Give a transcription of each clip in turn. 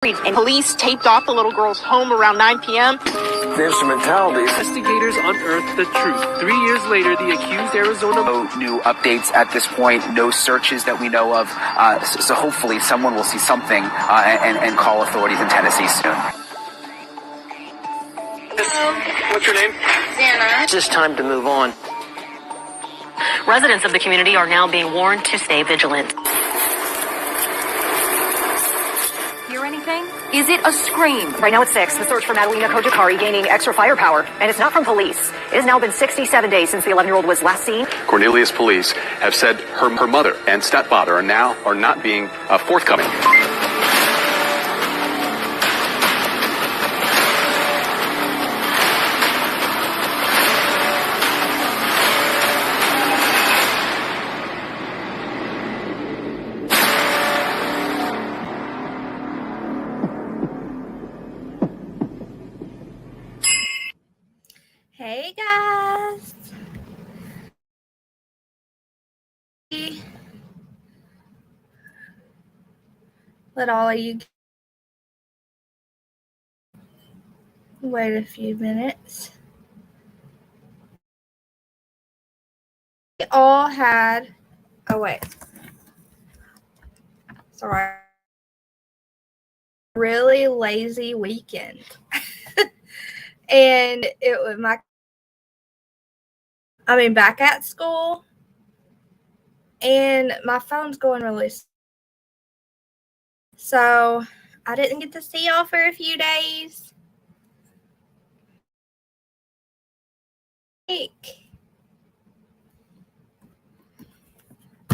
And police taped off the little girl's home around 9 p.m. The instrumentalities. Investigators unearthed the truth. 3 years later, the accused Arizona... No new updates at this point, no searches that we know of. So hopefully someone will see something and call authorities in Tennessee soon. What's your name? Santa. It's just time to move on. Residents of the community are now being warned to stay vigilant. Hear anything? Is it a scream? Right now it's 6. The search for Madalena Kojikari gaining extra firepower. And it's not from police. It has now been 67 days since the 11-year-old was last seen. Cornelius police have said her mother and stepfather are not being forthcoming. Hey guys. Let all of you wait a few minutes. We all had, oh wait, sorry, really lazy weekend. And it was back at school, and my phone's going really slow. So I didn't get to see y'all for a few days.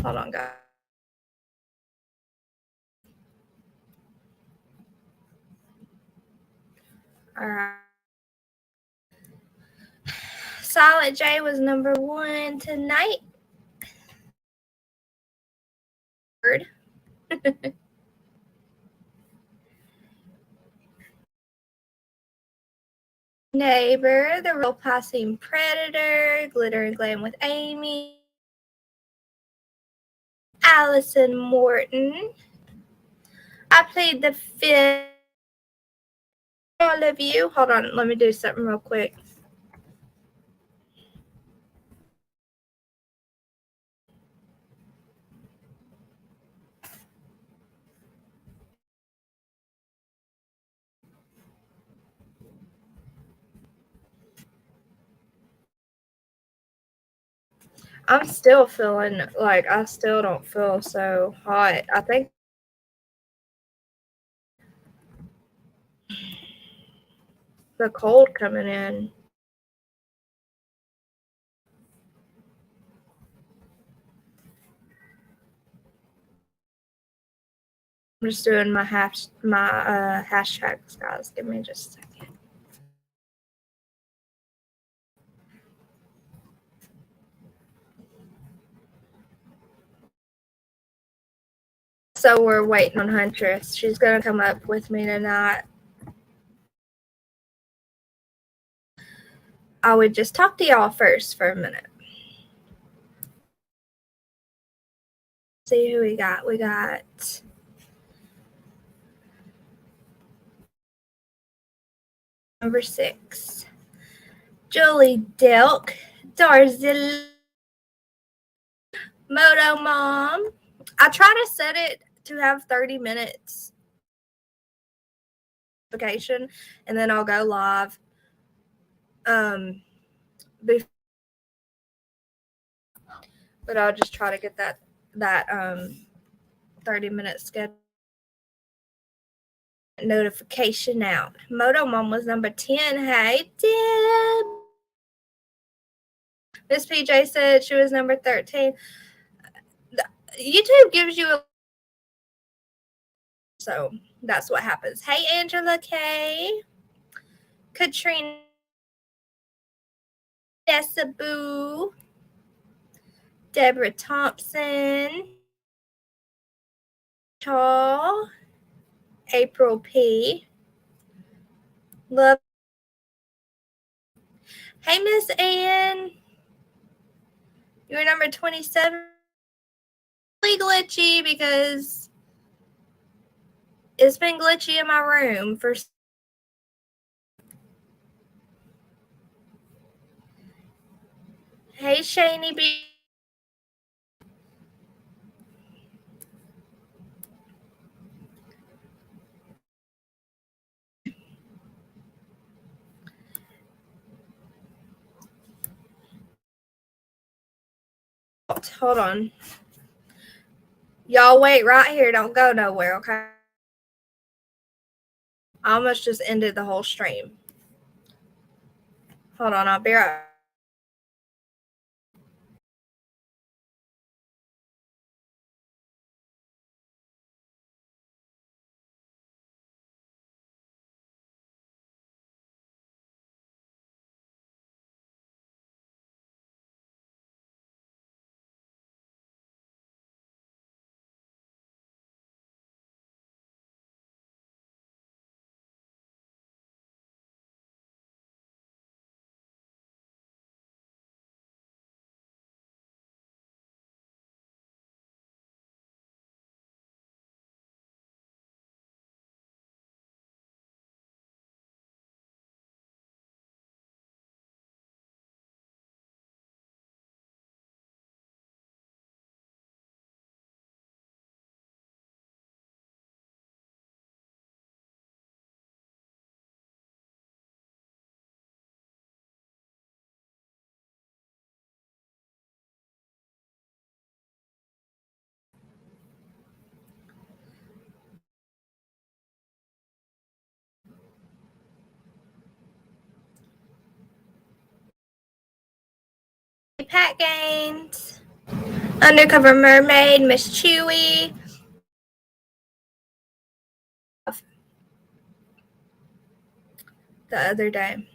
Hold on, guys. All right. Silent J was number 1 tonight. Neighbor, The Real Passing Predator, Glitter and Glam with Amy, Allison Morton. I played the 5th. All of you. Hold on, let me do something real quick. I'm still feeling like I still don't feel so hot. I think the cold coming in. I'm just doing my hashtags, guys. Give me just a second. So we're waiting on Huntress. She's gonna come up with me tonight. I would just talk to y'all first for a minute. See who we got. We got number 6, Julie Delk, Darzil, Moto Mom. I try to set it to have 30 minutes notification, and then I'll go live. But I'll just try to get that 30-minute schedule notification out. Moto Mom was number 10. Hey, Deb. Miss PJ said she was number 13. YouTube gives you so that's what happens. Hey, Angela K. Katrina Desaboo. Deborah Thompson. Chaw. April P. Love. Hey, Miss Ann. You're number 27. Really glitchy because It's been glitchy in my room for. Hey, Shani B. Hold on. Y'all wait right here. Don't go nowhere, okay? I almost just ended the whole stream. Hold on, I'll be right. Pat Gaines, Undercover Mermaid, Miss Chewy. The other day.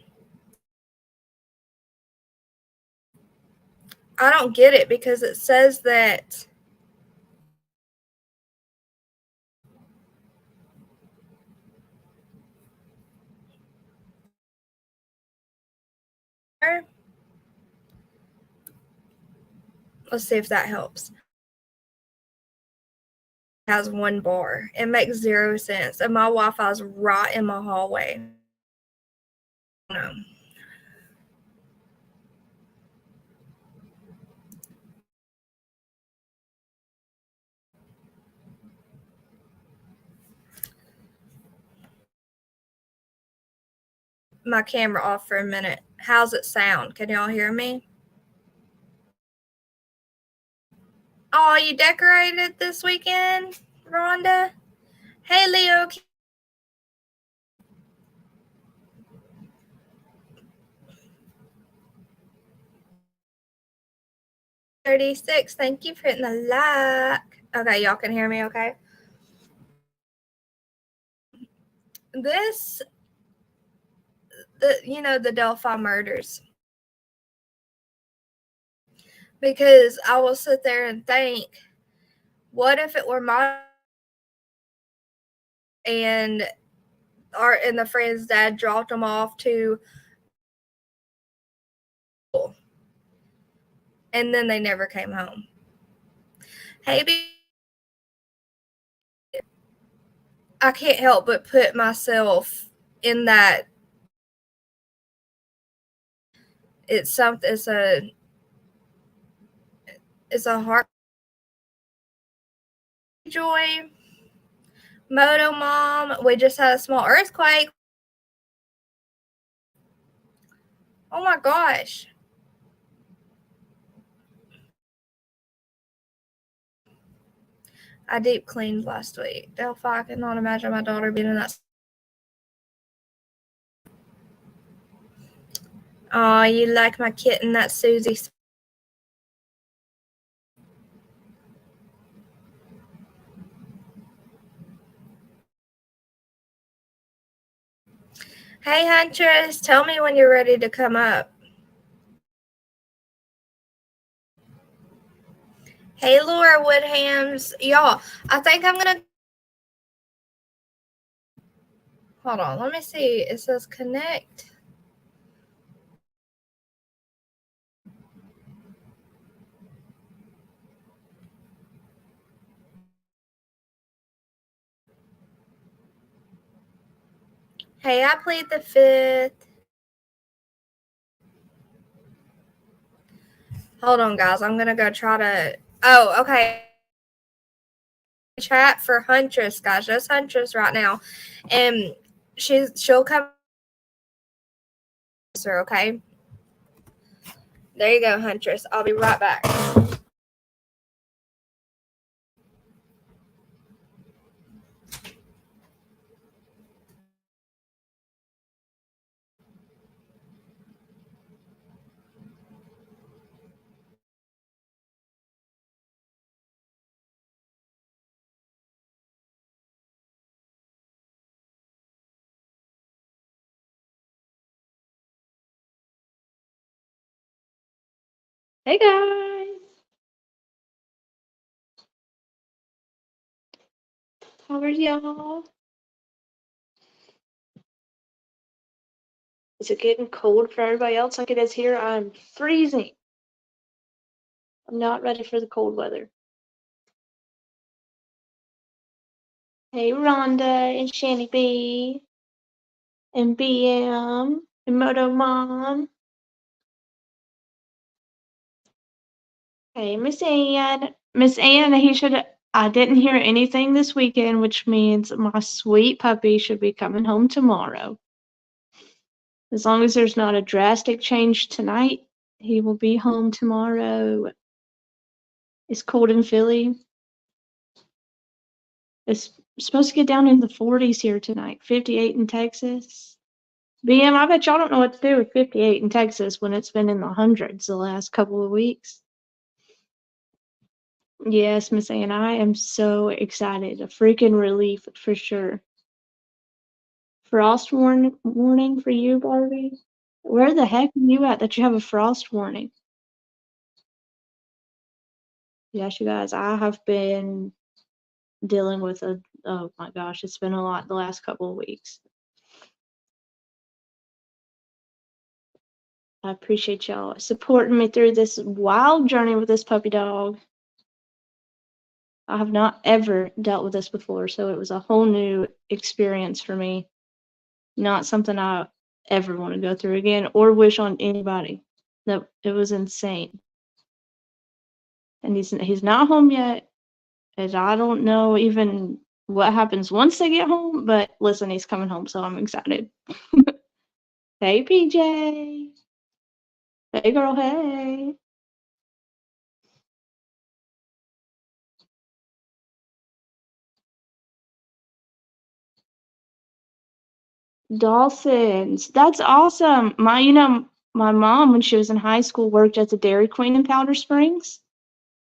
I don't get it because it says that let's see if that helps. It has one bar. It makes 0 sense. And my Wi-Fi is right in my hallway. No. My camera off for a minute. How's it sound? Can y'all hear me? Oh, you decorated this weekend, Rhonda? Hey, Leo. 36. Thank you for hitting the like. Okay, y'all can hear me okay? This, the Delphi murders. Because I will sit there and think, what if it were my and the friend's dad dropped them off to and then they never came home. Hey, I can't help but put myself in that. It's a heart. Joy, Moto Mom, we just had a small earthquake. Oh my gosh. I deep cleaned last week. Delphi, I cannot imagine my daughter being in that. Oh, you like my kitten? That's Susie. Hey, Huntress, tell me when you're ready to come up. Hey, Laura Woodhams. Y'all, I think I'm going to. Hold on, let me see. It says connect. Hey, I plead the fifth. Hold on, guys. I'm gonna go try to. Oh, okay. Chat for Huntress, guys. Just Huntress right now, and she'll come. Okay. There you go, Huntress. I'll be right back. Hey guys, how are y'all? Is it getting cold for everybody else like it is here? I'm freezing. I'm not ready for the cold weather. Hey Rhonda and Shanny B and BM and Moto Mom. Hey Miss Ann. Miss Ann, I didn't hear anything this weekend, which means my sweet puppy should be coming home tomorrow. As long as there's not a drastic change tonight, he will be home tomorrow. It's cold in Philly. It's supposed to get down in the 40s here tonight. 58 in Texas. BM, I bet y'all don't know what to do with 58 in Texas when it's been in the hundreds the last couple of weeks. Yes, Miss Ann, I am so excited. A freaking relief for sure. Frost warning for you, Barbie? Where the heck are you at that you have a frost warning? Yes, you guys, I have been dealing with oh my gosh, it's been a lot the last couple of weeks. I appreciate y'all supporting me through this wild journey with this puppy dog. I have not ever dealt with this before, so it was a whole new experience for me. Not something I ever want to go through again or wish on anybody. That it was insane. And he's not home yet, and I don't know even what happens once they get home, but listen, he's coming home, so I'm excited. Hey PJ. Hey girl, hey. Dolphins. That's awesome. My mom, when she was in high school, worked at the Dairy Queen in Powder Springs.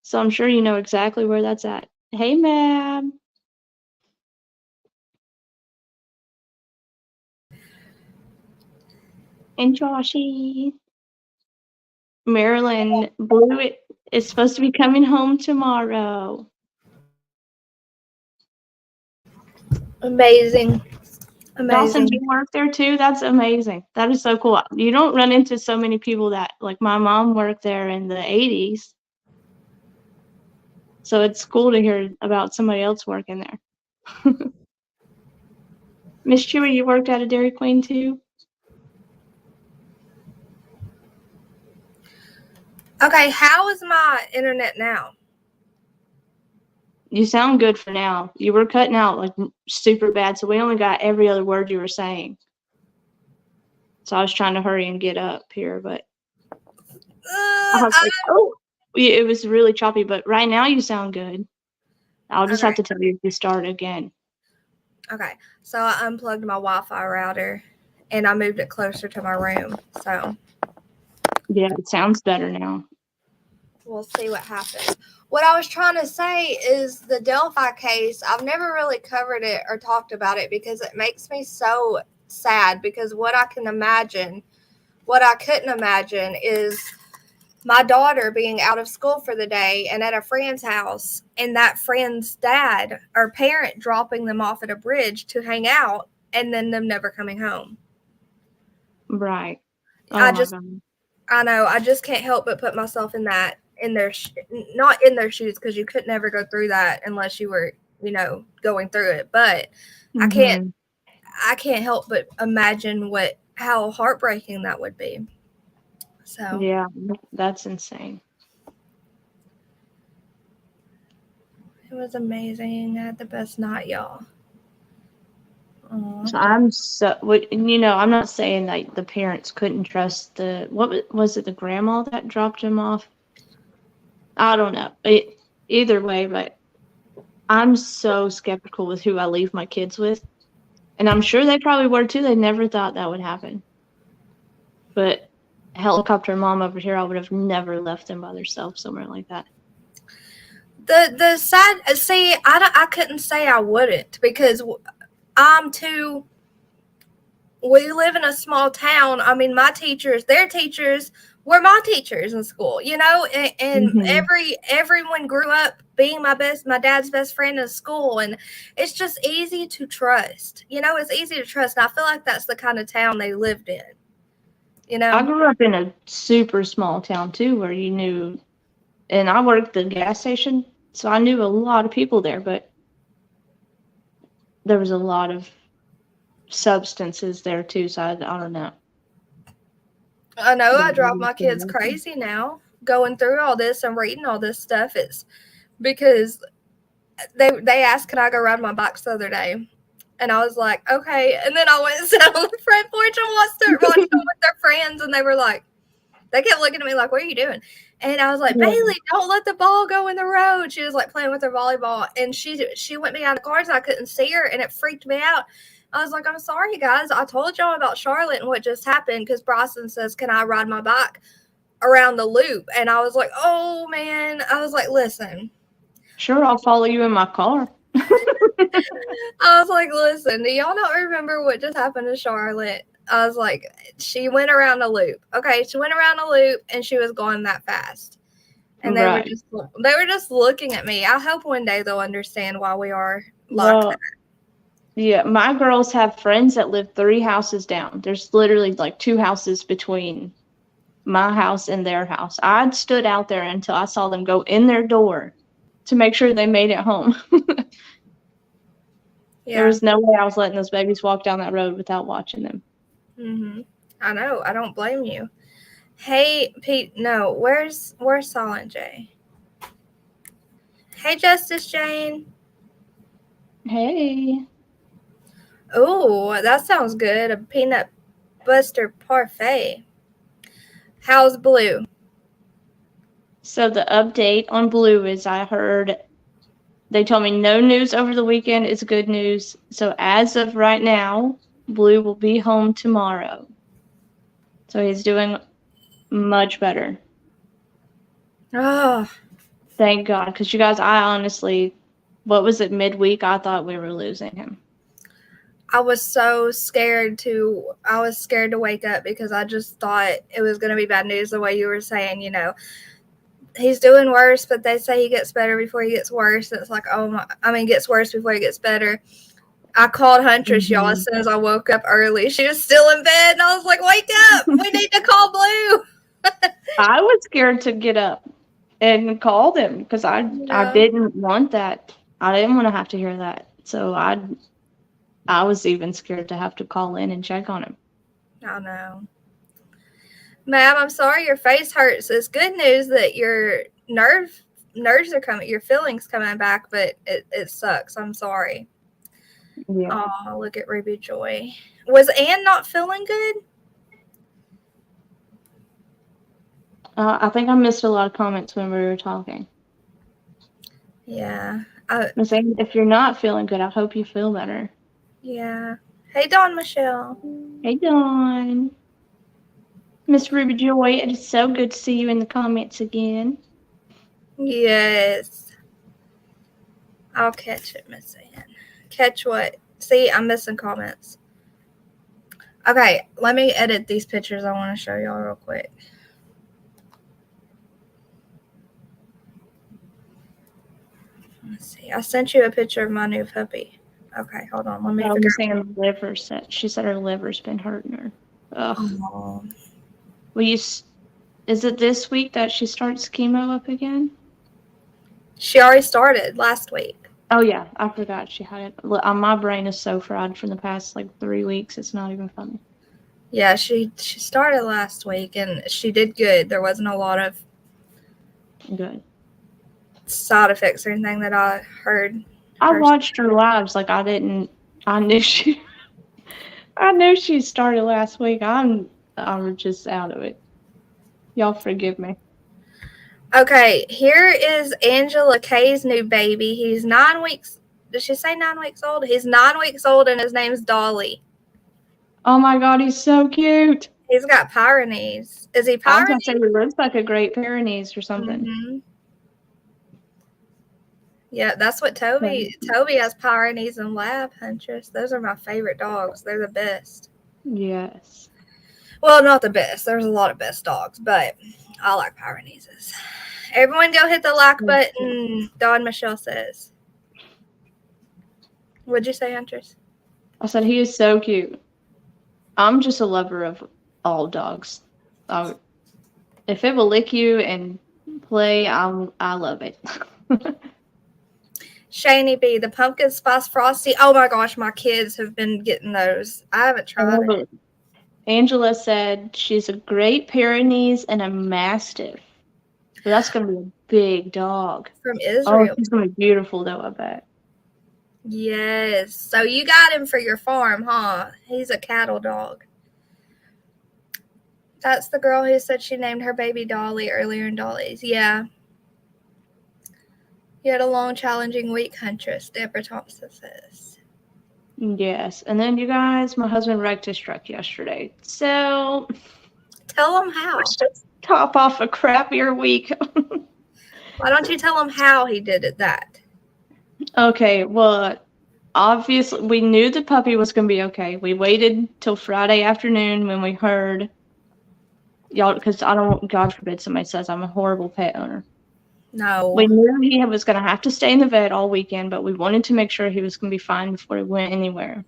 So I'm sure you know exactly where that's at. Hey, ma'am. And Joshy. Marilyn, Blue is supposed to be coming home tomorrow. Amazing. Dawson, do you work there too? That's amazing. That is so cool. You don't run into so many people that, like, my mom worked there in the 80s. So it's cool to hear about somebody else working there. Miss Chewy, you worked at a Dairy Queen too? Okay, how is my internet now? You sound good for now. You were cutting out like super bad, so we only got every other word you were saying. So I was trying to hurry and get up here, but I was like, oh, it was really choppy. But right now you sound good. I'll just have to tell you to start again. Okay, so I unplugged my Wi-Fi router and I moved it closer to my room. So yeah, it sounds better now. We'll see what happens. What I was trying to say is the Delphi case, I've never really covered it or talked about it because it makes me so sad, because what I couldn't imagine is my daughter being out of school for the day and at a friend's house, and that friend's dad or parent dropping them off at a bridge to hang out and then them never coming home. Right. Oh, I know. I just can't help but put myself in their not in their shoes, because you could never go through that unless you were, going through it. But I can't. I can't help but imagine how heartbreaking that would be. So Yeah, that's insane. it was amazing. I had the best night, y'all. So I'm I'm not saying that the parents couldn't trust what was it, the grandma that dropped him off? I don't know. Either way, but I'm so skeptical with who I leave my kids with. And I'm sure they probably were too. They never thought that would happen. But helicopter mom over here, I would have never left them by themselves somewhere like that. The sad, see, I couldn't say I wouldn't, because we live in a small town. I mean, their teachers were my teachers in school, and everyone grew up being my dad's best friend in school. And it's just easy to trust, it's easy to trust. And I feel like that's the kind of town they lived in, I grew up in a super small town too, where you knew, and I worked at the gas station, so I knew a lot of people there, but there was a lot of substances there too, so I don't know. I know I drive my kids crazy now going through all this and reading all this stuff. It's because they asked, can I go ride my bikes the other day? And I was like, okay. And then I went and sat on the front porch and watched them with their friends. And they kept looking at me like, what are you doing? And I was like, Bailey, don't let the ball go in the road. She was like playing with her volleyball. And she went behind the cars and I couldn't see her. And it freaked me out. I was like, I'm sorry, guys. I told y'all about Charlotte and what just happened, because Bryson says, can I ride my bike around the loop? And I was like, oh, man. I was like, listen. Sure, I'll follow you in my car. I was like, listen, do y'all not remember what just happened to Charlotte? I was like, she went around a loop. Okay, she went around a loop and she was going that fast. And they were just looking at me. I hope one day they'll understand why we are like that. Yeah, my girls have friends that live 3 houses down. There's literally like 2 houses between my house and their house. I stood out there until I saw them go in their door to make sure they made it home. There was no way I was letting those babies walk down that road without watching them. Mm-hmm. I know. I don't blame you. Hey, Pete. No, where's Silent J? Hey, Justice Jane. Hey. Oh, that sounds good. A peanut butter parfait. How's Blue? So the update on Blue is, I heard they told me no news over the weekend is good news. So as of right now, Blue will be home tomorrow. So he's doing much better. Oh. Thank God. Because you guys, I honestly, what was it, midweek? I thought we were losing him. I was so scared to wake up, because I just thought it was going to be bad news the way you were saying, he's doing worse, but they say he gets better before he gets worse. It's like, gets worse before he gets better. I called Huntress, y'all, as soon as I woke up early. She was still in bed, and I was like, wake up. We need to call Blue. I was scared to get up and call them, because I didn't want that. I didn't want to have to hear that. So I was even scared to have to call in and check on him. I know. Ma'am, I'm sorry your face hurts. It's good news that your nerves are coming, your feelings coming back, but it sucks. I'm sorry. Yeah. Oh, look at Ruby Joy. Was Ann not feeling good? I think I missed a lot of comments when we were talking. Yeah. I'm saying, if you're not feeling good, I hope you feel better. Yeah. Hey, Dawn Michelle. Hey, Dawn. Miss Ruby Joy, it is so good to see you in the comments again. Yes. I'll catch it, Miss Ann. Catch what? See, I'm missing comments. Okay, let me edit these pictures I want to show y'all real quick. Let's see. I sent you a picture of my new puppy. Okay, hold on. Let me figure out. Liver set. She said her liver's been hurting her. Ugh. Oh. Is it this week that she starts chemo up again? She already started last week. Oh yeah, I forgot she had it. My brain is so fried from the past like 3 weeks. It's not even funny. Yeah, she started last week and she did good. There wasn't a lot of Good. side effects or anything that I heard. I watched her lives. Like I knew she started last week. I'm just out of it. Y'all forgive me. Okay, here is Angela Kay's new baby. He's 9 weeks. Did she say 9 weeks old? He's 9 weeks old and his name's Dolly. Oh my god, he's so cute. He's got Pyrenees. Is he I was gonna say Pyrenees? he looks like a Great Pyrenees or something. Mm-hmm. Yeah, that's what Toby has Pyrenees and Lab Huntress. Those are my favorite dogs. They're the best. Yes. Well, not the best. There's a lot of best dogs, but I like Pyrenees. Everyone go hit the like button, Dawn Michelle says. What'd you say, Huntress? I said he is so cute. I'm just a lover of all dogs. If it will lick you and play, I love it. Shani B, the pumpkin spice frosty. Oh my gosh, my kids have been getting those. I haven't tried it. Angela said she's a Great Pyrenees and a Mastiff. So that's gonna be a big dog. From Israel. Oh, he's gonna be beautiful though, I bet. Yes. So you got him for your farm, huh? He's a cattle dog. That's the girl who said she named her baby Dolly earlier in Dolly's. Yeah. You had a long, challenging week, Huntress, Deborah Thompson says. Yes. And then you guys, my husband wrecked his truck yesterday. So tell him how. Let's just top off a crappier week. Why don't you tell him how he did it that? Okay, well, obviously we knew the puppy was going to be okay. We waited till Friday afternoon when we heard y'all, because I don't, God forbid somebody says I'm a horrible pet owner. No. We knew he was going to have to stay in the vet all weekend, but we wanted to make sure he was going to be fine before he went anywhere.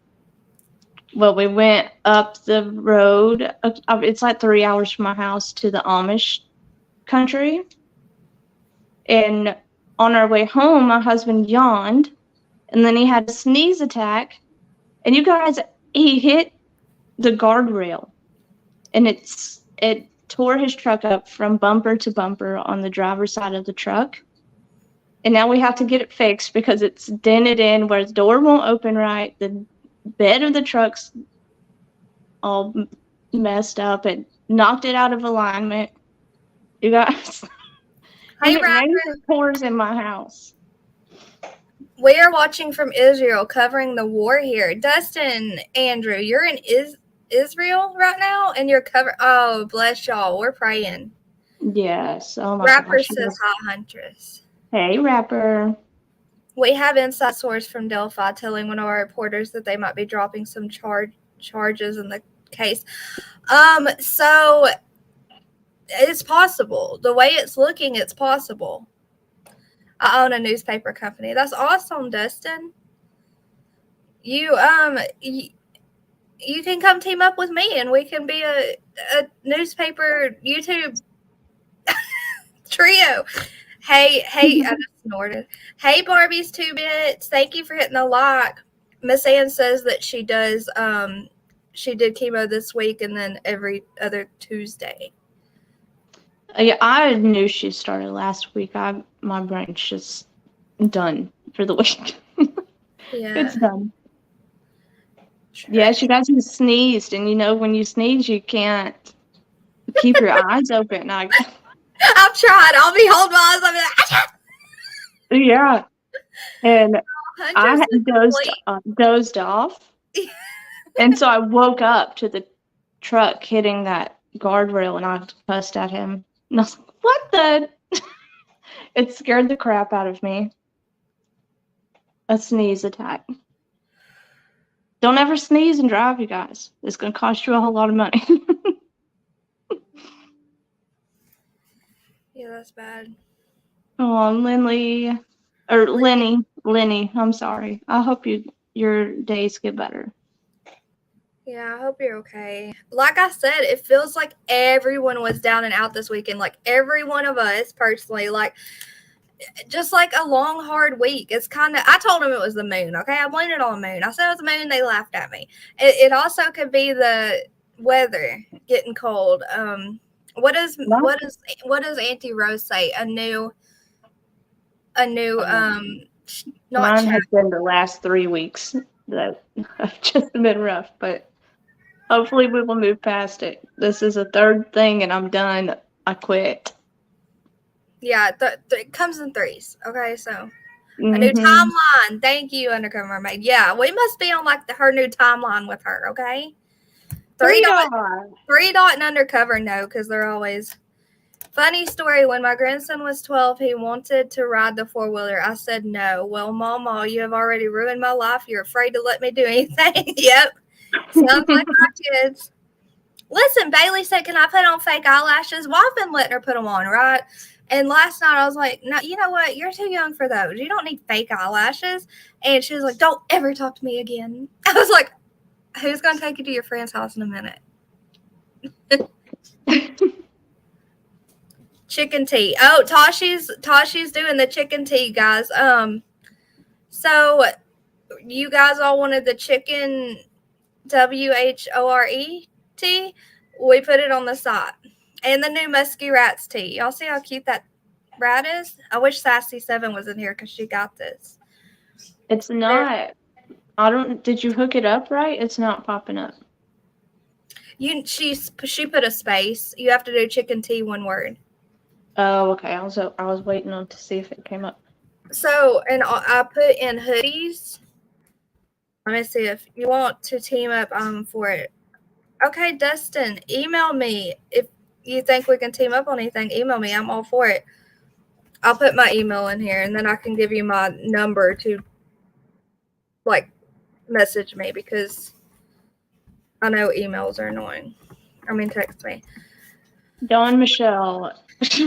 Well, we went up the road. It's like 3 hours from my house to the Amish country. And on our way home, my husband yawned, and then he had a sneeze attack. And you guys, he hit the guardrail, and it tore his truck up from bumper to bumper on the driver's side of the truck. And now we have to get it fixed because it's dented in where the door won't open right. The bed of the truck's all messed up. It knocked it out of alignment. You guys, hey, it rains and pours in my house. We are watching from Israel, covering the war here. Dustin, Andrew, you're in Israel right now, and you're covering. Oh, bless y'all. We're praying. Yes. Oh my Rapper gosh. says hi, Huntress. Hey, Rapper. We have inside source from Delphi telling one of our reporters that they might be dropping some charges in the case. So it's possible. The way it's looking, it's possible. I own a newspaper company. That's awesome, Dustin. You can come team up with me and we can be a newspaper YouTube trio. Hey, I just snorted. Hey, Barbie's 2 bits. Thank you for hitting the like. Miss Ann says that she does she did chemo this week and then every other Tuesday. Yeah, I knew she started last week. My brain's just done for the week. Yeah. It's done. Yes, you guys have sneezed, and when you sneeze, you can't keep your eyes open. I've tried. I'll be holding my eyes open. Yeah. And I had dozed off. And so I woke up to the truck hitting that guardrail, and I fussed at him. And I was like, what the? It scared the crap out of me. A sneeze attack. Don't ever sneeze and drive, you guys. It's going to cost you a whole lot of money. Yeah, that's bad. Oh, Lenny, I'm sorry. I hope your days get better. Yeah, I hope you're okay. Like I said, it feels like everyone was down and out this weekend. Like every one of us personally, like just like a long, hard week. It's kind of, I told them it was the moon. Okay. I blamed it on the moon. I said it was the moon. They laughed at me. It also could be the weather getting cold. What does Auntie Rose say? A new not Mine has been the last 3 weeks that have just been rough, but hopefully we will move past it. This is a third thing and I'm done. I quit. Yeah, it comes in threes. Okay, so a new timeline. Thank you, Undercover Mermaid. Yeah, we must be on like her new timeline with her. Okay, three dot and Undercover. No, because they're always. Funny story, when my grandson was 12, he wanted to ride the four-wheeler. I said no. Well, Mama, you have already ruined my life. You're afraid to let me do anything. Yep. Sounds like my kids. Listen, Bailey said, can I put on fake eyelashes? Well, I've been letting her put them on, right? And last night I was like, no, you know what? You're too young for those. You don't need fake eyelashes. And she was like, don't ever talk to me again. I was like, who's going to take you to your friend's house in a minute? Chicken tea. Oh, Tashi's doing the chicken tea, guys. So you guys all wanted the chicken WHORE tea. We put it on the side. And the new Musky Rats tea. Y'all see how cute that rat is? I wish Sassy7 was in here because she got this. It's not. Did you hook it up right? It's not popping up. She put a space. You have to do chicken tea, one word. Oh, okay. I was waiting on to see if it came up. So, and I put in hoodies. Let me see if you want to team up for it. Okay, Dustin, email me if you think we can team up on anything. Email me. I'm all for it. I'll put my email in here, and then I can give you my number to like message me because I know emails are annoying. I mean, text me. Dawn Michelle,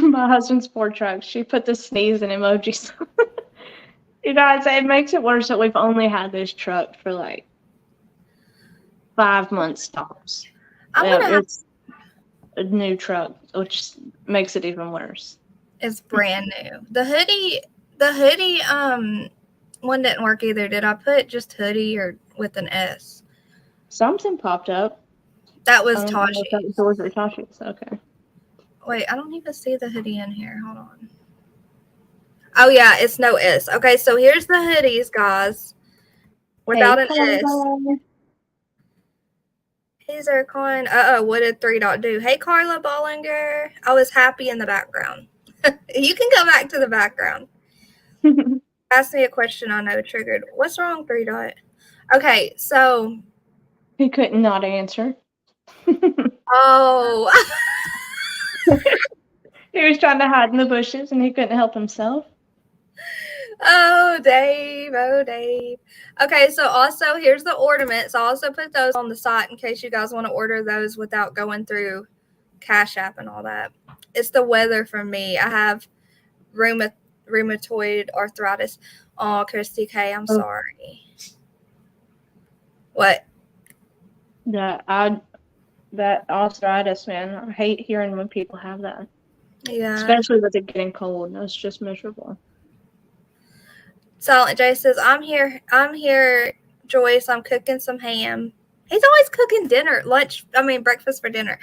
my husband's Ford truck, she put the sneezing emojis. You guys, it makes it worse that we've only had this truck for like 5 months tops. It's a new truck, which makes it even worse. It's brand new. The hoodie one didn't work either. Did I put just hoodie or with an S? Something popped up. That was Tashi's. That was Tashi's. Okay. Wait, I don't even see the hoodie in here. Hold on. Oh, yeah, it's no S. Okay, so here's the hoodies, guys. Without an S. Hey, Zircon. What did 3 Dot do? Hey, Carla Bollinger. I was happy in the background. You can go back to the background. Ask me a question I know triggered. What's wrong, 3 Dot? Okay, so. He couldn't not answer. Oh. He was trying to hide in the bushes and he couldn't help himself. Oh, Dave. Okay, so also here's the ornaments. I also put those on the site in case you guys want to order those without going through Cash App and all that. It's the weather for me. I have rheumatoid arthritis. Oh, Christy K, I'm sorry. What? That arthritis, man. I hate hearing when people have that. Yeah. Especially with it getting cold. It's just miserable. Silent J says, I'm here, Joyce. I'm cooking some ham. He's always cooking breakfast for dinner.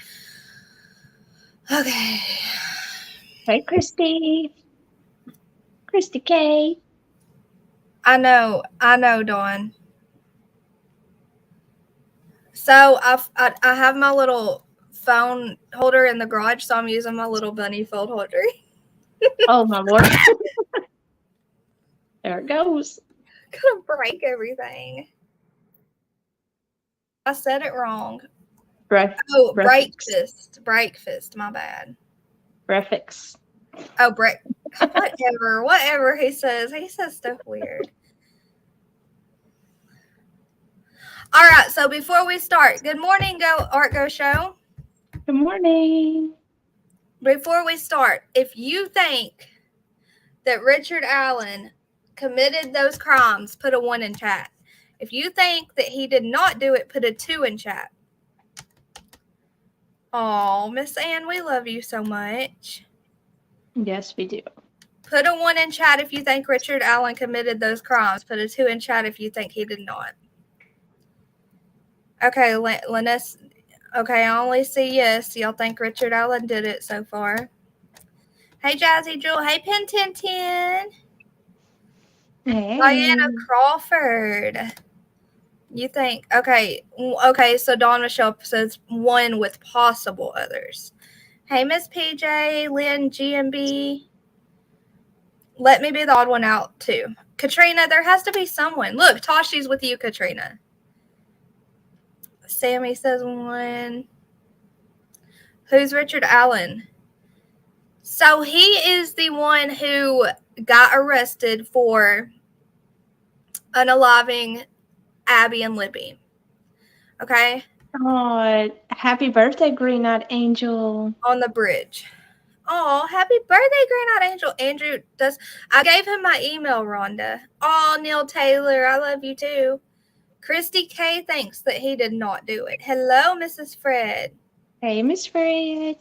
Okay. Hey, Christy. Christy K. I know, Dawn. So I have my little phone holder in the garage, so I'm using my little bunny fold holder. Oh, my Lord. There it goes. Gonna break everything. I said it wrong. Breakfast. My bad. Breakfast. Oh, whatever he says. He says stuff weird. All right, so before we start, good morning, Go Show. Good morning. Before we start, if you think that Richard Allen committed those crimes, put a 1 in chat. If you think that he did not do it, put a 2 in chat. Oh, Miss Ann, we love you so much. Yes, we do. Put a 1 in chat if you think Richard Allen committed those crimes. Put a 2 in chat if you think he did not. Okay, Linus. Okay, I only see yes. Y'all think Richard Allen did it so far. Hey, Jazzy Jewel. Hey, Pen 1010. Hey. Diana Crawford. You think, okay, so Dawn Michelle says 1 with possible others. Hey, Miss PJ, Lynn, GMB. Let me be the odd one out, too. Katrina, there has to be someone. Look, Tashi's with you, Katrina. Sammy says 1. Who's Richard Allen? So he is the one who got arrested for unaliving Abby and Libby. Okay? Oh, happy birthday, Green Eyed Angel. On the bridge. Oh, happy birthday, Green Eyed Angel. Andrew I gave him my email, Rhonda. Oh, Neil Taylor, I love you too. Christy K thinks that he did not do it. Hello, Mrs. Fred. Hey, Miss Fred.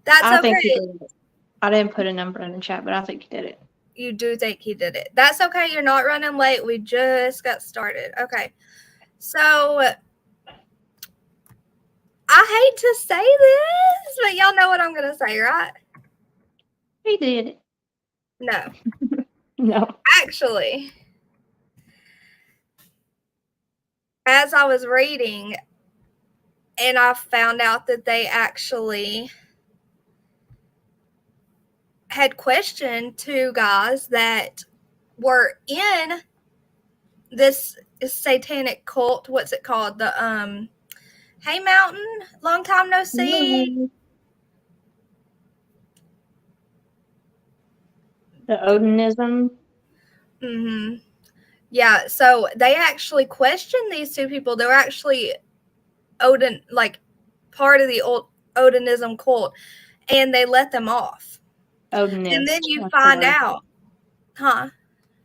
That's I okay. think he did it. I didn't put a number in the chat, but I think he did it. You do think he did it. That's okay. You're not running late. We just got started. Okay. So I hate to say this, but y'all know what I'm going to say, right? He did it. No. No. Actually, as I was reading, and I found out that they actually had questioned 2 guys that were in this satanic cult. What's it called? The Hey Mountain, long time no see. The Odinism. Mm-hmm. Yeah, so they actually questioned these 2 people. They were actually Odin, like part of the old Odinism cult, and they let them off. Odinist. And then you find out,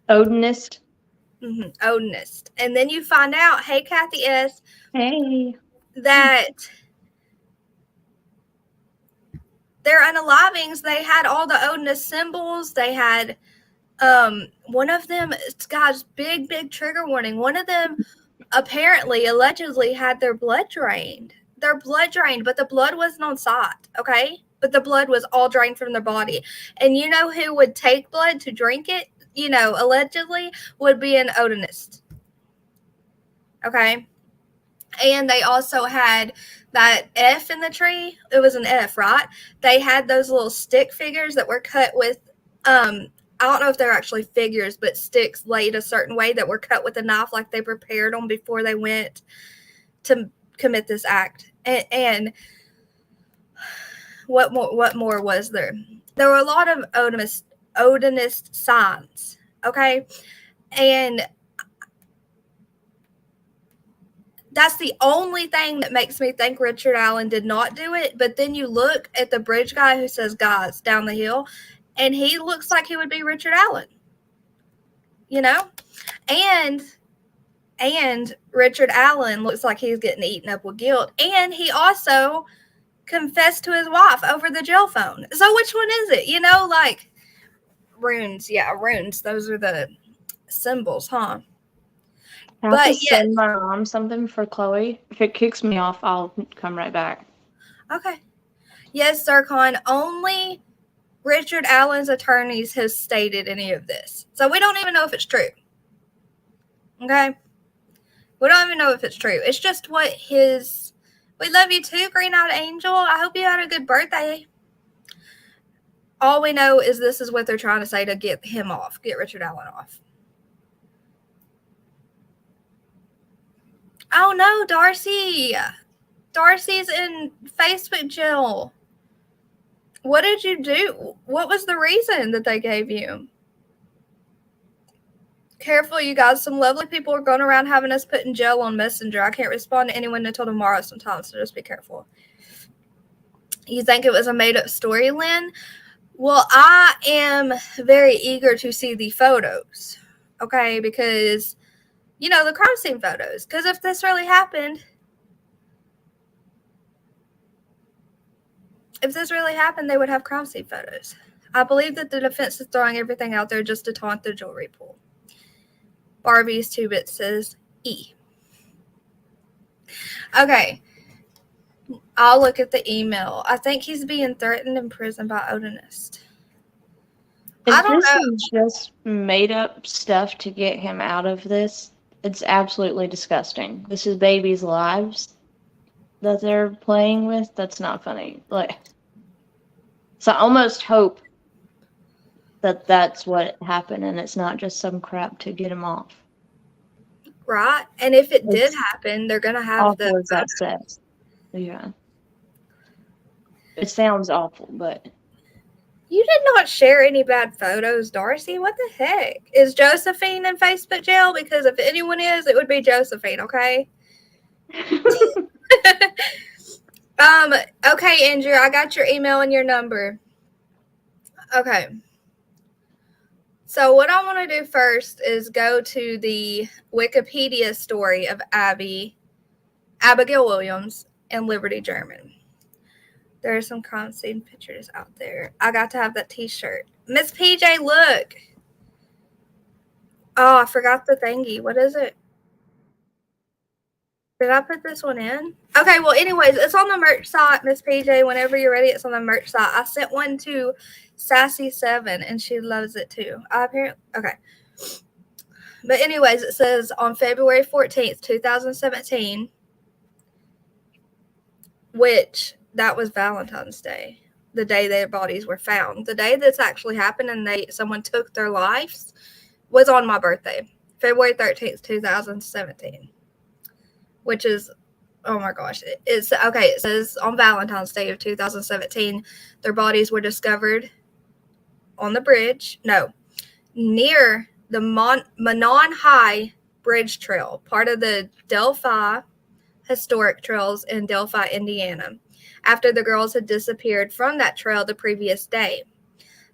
Odinist. Mm-hmm, Odinist. And then you find out, hey, Kathy S., hey, that their unalivings, they had all the Odinist symbols. They had one of them, guys, big trigger warning. One of them allegedly had their blood drained. Their blood drained, but the blood wasn't on site, okay? But the blood was all drained from their body. And you know who would take blood to drink it? You know, allegedly would be an Odinist. Okay? And they also had that F in the tree. It was an F, right? They had those little stick figures that were cut with, I don't know if they're actually figures, but sticks laid a certain way that were cut with a knife, like they prepared them before they went to commit this act. And what more was there? There were a lot of Odinist signs, okay? And that's the only thing that makes me think Richard Allen did not do it. But then you look at the bridge guy who says, guys, down the hill, and he looks like he would be Richard Allen, you know? And Richard Allen looks like he's getting eaten up with guilt. And he also confessed to his wife over the jail phone. So which one is it? You know, like runes. Yeah, runes. Those are the symbols, huh? I have to send my mom something for Chloe. If it kicks me off, I'll come right back. Okay. Yes, Zircon. Only Richard Allen's attorneys has stated any of this. So we don't even know if it's true. Okay? We don't even know if it's true. It's just what his... We love you too, Green Eyed Angel. I hope you had a good birthday. All we know is this is what they're trying to say to get him off. Get Richard Allen off. Oh no, Darcy. Darcy's in Facebook jail. What did you do? What was the reason that they gave you? Careful, you guys. Some lovely people are going around having us put in jail on Messenger. I can't respond to anyone until tomorrow sometimes, so just be careful. You think it was a made-up story, Lynn? Well, I am very eager to see the photos, okay? Because, you know, the crime scene photos. Because if this really happened, they would have crime scene photos. I believe that the defense is throwing everything out there just to taunt the jewelry pool. Barbie's 2-bit says E. Okay. I'll look at the email. I think he's being threatened in prison by Odinist. I If don't this know. is just made up stuff to get him out of this, it's absolutely disgusting. This is babies' lives that they're playing with. That's not funny. Like, so I almost hope that that's what happened and it's not just some crap to get him off. Right? And if it did It's happen, they're going to have awful the... as that says. Yeah. It sounds awful, but... You did not share any bad photos, Darcy. What the heck? Is Josephine in Facebook jail? Because if anyone is, it would be Josephine, okay? Okay, Andrew, I got your email and your number. Okay. So what I want to do first is go to the Wikipedia story of Abigail Williams and Liberty German. There are some crime scene pictures out there. I got to have that t-shirt. Miss PJ, look. Oh, I forgot the thingy. What is it? Did I put this one in? Okay, well, anyways, it's on the merch site, Miss PJ. Whenever you're ready, it's on the merch site. I sent one to Sassy7, and she loves it too. Okay. But anyways, it says on February 14th, 2017, which that was Valentine's Day, the day their bodies were found. The day this actually happened and someone took their lives was on my birthday, February 13th, 2017, which is, oh my gosh. It's okay. It says on Valentine's Day of 2017, their bodies were discovered on the bridge. No, near the Manon High Bridge Trail, part of the Delphi Historic Trails in Delphi, Indiana, after the girls had disappeared from that trail the previous day.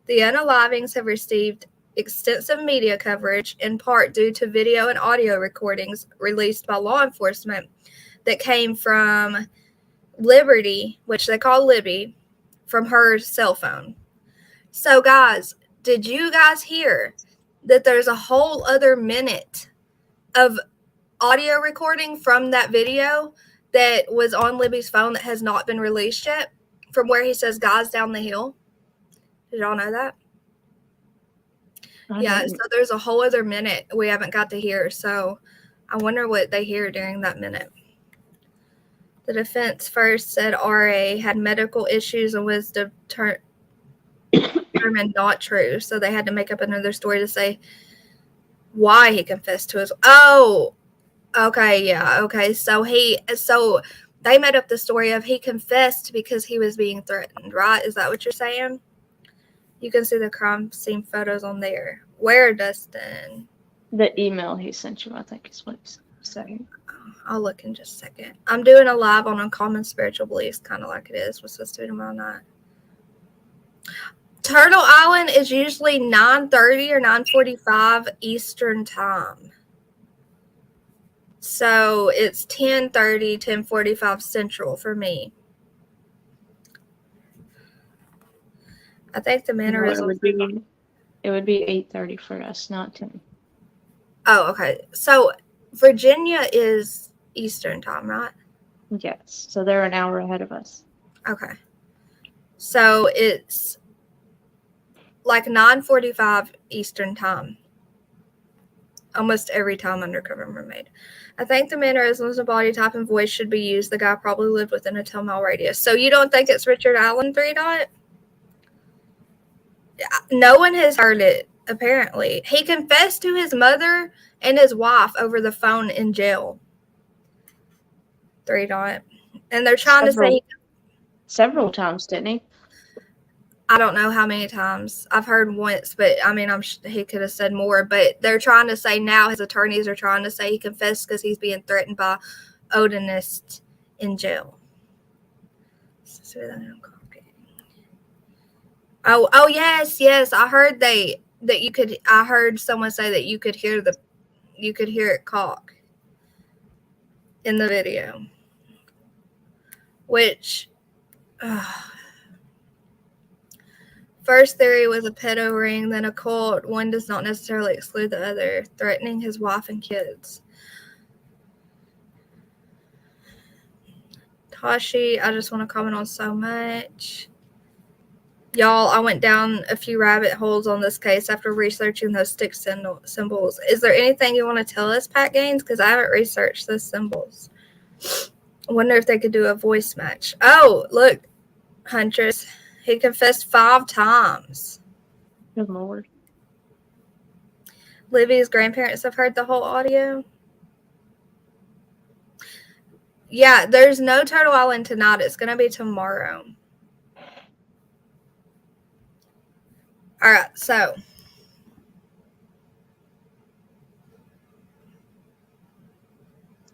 The unalivings have received extensive media coverage, in part due to video and audio recordings released by law enforcement that came from Liberty, which they call Libby, from her cell phone. So, guys, did you guys hear that there's a whole other minute of audio recording from that video that was on Libby's phone that has not been released yet, from where he says guys down the hill? Did y'all know that? Yeah, so there's a whole other minute we haven't got to hear, so I wonder what they hear during that minute. The defense first said RA had medical issues and was determined not true, so they had to make up another story to say why he confessed to his... Oh, okay, yeah, okay. So they made up the story of he confessed because he was being threatened, right? Is that what you're saying? You can see the crime scene photos on there. Where, Dustin? The email he sent you, I think, is what he's saying. I'll look in just a second. I'm doing a live on Uncommon Spiritual Beliefs, kind of like it is. What's this doing tomorrow night? Turtle Island is usually 9:30 or 9:45 Eastern time. So it's 10:30, 10:45 Central for me. I think the mannerism... It would be 8:30 for us, not 10. Oh, okay. So Virginia is Eastern time, right? Yes. So they're an hour ahead of us. Okay. So it's like 9:45 Eastern time. Almost every time Undercover Mermaid. I think the mannerisms of body type and voice should be used. The guy probably lived within a 10-mile radius. So you don't think it's Richard Allen 3 dot? No one has heard it, apparently. He confessed to his mother and his wife over the phone in jail. 3 dot. And they're trying to say... Several times, didn't he? I don't know how many times. I've heard once, but I mean, he could have said more. But they're trying to say now, his attorneys are trying to say he confessed because he's being threatened by Odinist in jail. Oh yes. I heard I heard someone say that you could hear it caulk in the video, which First theory was a pedo ring, then a cult. One does not necessarily exclude the other. Threatening his wife and kids. Tashi, I just want to comment on so much. Y'all, I went down a few rabbit holes on this case after researching those stick symbols. Is there anything you want to tell us, Pat Gaines? Because I haven't researched those symbols. I wonder if they could do a voice match. Oh, look, Huntress. He confessed 5 times. Good Lord. Libby's grandparents have heard the whole audio. Yeah, there's no Turtle Island tonight. It's going to be tomorrow. All right, so.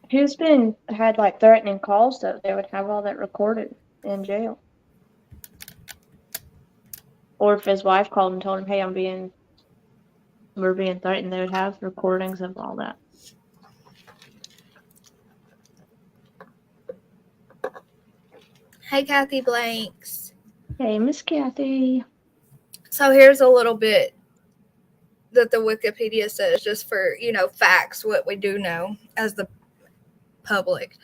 Who's had like threatening calls though? They would have all that recorded in jail. Or if his wife called and told him, hey, we're being threatened, they would have recordings of all that. Hey, Kathy Blanks. Hey, Miss Kathy. So here's a little bit that the Wikipedia says, just for, facts, what we do know as the public.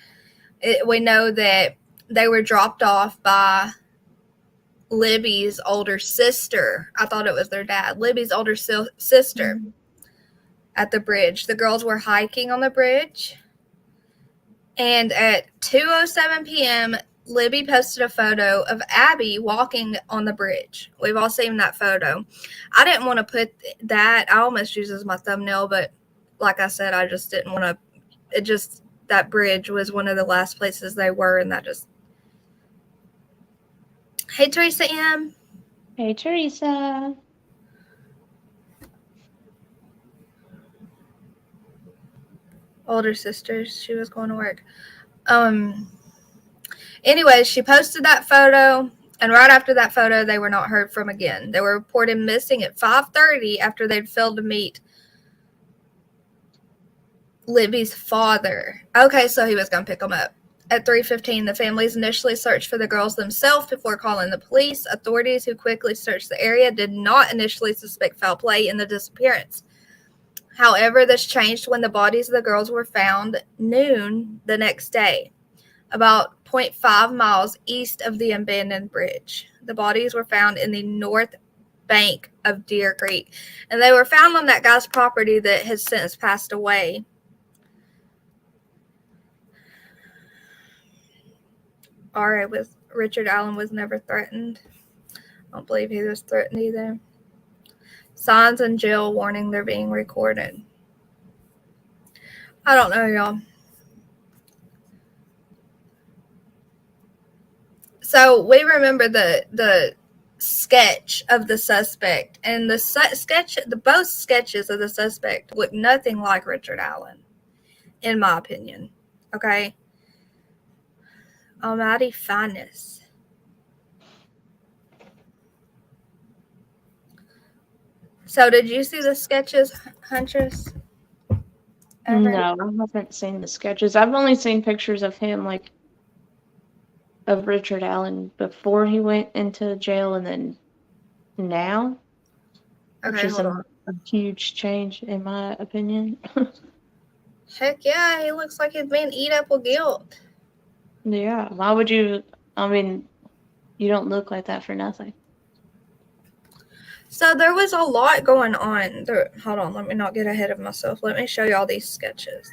We know that they were dropped off by Libby's older sister. I thought it was their dad. Libby's older sister at the bridge. The girls were hiking on the bridge. And at 2:07 p.m., Libby posted a photo of Abby walking on the bridge. We've all seen that photo. I didn't want to put that. I almost used it as my thumbnail, but like I said, I just didn't want to. That bridge was one of the last places they were, and that just. Hey, Teresa M. Hey, Teresa. Older sisters. She was going to work. Anyways, she posted that photo, and right after that photo, they were not heard from again. They were reported missing at 5:30 after they'd failed to meet Libby's father. Okay, so he was going to pick them up. At 3:15, the families initially searched for the girls themselves before calling the police. Authorities, who quickly searched the area, did not initially suspect foul play in the disappearance. However, this changed when the bodies of the girls were found noon the next day, about 0.5 miles east of the abandoned bridge. The bodies were found in the north bank of Deer Creek, and they were found on that guy's property that has since passed away. R.A. with Richard Allen was never threatened. I don't believe he was threatened either. Signs in jail warning they're being recorded. I don't know, y'all. So we remember the sketch of the suspect, and both sketches of the suspect look nothing like Richard Allen, in my opinion. Okay. Almighty fineness. So did you see the sketches, Huntress? No, I haven't seen the sketches. I've only seen pictures of him, of Richard Allen before he went into jail and then now. Okay, which is hold a on. huge change, in my opinion. Heck yeah, he looks like he's being eat up with guilt. Yeah, why would you? I mean, you don't look like that for nothing. So there was a lot going on. Hold on, let me not get ahead of myself. Let me show you all these sketches.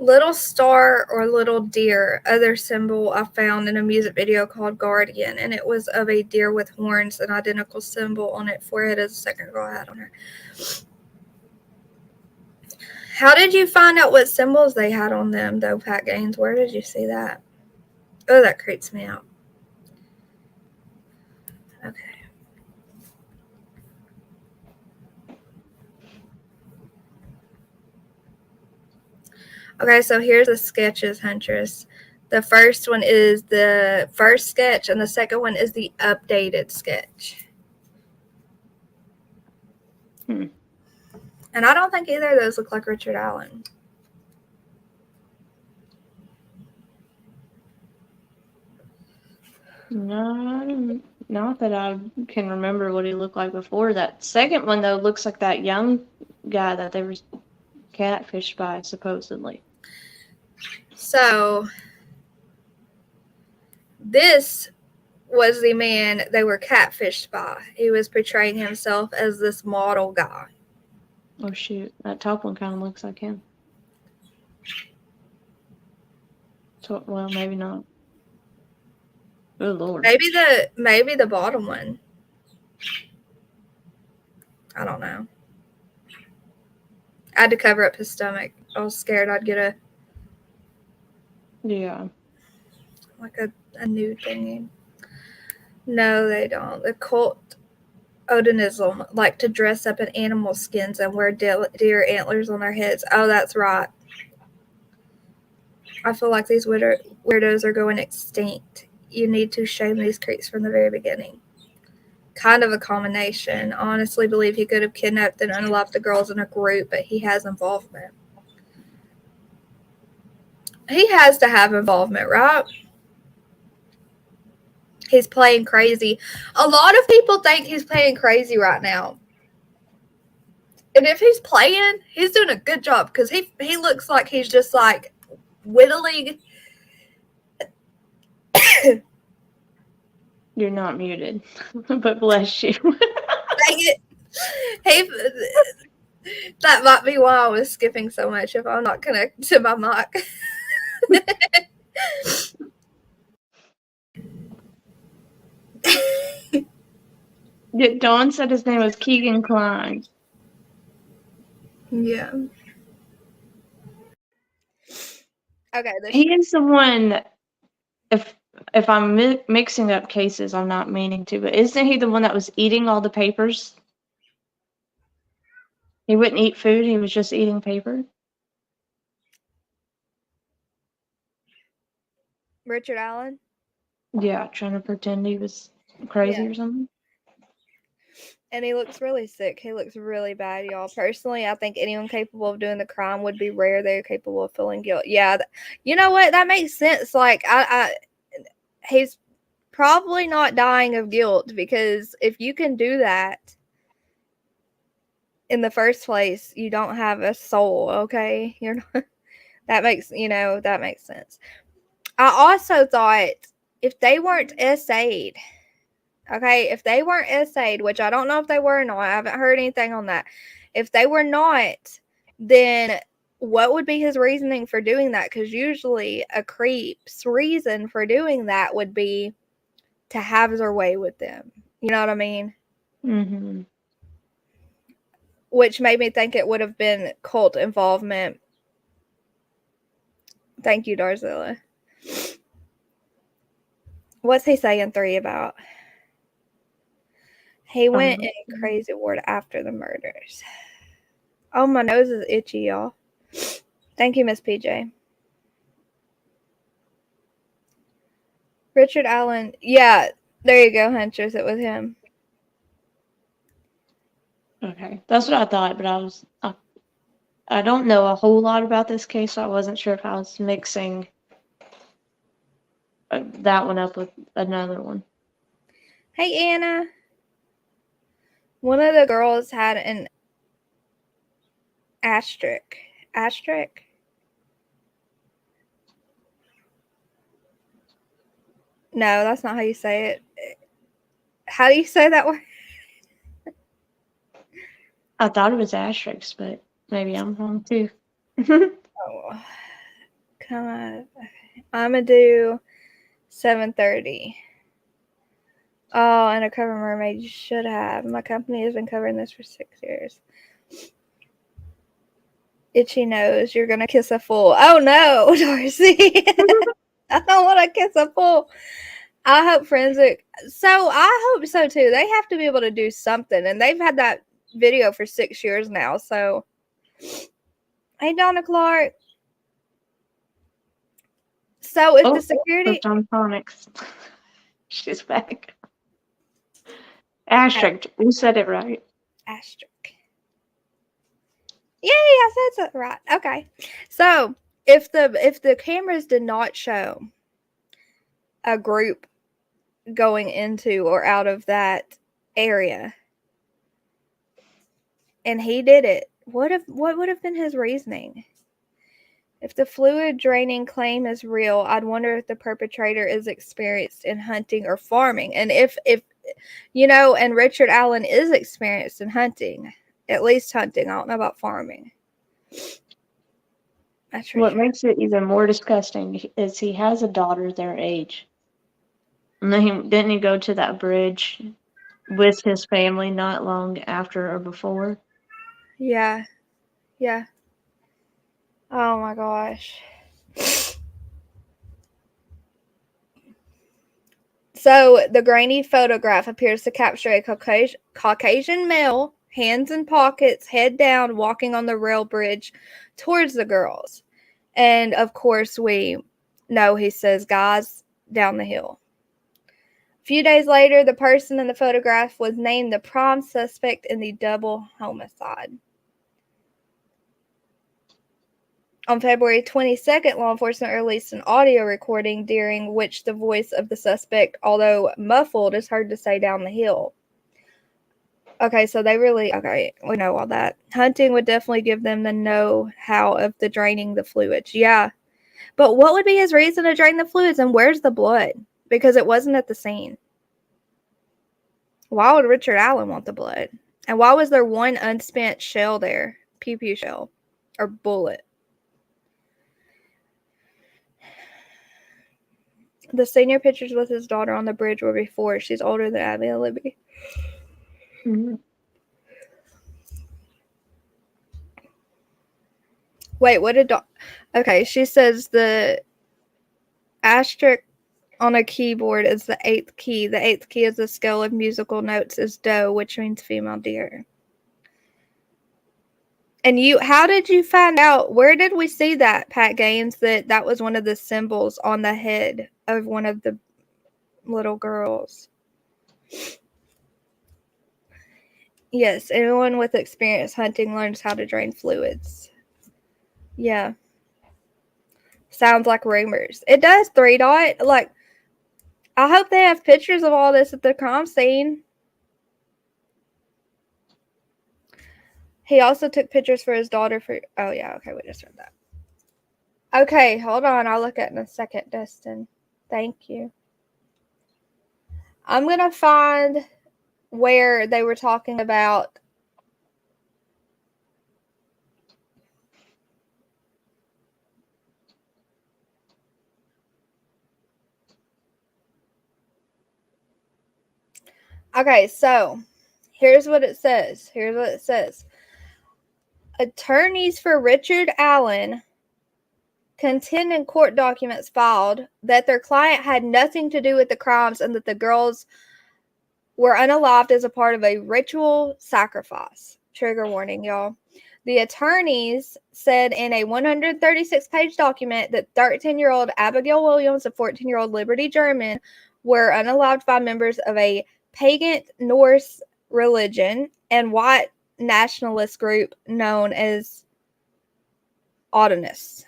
Little star or little deer, other symbol I found in a music video called Guardian, and it was of a deer with horns, an identical symbol on its forehead as the second girl had on her. How did you find out what symbols they had on them, though, Pat Gaines? Where did you see that? Oh, that creeps me out. Okay. Okay, so here's the sketches, Huntress. The first one is the first sketch, and the second one is the updated sketch. And I don't think either of those look like Richard Allen. No, not that I can remember what he looked like before. That second one, though, looks like that young guy that they were catfished by, supposedly. So, this was the man they were catfished by. He was portraying himself as this model guy. Oh, shoot. That top one kind of looks like him. So, well, maybe not. Oh, Lord. Maybe the bottom one. I don't know. I had to cover up his stomach. I was scared I'd get Yeah. a nude thingy. No, they don't. The cult Odinism like to dress up in animal skins and wear deer antlers on their heads. Oh, that's right. I feel like these weirdos are going extinct. You need to shame these creeps from the very beginning. Kind of a combination. Honestly believe he could have kidnapped and unlocked the girls in a group, but he has involvement. He has to have involvement, right? He's playing crazy. A lot of people think he's playing crazy right now. And if he's playing, he's doing a good job because he looks like he's just like whittling. You're not muted, but bless you. Dang it. That might be why I was skipping so much if I'm not connected to my mic. Dawn said his name was Keegan Klein. Yeah. Okay. He is the one, if I'm mixing up cases, I'm not meaning to, but isn't he the one that was eating all the papers? He wouldn't eat food, he was just eating paper? Richard Allen? Yeah, trying to pretend he was crazy or something. And he looks really sick. He looks really bad, y'all. Personally, I think anyone capable of doing the crime would be rare. They're capable of feeling guilt. Yeah, you know what? That makes sense. Like, he's probably not dying of guilt because if you can do that in the first place, you don't have a soul. Okay, you're not. That makes sense. I also thought if they weren't SA'd. Okay, if they weren't essayed, which I don't know if they were or not, I haven't heard anything on that. If they were not, then what would be his reasoning for doing that? Because usually a creep's reason for doing that would be to have their way with them. You know what I mean? Mm-hmm. Which made me think it would have been cult involvement. Thank you, Darzilla. What's he saying 3 about? He went in crazy ward after the murders. Oh, my nose is itchy, y'all. Thank you, Miss PJ. Richard Allen. Yeah, there you go, Huntress. It was him. Okay, that's what I thought, but I don't know a whole lot about this case, so I wasn't sure if I was mixing that one up with another one. Hey, Anna. One of the girls had an asterisk. Asterisk? No, that's not how you say it. How do you say that word? I thought it was asterisk, but maybe I'm wrong too. Oh, come on. I'm going to do 7:30. Oh, and a cover mermaid. You should have. My company has been covering this for 6 years. Itchy nose. You're going to kiss a fool. Oh, no, Darcy. I don't want to kiss a fool. I hope forensic. So I hope so, too. They have to be able to do something. And they've had that video for 6 years now. So, hey, Donna Clark. So if the security. John Phonics. She's back. Asterisk. You said it right. Asterisk. Yeah, I said something right. Okay. So if the cameras did not show a group going into or out of that area, and he did it, what would have been his reasoning? If the fluid draining claim is real, I'd wonder if the perpetrator is experienced in hunting or farming. And if and Richard Allen is experienced in hunting, at least hunting. I don't know about farming. That's What Richard. makes it even more disgusting is he has a daughter their age. And then didn't he go to that bridge with his family not long after or before? Yeah. Yeah. Oh my gosh. So the grainy photograph appears to capture a Caucasian male, hands in pockets, head down, walking on the rail bridge towards the girls. And of course, we know he says, guys, down the hill. A few days later, the person in the photograph was named the prime suspect in the double homicide. On February 22nd, law enforcement released an audio recording during which the voice of the suspect, although muffled, is heard to say down the hill. Okay, so we know all that. Hunting would definitely give them the know-how of the draining the fluids. Yeah. But what would be his reason to drain the fluids, and where's the blood? Because it wasn't at the scene. Why would Richard Allen want the blood? And why was there one unspent shell there? Pew-pew shell. Or bullet. The senior pictures with his daughter on the bridge were before. She's older than Abby and Libby. Mm-hmm. Wait, what did... Okay, she says the asterisk on a keyboard is the 8th key. The 8th key is the scale of musical notes is do, which means female deer. And how did you find out? Where did we see that, Pat Gaines, that was one of the symbols on the head of one of the little girls? Yes, anyone with experience hunting learns how to drain fluids. Yeah. Sounds like rumors. It does, 3 Dot. Like, I hope they have pictures of all this at the crime scene. He also took pictures for his daughter for... Oh, yeah, okay, we just read that. Okay, hold on. I'll look at it in a second, Dustin. Thank you. I'm going to find where they were talking about... Okay, so here's what it says. Attorneys for Richard Allen contend in court documents filed that their client had nothing to do with the crimes and that the girls were unalived as a part of a ritual sacrifice. Trigger warning, y'all. The attorneys said in a 136-page document that 13-year-old Abigail Williams and 14-year-old Liberty German were unalived by members of a pagan Norse religion and white nationalist group known as Audonists.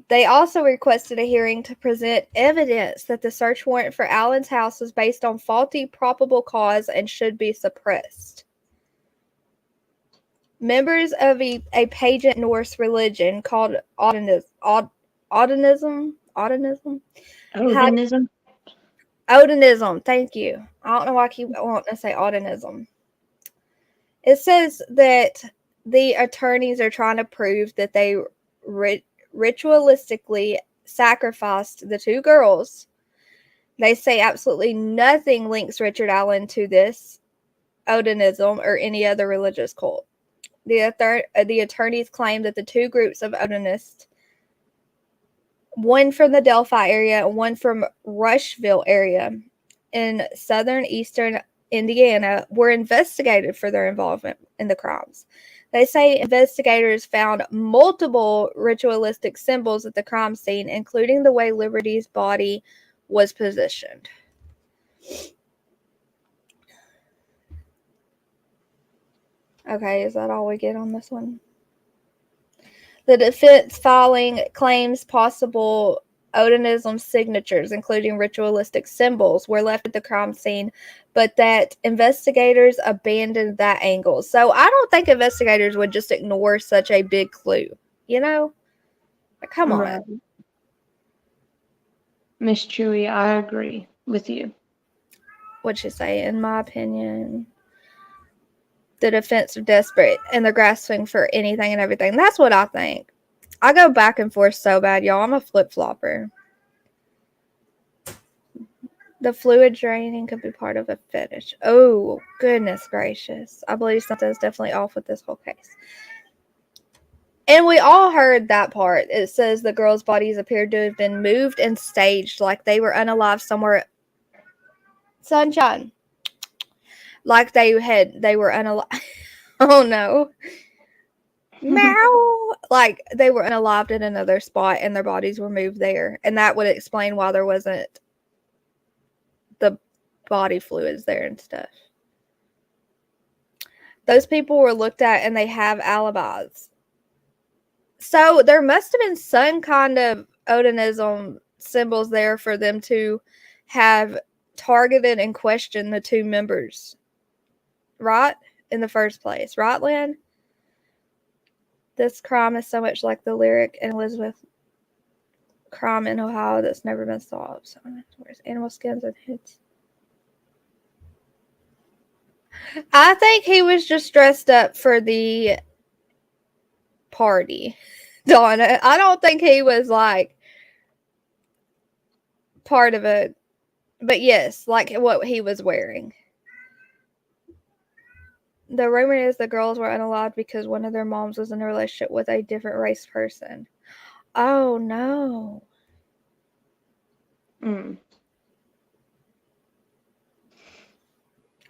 They also requested a hearing to present evidence that the search warrant for Allen's house was based on faulty probable cause and should be suppressed. Members of a pagan Norse religion called Odonism. Odinism, thank you. I don't know why I keep wanting to say Odinism. It says that the attorneys are trying to prove that they ritualistically sacrificed the 2 girls. They say absolutely nothing links Richard Allen to this Odinism or any other religious cult. The attorneys claim that the 2 groups of Odinists, one from the Delphi area and one from Rushville area in eastern Indiana, were investigated for their involvement in the crimes. They say investigators found multiple ritualistic symbols at the crime scene, including the way Liberty's body was positioned. Okay, is that all we get on this one? The defense filing claims possible Odinism signatures, including ritualistic symbols, were left at the crime scene, but that investigators abandoned that angle. So I don't think investigators would just ignore such a big clue. You know? Like, come on. Right. Miss Chewy, I agree with you. What'd she say? In my opinion, the defense are desperate and they're grasping for anything and everything. That's what I think. I go back and forth so bad, y'all. I'm a flip-flopper. The fluid draining could be part of a fetish. Oh, goodness gracious. I believe something's definitely off with this whole case. And we all heard that part. It says the girls' bodies appeared to have been moved and staged like they were unalive somewhere. Sunshine. Like they were unalive. Oh no. Meow. Like they were unalived in another spot and their bodies were moved there. And that would explain why there wasn't the body fluids there and stuff. Those people were looked at and they have alibis. So there must have been some kind of Odinism symbols there for them to have targeted and questioned the two members. Right? In the first place. Right, Lynn? This crime is so much like the lyric in Elizabeth crime in Ohio that's never been solved. So where's animal skins and hoods? I think he was just dressed up for the party. Donna, I don't think he was like part of it. But yes, like what he was wearing. The rumor is the girls were unalive because one of their moms was in a relationship with a different race person. Oh no.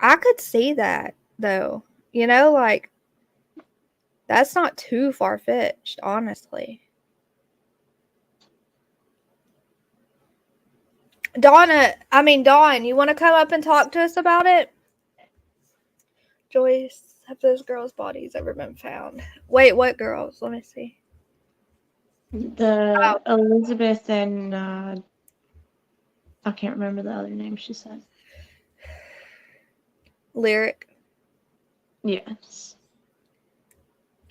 I could see that though. You know, like that's not too far-fetched, honestly. Dawn, you want to come up and talk to us about it? Joyce, have those girls' bodies ever been found? Wait, what girls? Let me see. The Elizabeth and I can't remember the other name she said. Lyric. Yes.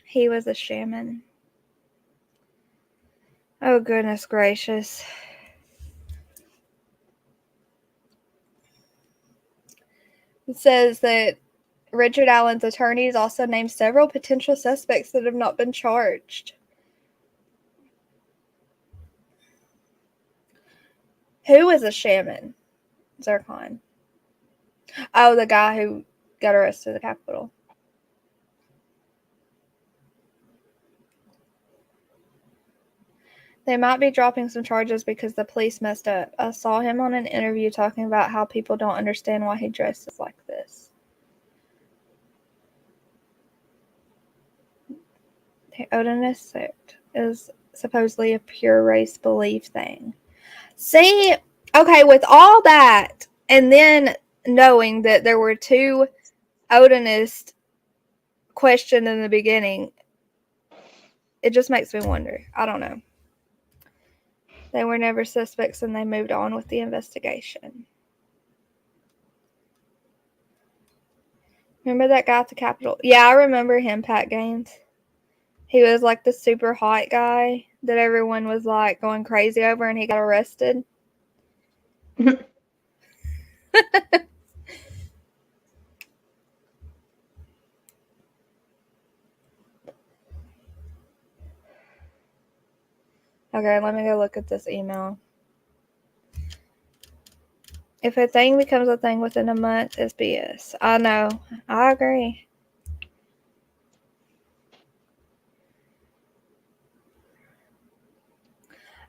He was a shaman. Oh, goodness gracious. It says that Richard Allen's attorneys also named several potential suspects that have not been charged. Who is a shaman? Zircon. Oh, the guy who got arrested at the Capitol. They might be dropping some charges because the police messed up. I saw him on an interview talking about how people don't understand why he dresses like this. The Odinist sect is supposedly a pure race belief thing. See, okay, with all that, and then knowing that there were two Odinists questioned in the beginning, it just makes me wonder. I don't know. They were never suspects and they moved on with the investigation. Remember that guy at the Capitol? Yeah, I remember him, Pat Gaines. He was like the super hot guy that everyone was like going crazy over and he got arrested. Okay, let me go look at this email. If a thing becomes a thing within a month, it's BS. I know. I agree.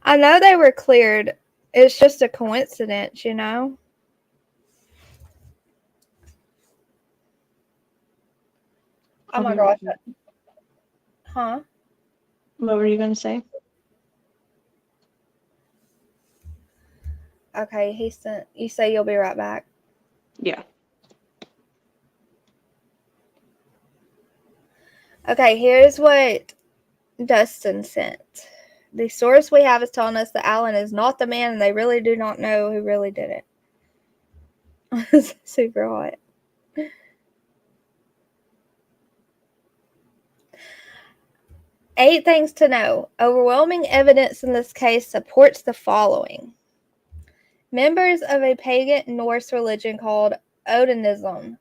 I know they were cleared. It's just a coincidence, you know? Oh my gosh. Huh? What were you going to say? Okay, you say you'll be right back. Yeah. Okay, here's what Dustin sent. The source we have is telling us that Alan is not the man and they really do not know who really did it. It's super hot. Eight things to know. Overwhelming evidence in this case supports the following. Members of a pagan Norse religion called Odinism,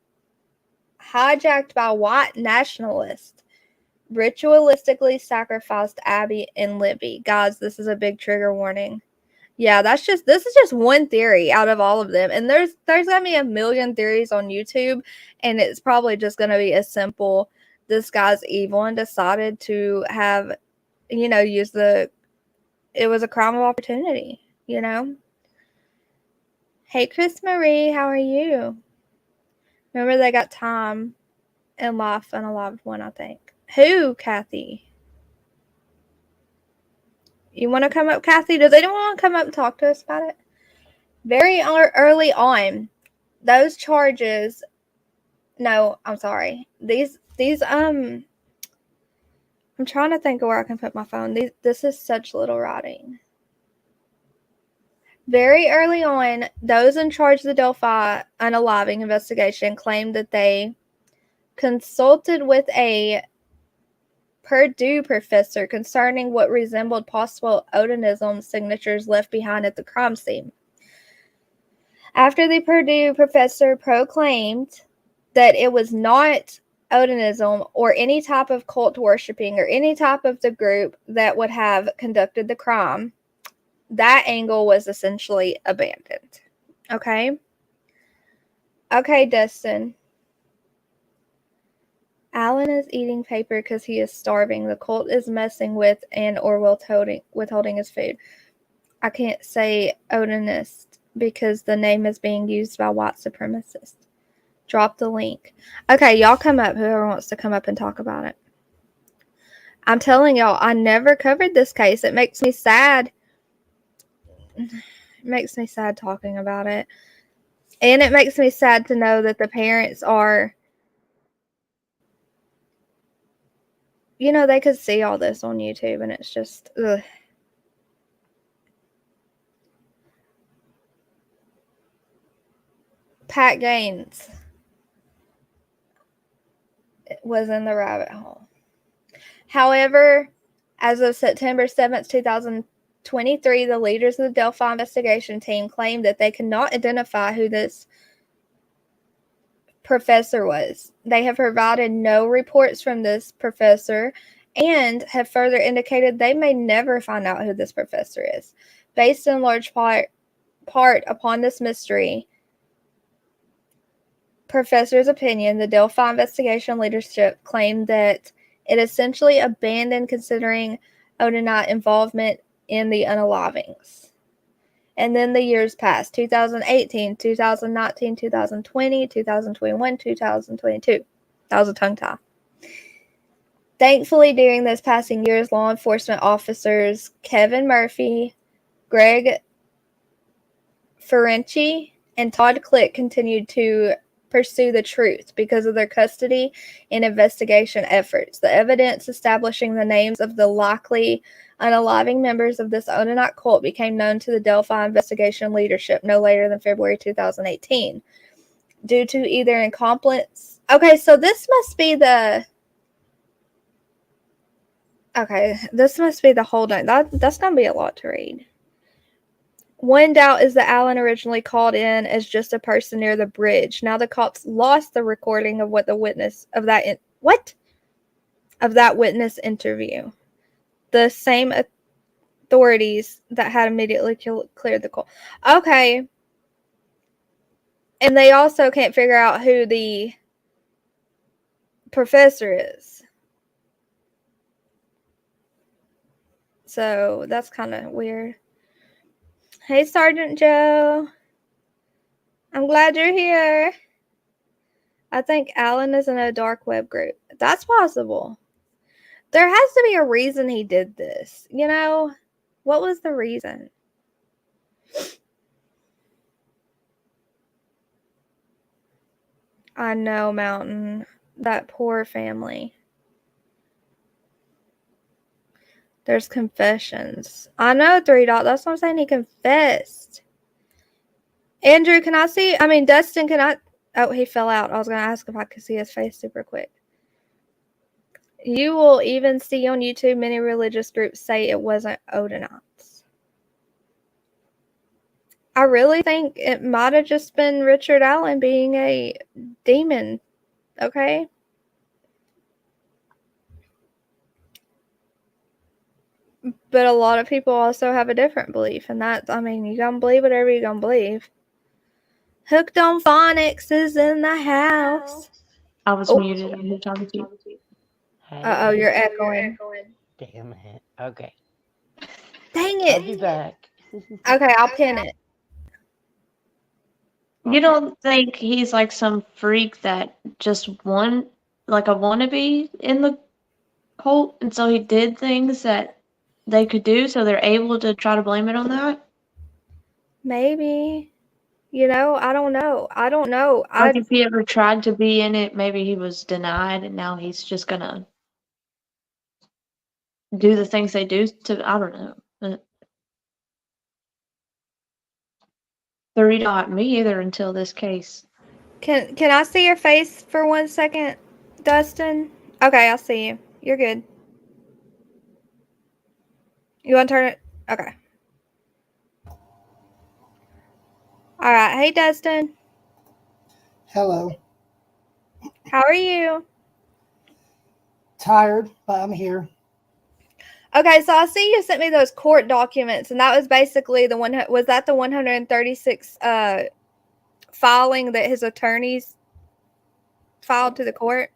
hijacked by white nationalists, ritualistically sacrificed Abby and Libby. Guys, this is a big trigger warning. Yeah, this is just one theory out of all of them. And there's gonna be a million theories on YouTube, and it's probably just gonna be as simple. This guy's evil and decided to have, use it was a crime of opportunity, Hey, Chris Marie, how are you? Remember, they got Time and Life and Alive one, I think. Who, Kathy? You want to come up, Kathy? Does anyone want to come up and talk to us about it? Very early on, those charges. No, I'm sorry. I'm trying to think of where I can put my phone. This is such little writing. Very early on, those in charge of the Delphi unaliving investigation claimed that they consulted with a Purdue professor concerning what resembled possible Odinism signatures left behind at the crime scene. After the Purdue professor proclaimed that it was not Odinism or any type of cult worshipping or any type of the group that would have conducted the crime, that angle was essentially abandoned. Okay? Okay, Dustin. Alan is eating paper because he is starving. The cult is messing with and or withholding his food. I can't say Odinist because the name is being used by white supremacists. Drop the link. Okay, y'all come up. Whoever wants to come up and talk about it. I'm telling y'all, I never covered this case. It makes me sad. It makes me sad talking about it. And it makes me sad to know that the parents are, they could see all this on YouTube and it's just, ugh. Pat Gaines was in the rabbit hole. However, as of September 7th, 2023, the leaders of the Delphi investigation team claimed that they could not identify who this professor was. They have provided no reports from this professor and have further indicated they may never find out who this professor is. Based in large part upon this mystery professor's opinion, the Delphi investigation leadership claimed that it essentially abandoned considering Odinite involvement in the unalivings. And then the years passed. 2018, 2019, 2020, 2021, 2022. That was a tongue tie. Thankfully, during those passing years, law enforcement officers Kevin Murphy, Greg Ferenczi, and Todd Click continued to pursue the truth because of their custody and investigation efforts. The evidence establishing the names of the likely unaliving members of this Odinite cult became known to the Delphi investigation leadership no later than February 2018. Due to either incompetence. Okay, so this must be the... Okay, this must be the whole night. That's going to be a lot to read. One doubt is that Alan originally called in as just a person near the bridge. Now the cops lost the recording of what the witness of that witness interview. The same authorities that had immediately cleared the call. Okay. And they also can't figure out who the professor is. So that's kind of weird. Hey, Sergeant Joe. I'm glad you're here. I think Alan is in a dark web group. That's possible. There has to be a reason he did this. What was the reason? I know, Mountain. That poor family. There's confessions. I know, 3 Dot. That's what I'm saying. He confessed. Andrew, can I see? I mean, Dustin, can I? Oh, he fell out. I was going to ask if I could see his face super quick. You will even see on YouTube many religious groups say it wasn't Odinites. I really think it might have just been Richard Allen being a demon. Okay? But a lot of people also have a different belief. And that, I mean, you gonna believe whatever you gonna believe. Hooked on Phonics is in the house. I was muted. I'm here talking to you. Uh-oh, you're echoing. Damn it. Okay. Dang I'll be it. back. Okay, I'll pin it. You don't think he's like some freak that just like a wannabe in the cult, and so he did things that they could do, so they're able to try to blame it on that? Maybe. You know, I don't know. I don't know. Like if he ever tried to be in it, maybe he was denied, and now he's just gonna do the things they do to, I don't know. 3 Dot me either until this case. Can I see your face for 1 second, Dustin? Okay, I'll see you. You're good. You want to turn it? Okay. All right. Hey, Dustin. Hello. How are you? Tired, but I'm here. Okay, so I see you sent me those court documents, and that was basically the one. Was that the 136 filing that his attorneys filed to the court?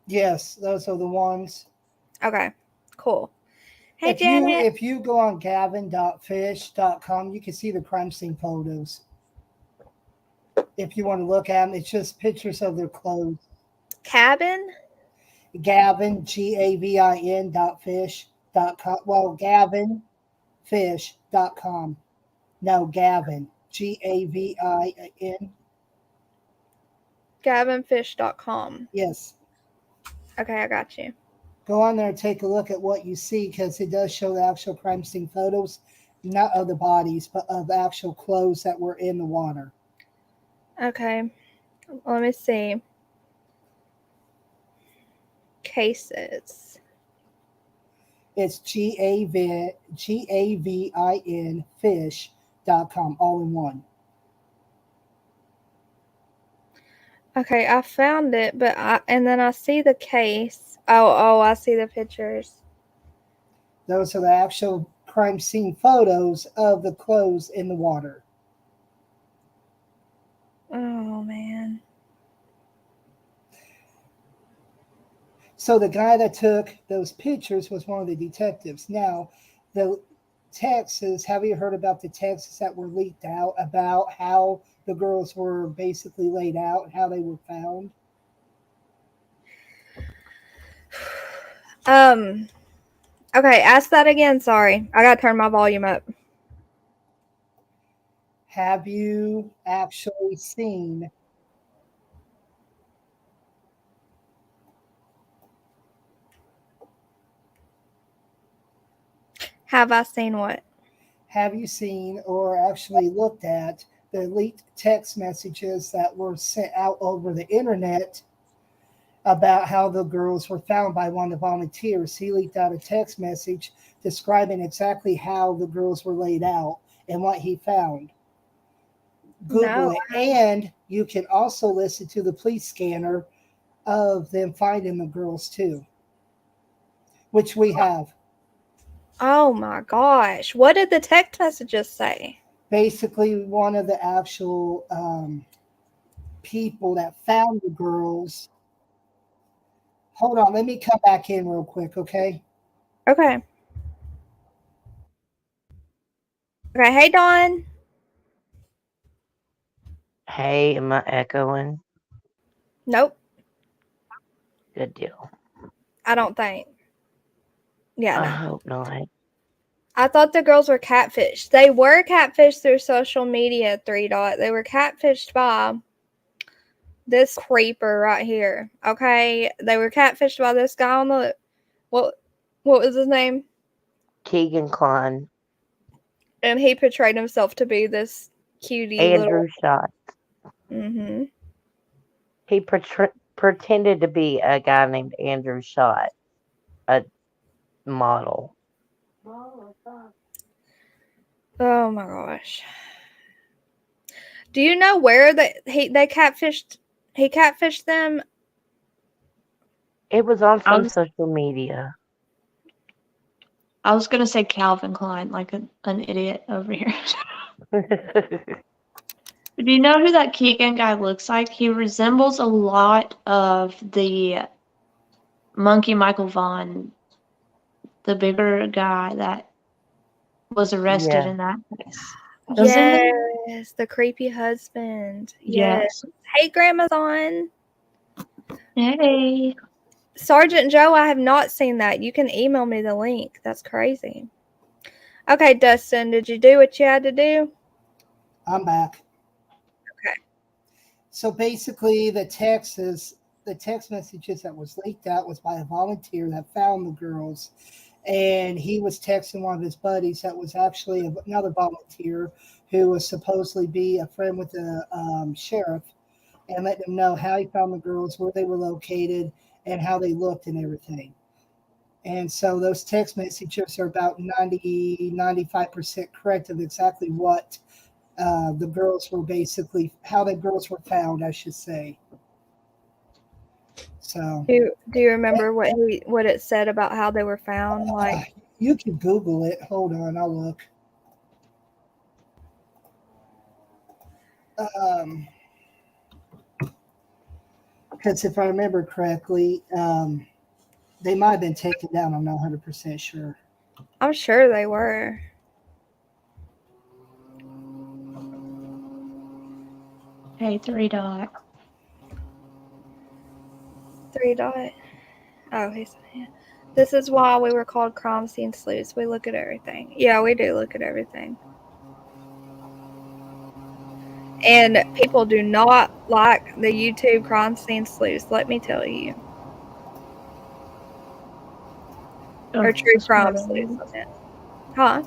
Yes, those are the ones. Okay, cool. Hey, Janet. If you go on gavin.fish.com, you can see the crime scene photos. If you want to look at them, it's just pictures of their clothes. Cabin? Gavin, GAVIN.fish.com. Well, gavinfish.com. No, Gavin, GAVIN. Gavinfish.com. Yes. Okay, I got you. Go on there and take a look at what you see, because it does show the actual crime scene photos, not of the bodies, but of actual clothes that were in the water. Okay, let me see. Cases. It's GAVIN fish.com, all in one. Okay, I found it, but and then I see the case. Oh, I see the pictures. Those are the actual crime scene photos of the clothes in the water. Oh, man. So the guy that took those pictures was one of the detectives. Now, the texts, have you heard about the texts that were leaked out about how the girls were basically laid out, how they were found? Okay, ask that again. Sorry. I gotta turn my volume up. Have you actually seen Have I seen what? Have you seen or actually looked at the leaked text messages that were sent out over the internet about how the girls were found by one of the volunteers? He leaked out a text message describing exactly how the girls were laid out and what he found. Google it. And you can also listen to the police scanner of them finding the girls too, which we have. Oh my gosh. What did the text messages say? Basically, one of the actual people that found the girls. Hold on, let me come back in real quick, okay? Okay. Okay, hey Dawn. Hey, am I echoing? Nope. Good deal. I don't think. Yeah, I no. hope not. I thought the girls were catfished. They were catfished through social media, 3 Dot. They were catfished by this creeper right here. Okay? They were catfished by this guy on the what was his name? Keegan Klein, And he portrayed himself to be this cutie Andrew Schott. Mm-hmm. He pretended to be a guy named Andrew Schott, a model. Oh my gosh. Do you know where they catfished? He catfished them. It was on some social media. I was gonna say Calvin Klein, like an idiot over here. Do you know who that Keegan guy looks like? He resembles a lot of the Monkey Michael Vaughn, the bigger guy that was arrested in that case. Yes, the creepy husband. Yes. Hey, Grandmathon. Hey. Sergeant Joe, I have not seen that. You can email me the link. That's crazy. Okay, Dustin, did you do what you had to do? I'm back. Okay. So basically, the text messages that was leaked out was by a volunteer that found the girls, and he was texting one of his buddies that was actually another volunteer who was supposedly be a friend with the sheriff, and let them know how he found the girls, where they were located, and how they looked and everything. And so those text messages are about 95% correct of exactly what the girls were basically, how the girls were found, I should say. So do you remember what it said about how they were found? Like, you can Google it. Hold on, I'll look. Because if I remember correctly, they might have been taken down. I'm not 100% sure. I'm sure they were. Hey, 3 Dot. 3 Dot. Oh, he's yeah. This is why we were called crime scene sleuths. We look at everything. Yeah, we do look at everything. And people do not like the YouTube crime scene sleuths, let me tell you. Or true crime sleuths. Huh?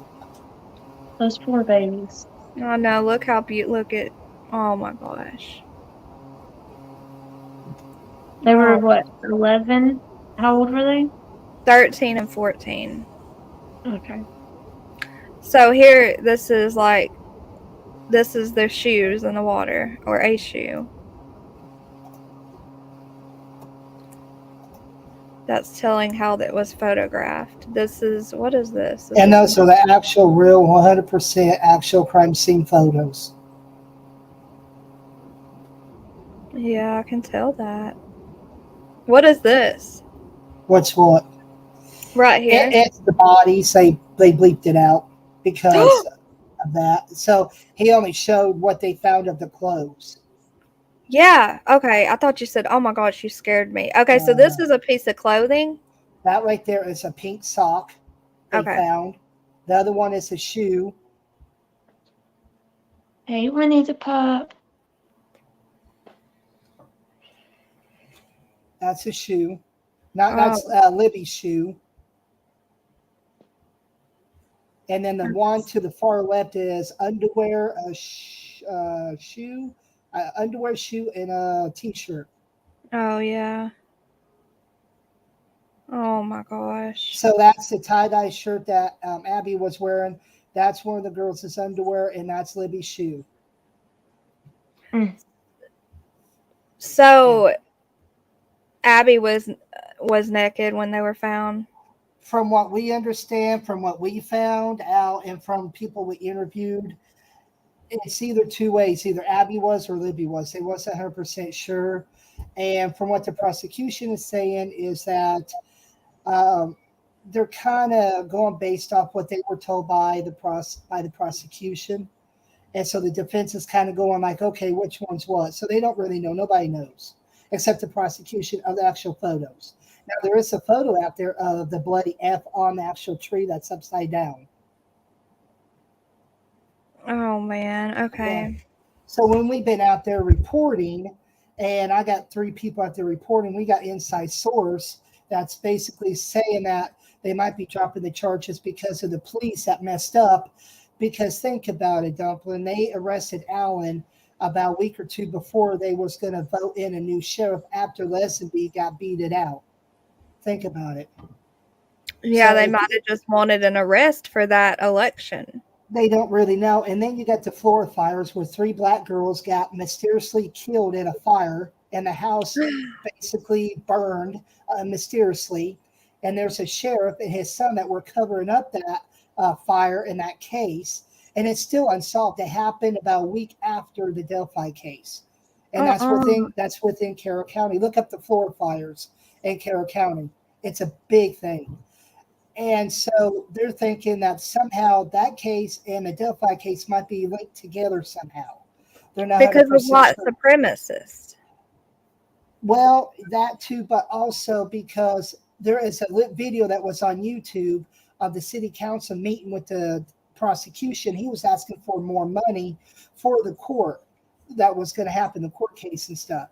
Those poor babies. Oh no, look how beautiful. Look at. Oh my gosh. They were what, 11? How old were they? 13 and 14. Okay. So here, this is their shoes in the water, or a shoe. That's telling how that was photographed. This is, what is this? And those are the actual real 100% actual crime scene photos. Yeah, I can tell that. What is this? What's what? Right here. It's the bodies. They bleeped it out because of that. So he only showed what they found of the clothes. Yeah. Okay. I thought you said, oh my gosh, you scared me. Okay. So this is a piece of clothing. That right there is a pink sock they found. The other one is a shoe. Hey, Winnie the Pup. That's a shoe. That's Libby's shoe. And then the one to the far left is underwear, a shoe, underwear, shoe, and a t-shirt. Oh yeah. Oh my gosh. So that's the tie-dye shirt that Abby was wearing. That's one of the girls' underwear, and that's Libby's shoe. So Abby was naked when they were found. From what we understand, from what we found out, and from people we interviewed, it's either two ways. Either Abby was or Libby was. They wasn't 100% sure. And from what the prosecution is saying is that they're kind of going based off what they were told by the prosecution. And so the defense is kind of going like, okay, which one's what? So they don't really know. Nobody knows except the prosecution of the actual photos. Now, there is a photo out there of the bloody F on the actual tree that's upside down. Oh, man. Okay. Yeah. So when we've been out there reporting, and I got 3 people out there reporting, we got inside source that's basically saying that they might be dropping the charges because of the police that messed up. Because think about it, Dumpling, they arrested Allen about a week or two before they was going to vote in a new sheriff after Lesenby got beaten out. Think about it. Yeah, So they might have just wanted an arrest for that election. They don't really know. And then you got the Florida fires where 3 black girls got mysteriously killed in a fire and the house basically burned mysteriously. And there's a sheriff and his son that were covering up that fire in that case. And it's still unsolved. It happened about a week after the Delphi case. And that's within Carroll County. Look up the Florida fires in Carroll County. It's a big thing. And so they're thinking that somehow that case and the Delphi case might be linked together somehow. They're not because of white sure. supremacists. Well, that too, but also because there is a video that was on YouTube of the city council meeting with the prosecution. He was asking for more money for the court that was going to happen, the court case and stuff.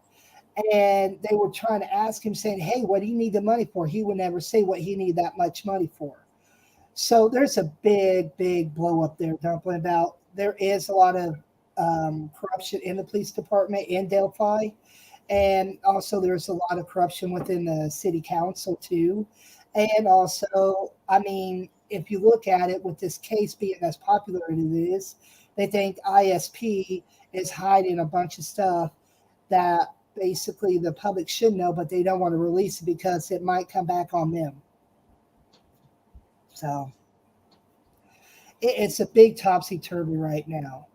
And they were trying to ask him, saying, hey, what do you need the money for? He would never say what he needed that much money for. So there's a big blow up there, Dumpling, about there is a lot of corruption in the police department in Delphi. And also there's a lot of corruption within the city council too. And also, I mean, if you look at it with this case being as popular as it is, they think ISP is hiding a bunch of stuff that basically the public should know, but they don't want to release it because it might come back on them. So it's a big topsy-turvy right now.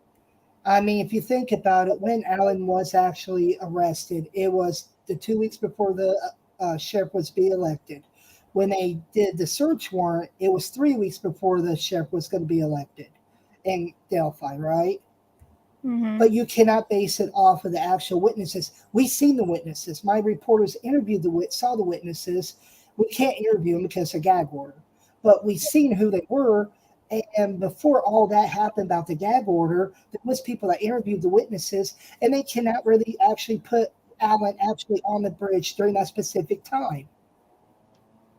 I mean, if you think about it, when Allen was actually arrested, it was the 2 weeks before the sheriff was being elected. When they did the search warrant, it was 3 weeks before the sheriff was going to be elected in Delphi, right? Mm-hmm. But you cannot base it off of the actual witnesses. We've seen the witnesses. My reporters interviewed saw the witnesses. We can't interview them because they're gag order. But we've seen who they were. And before all that happened about the gag order, there was people that interviewed the witnesses, and they cannot really actually put Allen actually on the bridge during that specific time.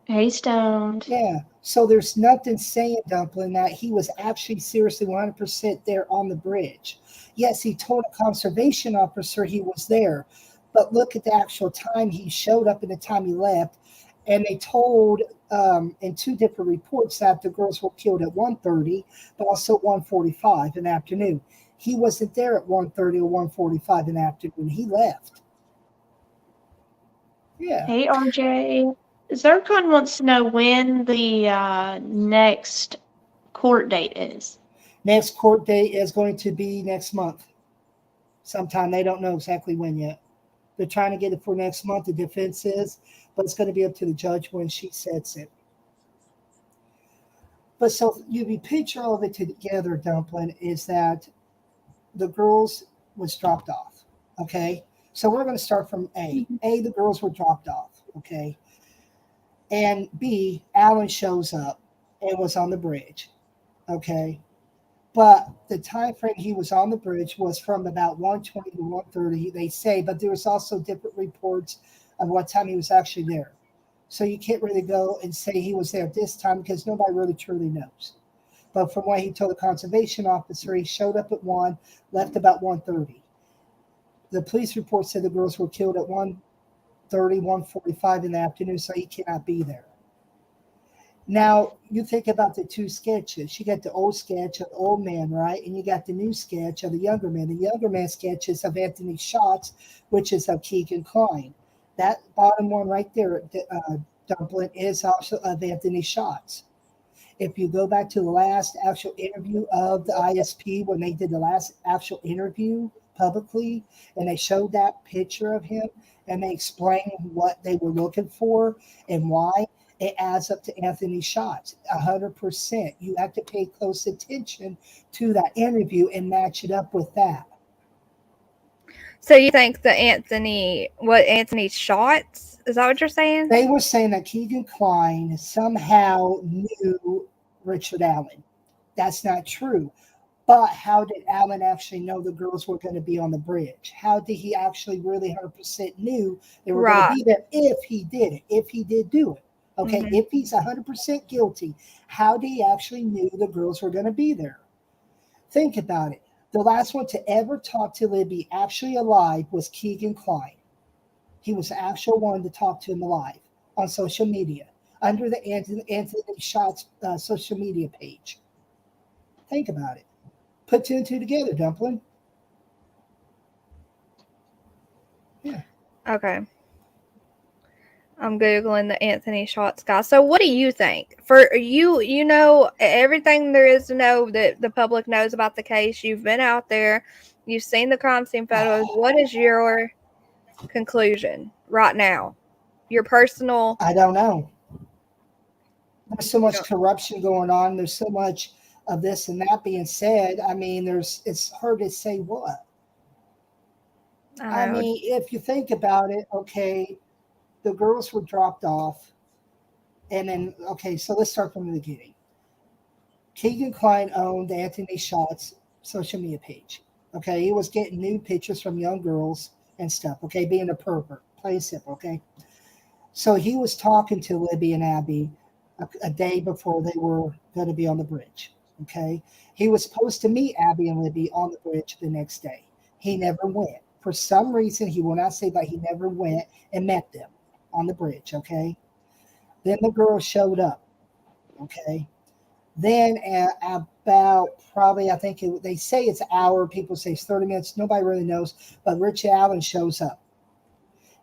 He's stoned. Yeah. So there's nothing saying, Dumpling, that he was actually seriously 100% there on the bridge. Yes, he told a conservation officer he was there, but look at the actual time he showed up and the time he left. And they told in 2 different reports that the girls were killed at 1:30, but also 1:45 in the afternoon. He wasn't there at 1:30 or 1:45 in the afternoon. He left. Yeah. Hey, RJ. Zircon wants to know when the next court date is. Next court date is going to be next month. Sometime. They don't know exactly when yet. They're trying to get it for next month, the defense is, but it's going to be up to the judge when she sets it. But so you picture all of it together, Dumpling, is that the girls was dropped off, okay? So we're going to start from A. A, the girls were dropped off, okay? And B, Allen shows up and was on the bridge, okay? But the time frame he was on the bridge was from about 1:20 to 1:30, they say, but there was also different reports of what time he was actually there. So you can't really go and say he was there at this time because nobody really truly knows. But from what he told the conservation officer, he showed up at 1, left about 1:30. The police report said the girls were killed at 1:30, 1:45 in the afternoon, so he cannot be there. Now, you think about the 2 sketches. You got the old sketch of the old man, right? And you got the new sketch of the younger man. The younger man sketch is of Anthony Schatz, which is of Keegan Klein. That bottom one right there, Dumpling, is also of Anthony Schatz. If you go back to the last actual interview of the ISP, when they did the last actual interview publicly, and they showed that picture of him, and they explained what they were looking for and why, it adds up to Anthony Schatz, 100%. You have to pay close attention to that interview and match it up with that. So you think Anthony Schatz? Is that what you're saying? They were saying that Keegan Klein somehow knew Richard Allen. That's not true. But how did Allen actually know the girls were going to be on the bridge? How did he actually really 100% knew they were going to be there if he did it, if he did do it? Okay, if he's 100% guilty, how did he actually knew the girls were going to be there? Think about it. The last one to ever talk to Libby actually alive was Keegan Kline. He was the actual one to talk to him alive on social media under the Anthony Shots social media page. Think about it. Put two and two together, Dumpling. Yeah. Okay. I'm Googling the Anthony Shots guy. So what do you think? For you know everything there is to know that the public knows about the case. You've been out there. You've seen the crime scene photos. What is your conclusion right now? Your personal... I don't know. There's so much corruption going on. There's so much of this and that being said. I mean, it's hard to say what. I mean, if you think about it, okay, the girls were dropped off. And then, okay, so let's start from the beginning. Keegan Kline owned Anthony Shots' social media page. Okay, he was getting nude pictures from young girls and stuff, okay, being a pervert, plain simple, okay? So he was talking to Libby and Abby a day before they were going to be on the bridge, okay? He was supposed to meet Abby and Libby on the bridge the next day. He never went. For some reason, he will not say, but he never went and met them on the bridge, okay? Then the girl showed up, okay? Then about probably, I think they say it's an hour. People say it's 30 minutes. Nobody really knows. But Rich Allen shows up.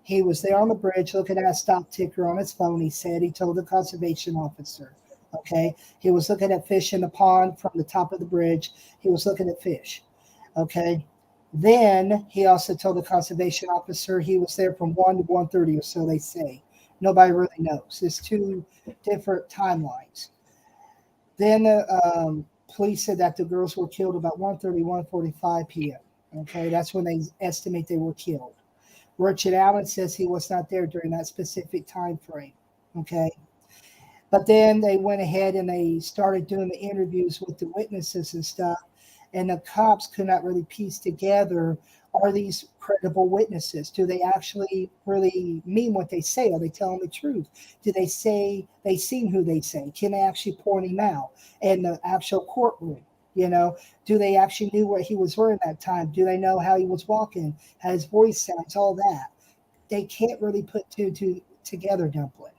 He was there on the bridge looking at a stop ticker on his phone. He said he told the conservation officer, okay? He was looking at fish in the pond from the top of the bridge. He was looking at fish, okay? Then he also told the conservation officer he was there from 1 to 1:30 or so, they say. Nobody really knows. There's two different timelines. Then the police said that the girls were killed about 1:30, 1:45 p.m. Okay, that's when they estimate they were killed. Richard Allen says he was not there during that specific time frame. Okay, but then they went ahead and they started doing the interviews with the witnesses and stuff, and the cops could not really piece together, are these credible witnesses? Do they actually really mean what they say? Are they telling the truth? Do they say they seen who they say? Can they actually point him out in the actual courtroom? You know, do they actually knew what he was wearing that time? Do they know how he was walking, how his voice sounds, all that? They can't really put two together, Dumpling,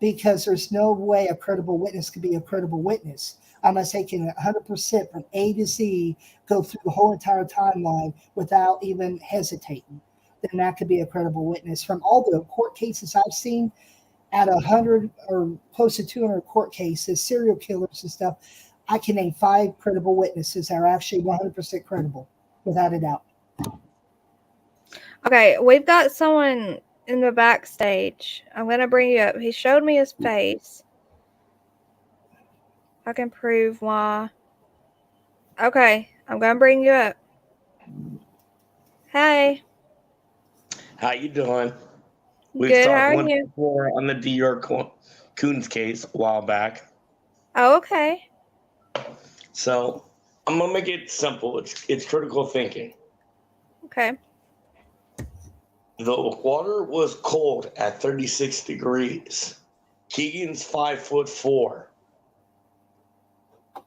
because there's no way a credible witness could be a credible witness unless they can 100% from A to Z go through the whole entire timeline without even hesitating. Then that could be a credible witness. From all the court cases I've seen, out of 100 or close to 200 court cases, serial killers and stuff, I can name 5 credible witnesses that are actually 100% credible, without a doubt. Okay, we've got someone in the backstage. I'm going to bring you up. He showed me his face. I can prove why. Okay, I'm going to bring you up. Hey. How you doing? We've Good, how talked are once you? before on the D.R. Coons case a while back. Oh, okay. So I'm going to make it simple. It's critical thinking. Okay. The water was cold at 36 degrees. Keegan's 5'4".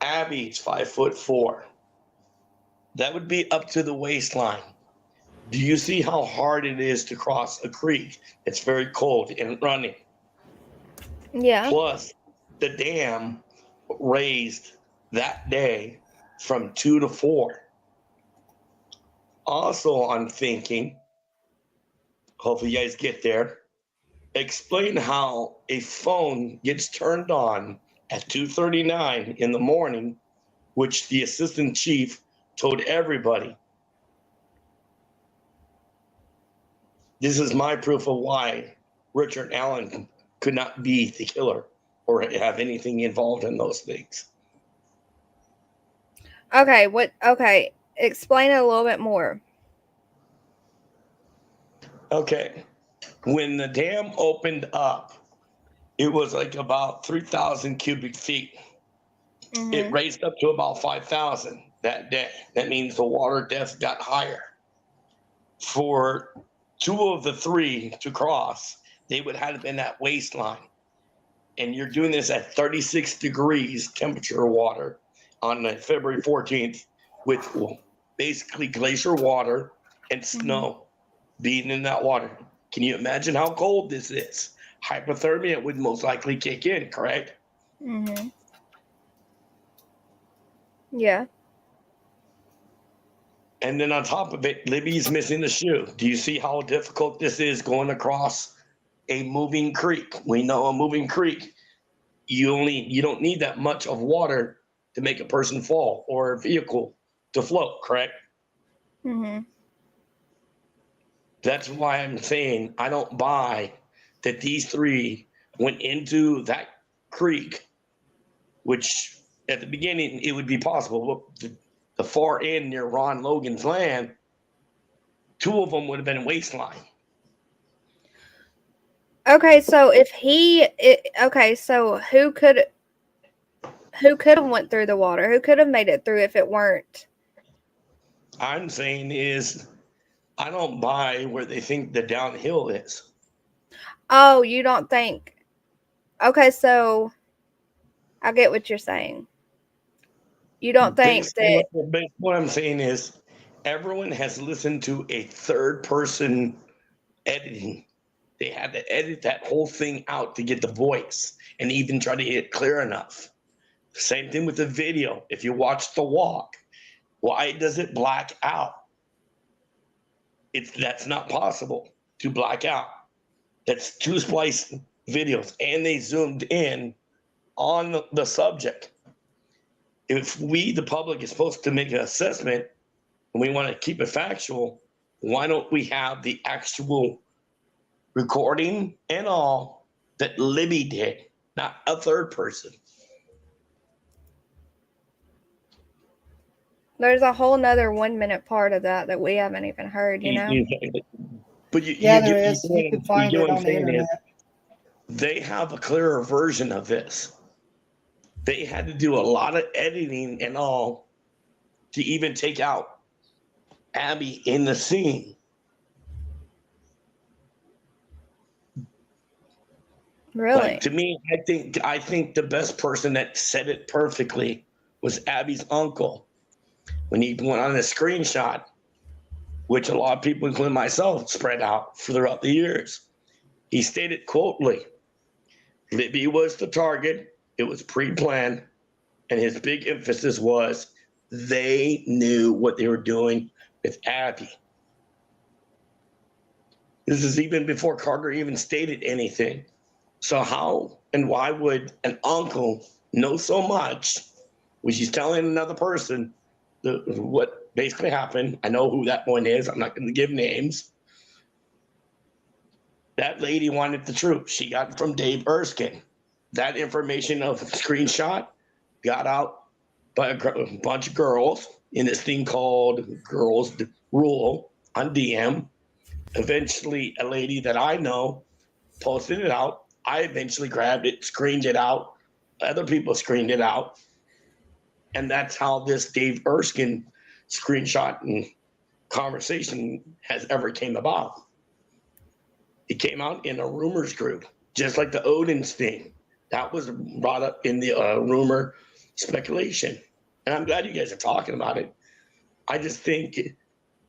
Abby's 5'4". That would be up to the waistline. Do you see how hard it is to cross a creek? It's very cold and running. Yeah. Plus, the dam raised that day from 2 to 4. Also, I'm thinking, hopefully you guys get there, explain how a phone gets turned on at 2:39 in the morning, which the assistant chief told everybody. This is my proof of why Richard Allen could not be the killer or have anything involved in those things. Okay, okay, explain it a little bit more. Okay, when the dam opened up, it was like about 3,000 cubic feet. Mm-hmm. It raised up to about 5,000 that day. That means the water depth got higher. For 2 of the 3 to cross, they would have been at waistline. and you're doing this at 36 degrees temperature water on February 14th with basically glacier water and snow being in that water. Can you imagine how cold this is? Hypothermia would most likely kick in, correct? Mm-hmm. Yeah. And then on top of it, Libby's missing the shoe. Do you see how difficult this is going across a moving creek? We know a moving creek, you don't need that much of water to make a person fall or a vehicle to float, correct? Mm-hmm. That's why I'm saying I don't buy that these three went into that creek, which at the beginning it would be possible. The far end near Ron Logan's land, two of them would have been waistline. Okay, so so who could have went through the water? Who could have made it through if it weren't? I'm saying is I don't buy where they think the downhill is. Oh, you don't think? Okay, so I get what you're saying. You don't think that? What I'm saying is everyone has listened to a third person editing. They had to edit that whole thing out to get the voice and even try to get it clear enough. Same thing with the video. If you watch the walk, why does it black out? That's not possible to black out. That's two spliced videos, and they zoomed in on the subject. If we, the public, is supposed to make an assessment and we want to keep it factual, why don't we have the actual recording and all that Libby did, not a third person? There's a whole nother 1 minute part of that we haven't even heard, you know? But there is. You can find it on the internet. They have a clearer version of this. They had to do a lot of editing and all to even take out Abby in the scene. Really? Like, to me, I think the best person that said it perfectly was Abby's uncle. When he went on a screenshot, which a lot of people, including myself, spread out throughout the years. He stated, quotely, Libby was the target. It was pre-planned. And his big emphasis was they knew what they were doing with Abby. This is even before Carter even stated anything. So how and why would an uncle know so much, which he's telling another person what basically happened? I know who that one is. I'm not going to give names. That lady wanted the truth. She got it from Dave Erskine. That information of screenshot got out by a bunch of girls in this thing called Girls Rule on DM. Eventually, a lady that I know posted it out. I eventually grabbed it, screened it out. Other people screened it out. And that's how this Dave Erskine screenshot and conversation has ever came about. It came out in a rumors group, just like the Odin's thing. That was brought up in the rumor speculation. And I'm glad you guys are talking about it. I just think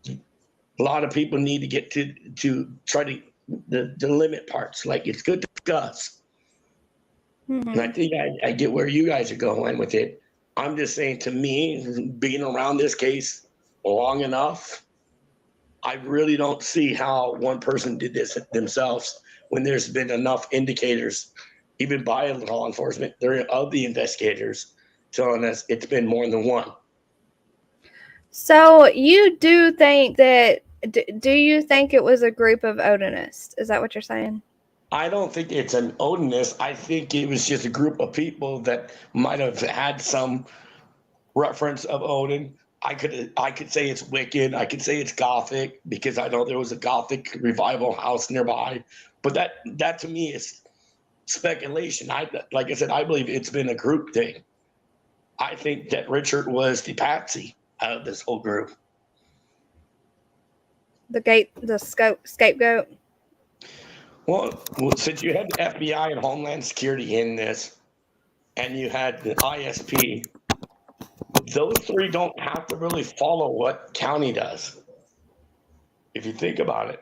a lot of people need to get to try to the limit parts. Like, it's good to discuss. Mm-hmm. And I think I get where you guys are going with it. I'm just saying, to me, being around this case long enough, I really don't see how one person did this themselves when there's been enough indicators, even by law enforcement, of the investigators, telling us it's been more than one. So you do think that, do you think it was a group of Odinists? Is that what you're saying? I don't think it's an Odinist. I think it was just a group of people that might have had some reference of Odin. I could say it's Wiccan. I could say it's Gothic because I know there was a Gothic revival house nearby. But that to me is speculation. Like I said, I believe it's been a group thing. I think that Richard was the patsy out of this whole group. The scapegoat. Well, since you had the FBI and Homeland Security in this, and you had the ISP, those three don't have to really follow what county does. If you think about it,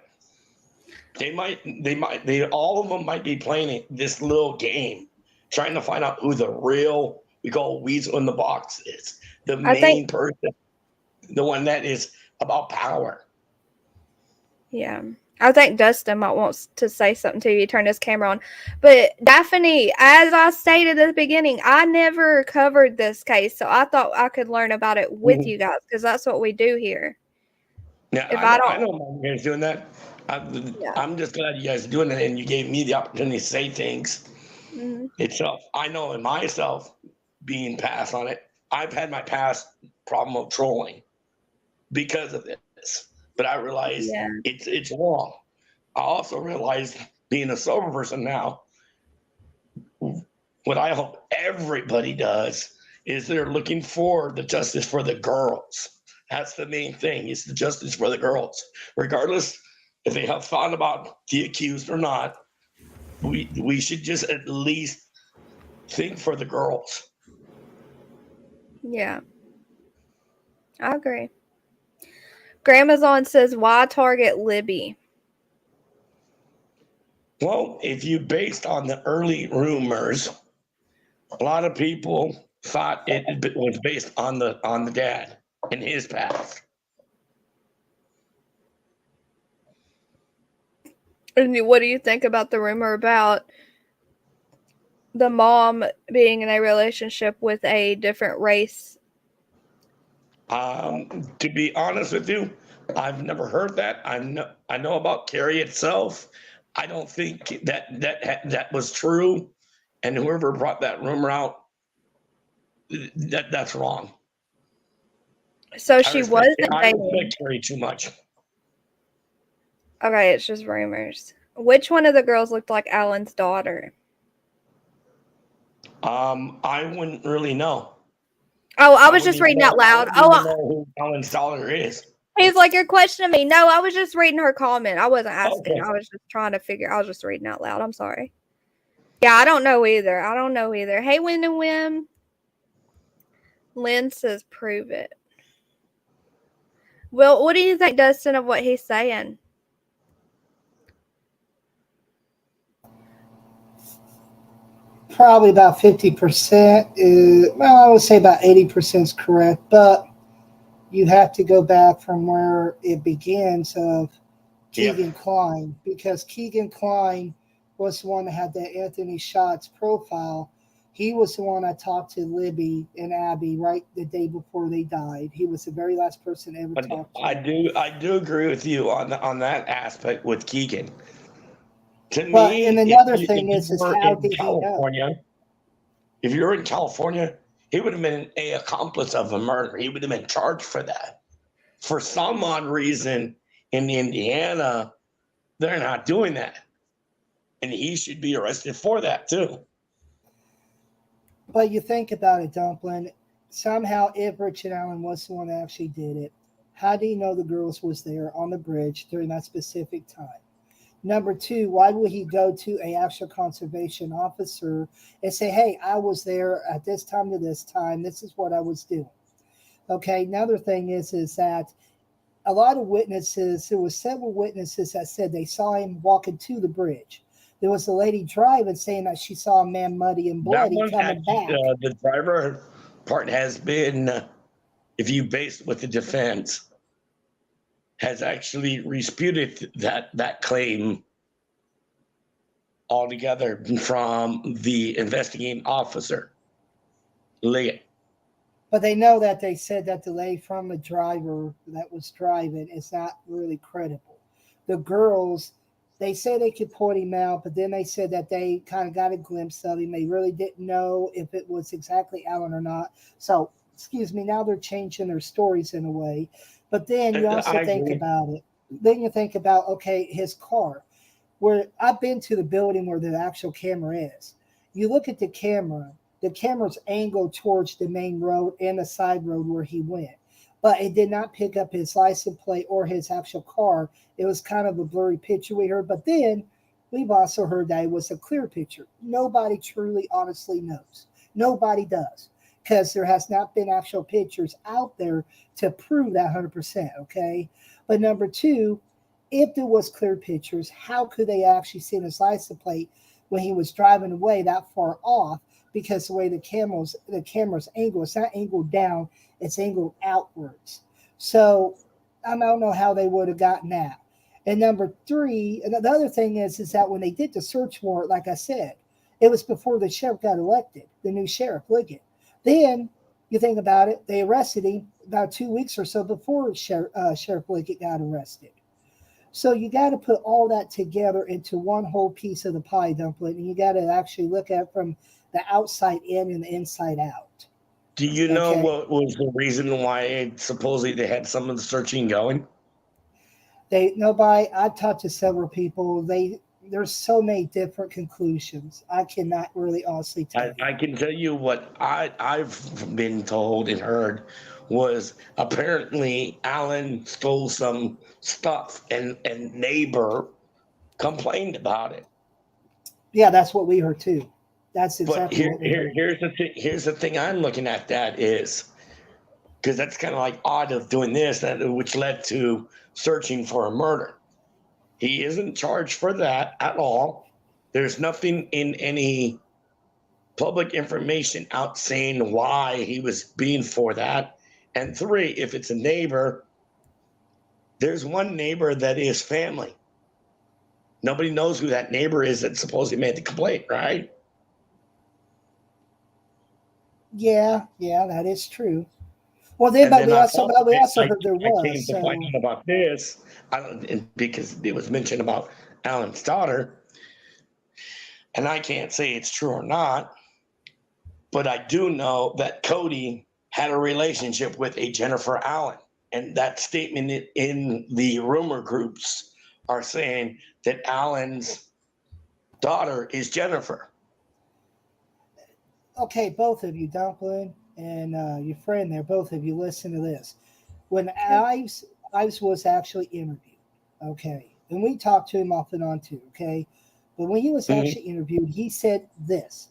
all of them might be playing this little game, trying to find out who the real, we call weasel in the box is, the main person, the one that is about power. Yeah. I think Dustin might want to say something to you. Turn his camera on. But Daphne, as I stated at the beginning, I never covered this case, so I thought I could learn about it with you guys because that's what we do here. Yeah, I know you guys doing that. I'm just glad you guys are doing it, and you gave me the opportunity to say things. Mm-hmm. Itself, I know in myself being passed on it, I've had my past problem of trolling because of this. But I realize it's wrong. I also realize, being a sober person now, what I hope everybody does is they're looking for the justice for the girls. That's the main thing, is the justice for the girls. Regardless if they have thought about the accused or not, we should just at least think for the girls. Yeah. I agree. Gramazon says, why target Libby? Well, if you based on the early rumors, a lot of people thought it was based on the dad and his past. And what do you think about the rumor about the mom being in a relationship with a different race? To be honest with you, I've never heard that. I know about Carrie itself. I don't think that was true, and whoever brought that rumor out, that's wrong. So she wasn't dating. I respect Carrie too much. Okay, it's just rumors. Which one of the girls looked like Alan's daughter? I wouldn't really know. Oh, I was just reading out loud. I don't know who Alan's daughter is. He's like, you're questioning me. No, I was just reading her comment. I wasn't asking. Okay. I was just trying to figure. I was just reading out loud. I'm sorry. Yeah, I don't know either. Hey, Win and Wim. Lynn says, prove it. Well, what do you think, Dustin, of what he's saying? Probably about 50%. Well, I would say about 80% is correct, but you have to go back from where it begins of Keegan Kline, because Keegan Kline was the one that had that Anthony Schatz profile. He was the one I talked to Libby and Abby right the day before they died. He was the very last person I ever talked to. I do agree with you on that aspect with Keegan. To me, and another thing is how did he know? If you're in California, he would have been an accomplice of a murder. He would have been charged for that. For some odd reason in Indiana, they're not doing that. And he should be arrested for that too. But you think about it, Dumpling. Somehow, if Richard Allen was the one that actually did it, how do you know the girls was there on the bridge during that specific time? Number two, why would he go to an actual conservation officer and say, hey, I was there at this time to this time. This is what I was doing. Okay, another thing is that a lot of witnesses, there were several witnesses that said they saw him walking to the bridge. There was a lady driving saying that she saw a man muddy and bloody coming back. The driver part has been, if you base with the defense, has actually disputed that claim altogether from the investigating officer, Leah. But they know that they said that delay from the driver that was driving is not really credible. The girls, they say they could point him out, but then they said that they kind of got a glimpse of him. They really didn't know if it was exactly Alan or not. So, excuse me, now they're changing their stories in a way. But then you also think about it. Then you think about, okay, his car. Where I've been to the building where the actual camera is. You look at the camera's angled towards the main road and the side road where he went. But it did not pick up his license plate or his actual car. It was kind of a blurry picture we heard. But then we've also heard that it was a clear picture. Nobody truly, honestly knows. Nobody does, because there has not been actual pictures out there to prove that 100%. Okay, but number two, if there was clear pictures, how could they actually see his license plate when he was driving away that far off? Because the way the camera's angle, it's not angled down, it's angled outwards. So I don't know how they would have gotten that. And number three, and the other thing is that when they did the search warrant, like I said, it was before the sheriff got elected, the new sheriff, Liggett. Then you think about it, they arrested him about 2 weeks or so before Sheriff Liggett got arrested. So you got to put all that together into one whole piece of the pie, Dumpling, and you got to actually look at it from the outside in and the inside out. Do you know what was the reason why supposedly they had some of the searching going? I've talked to several people. There's so many different conclusions. I cannot really honestly tell you. I can tell you what I've been told and heard was apparently Alan stole some stuff and neighbor complained about it. Yeah, that's what we heard too. That's exactly what we heard. Here's the thing I'm looking at that is, because that's kind of like odd of doing this, which led to searching for a murder. He isn't charged for that at all. There's nothing in any public information out saying why he was being for that. And three, if it's a neighbor, there's one neighbor that is family. Nobody knows who that neighbor is that supposedly made the complaint, right? Yeah, that is true. Well, then, but we also heard there was. I came to find out about this because it was mentioned about Alan's daughter, and I can't say it's true or not, but I do know that Cody had a relationship with a Jennifer Allen, and that statement in the rumor groups are saying that Alan's daughter is Jennifer. Okay, both of you, Dumpling and your friend there, both of you, listen to this. When Ives was actually interviewed, okay, and we talked to him off and on too, okay, but when he was actually interviewed, he said this.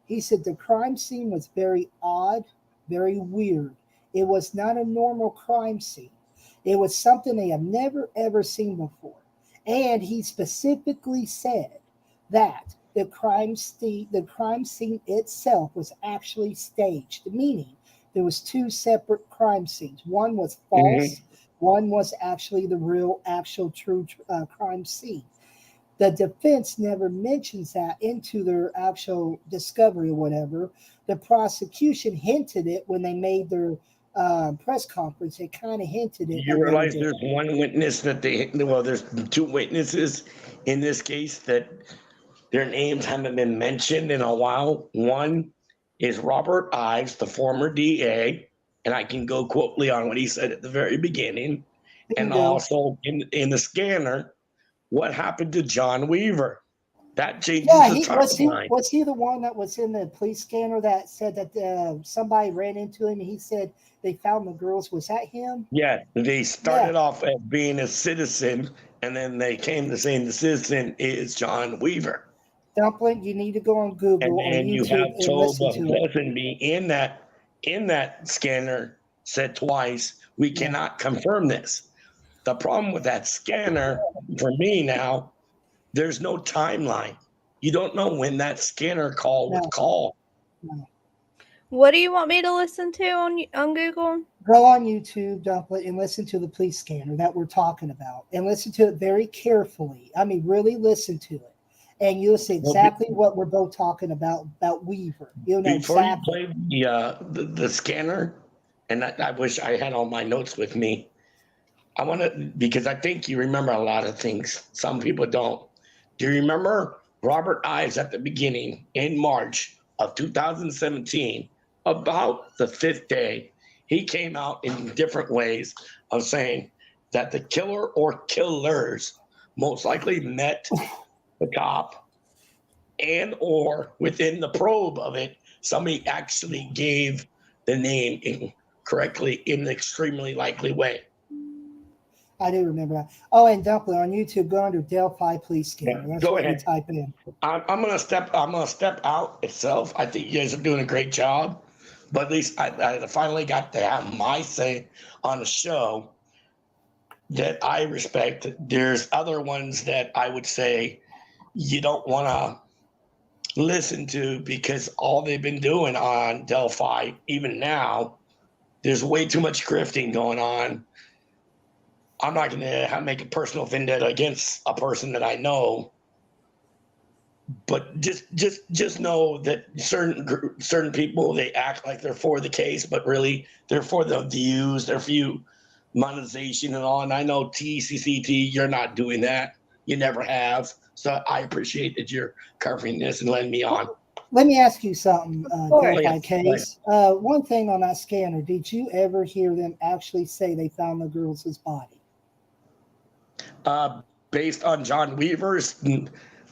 He said the crime scene was very odd, very weird. It was not a normal crime scene. It was something they have never, ever seen before. And he specifically said that the crime scene itself was actually staged, meaning there was two separate crime scenes. One was false. One was actually the real, actual, true crime scene. The defense never mentions that into their actual discovery or whatever. The prosecution hinted it when they made their press conference. They kind of hinted it. You realize there's one witness there's two witnesses in this case that their names haven't been mentioned in a while. One is Robert Ives, the former DA, and I can go quickly on what he said at the very beginning. And also in the scanner, what happened to John Weaver? That changes the timeline. Was he the one that was in the police scanner that said that somebody ran into him and he said they found the girls? Was that him? Yeah, they started off as being a citizen, and then they came to saying the citizen is John Weaver. Dumpling, you need to go on Google and YouTube you have told Pleasanby in that scanner said twice, we cannot confirm this. The problem with that scanner, for me now, there's no timeline. You don't know when that scanner call was called. No. What do you want me to listen to on Google? Go on YouTube, Dumpling, and listen to the police scanner that we're talking about. And listen to it very carefully. I mean, really listen to it. And you'll see exactly what we're both talking about Weaver. You'll know before exactly. You play the scanner, and I wish I had all my notes with me. I want to, because I think you remember a lot of things. Some people don't. Do you remember Robert Ives at the beginning in March of 2017, about the 5th day, he came out in different ways of saying that the killer or killers most likely met the cop, and or within the probe of it, somebody actually gave the name incorrectly in an extremely likely way. I do remember that. Oh, and Dumpling on YouTube, go under Delphi Police Scanner. Yeah, That's go what ahead. you type in. I'm gonna step out itself. I think you guys are doing a great job, but at least I finally got to have my say on the show that I respect. There's other ones that I would say you don't want to listen to because all they've been doing on Delphi, even now, there's way too much grifting going on. I'm not going to make a personal vendetta against a person that I know, but just know that certain people, they act like they're for the case, but really they're for the views, their view monetization and all. And I know TCCT, you're not doing that. You never have. So I appreciate that you're covering this and letting me on. Let me ask you something, Delphi yeah. Case. One thing on that scanner, did you ever hear them actually say they found the girl's body? Based on John Weaver's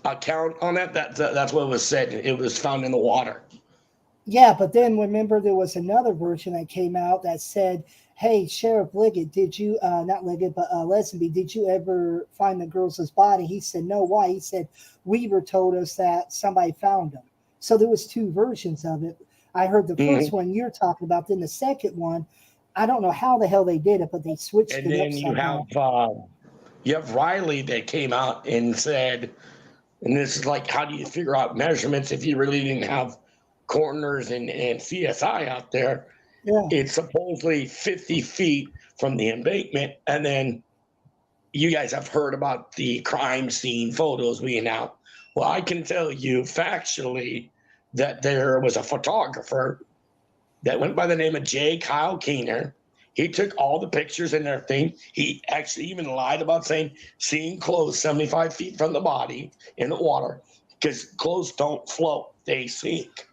account on it, that's what was said. It was found in the water. Yeah, but then remember there was another version that came out that said, hey, Sheriff Liggett, did you, not Liggett, but Lesenby, did you ever find the girl's body? He said, no, why? He said, Weaver told us that somebody found him. So there was two versions of it. I heard the first one you're talking about, then the second one, I don't know how the hell they did it, but they switched and it then up you somehow. you have Riley that came out and said, and this is like, how do you figure out measurements if you really didn't have coroners and CSI out there? Yeah. It's supposedly 50 feet from the embankment. And then you guys have heard about the crime scene photos being out. Well, I can tell you factually that there was a photographer that went by the name of J. Kyle Keener. He took all the pictures and everything. He actually even lied about saying seeing clothes 75 feet from the body in the water because clothes don't float, they sink.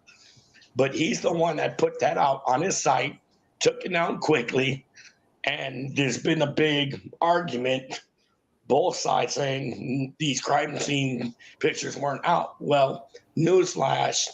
But he's the one that put that out on his site, took it down quickly, and there's been a big argument, both sides saying these crime scene pictures weren't out. Well, newsflash,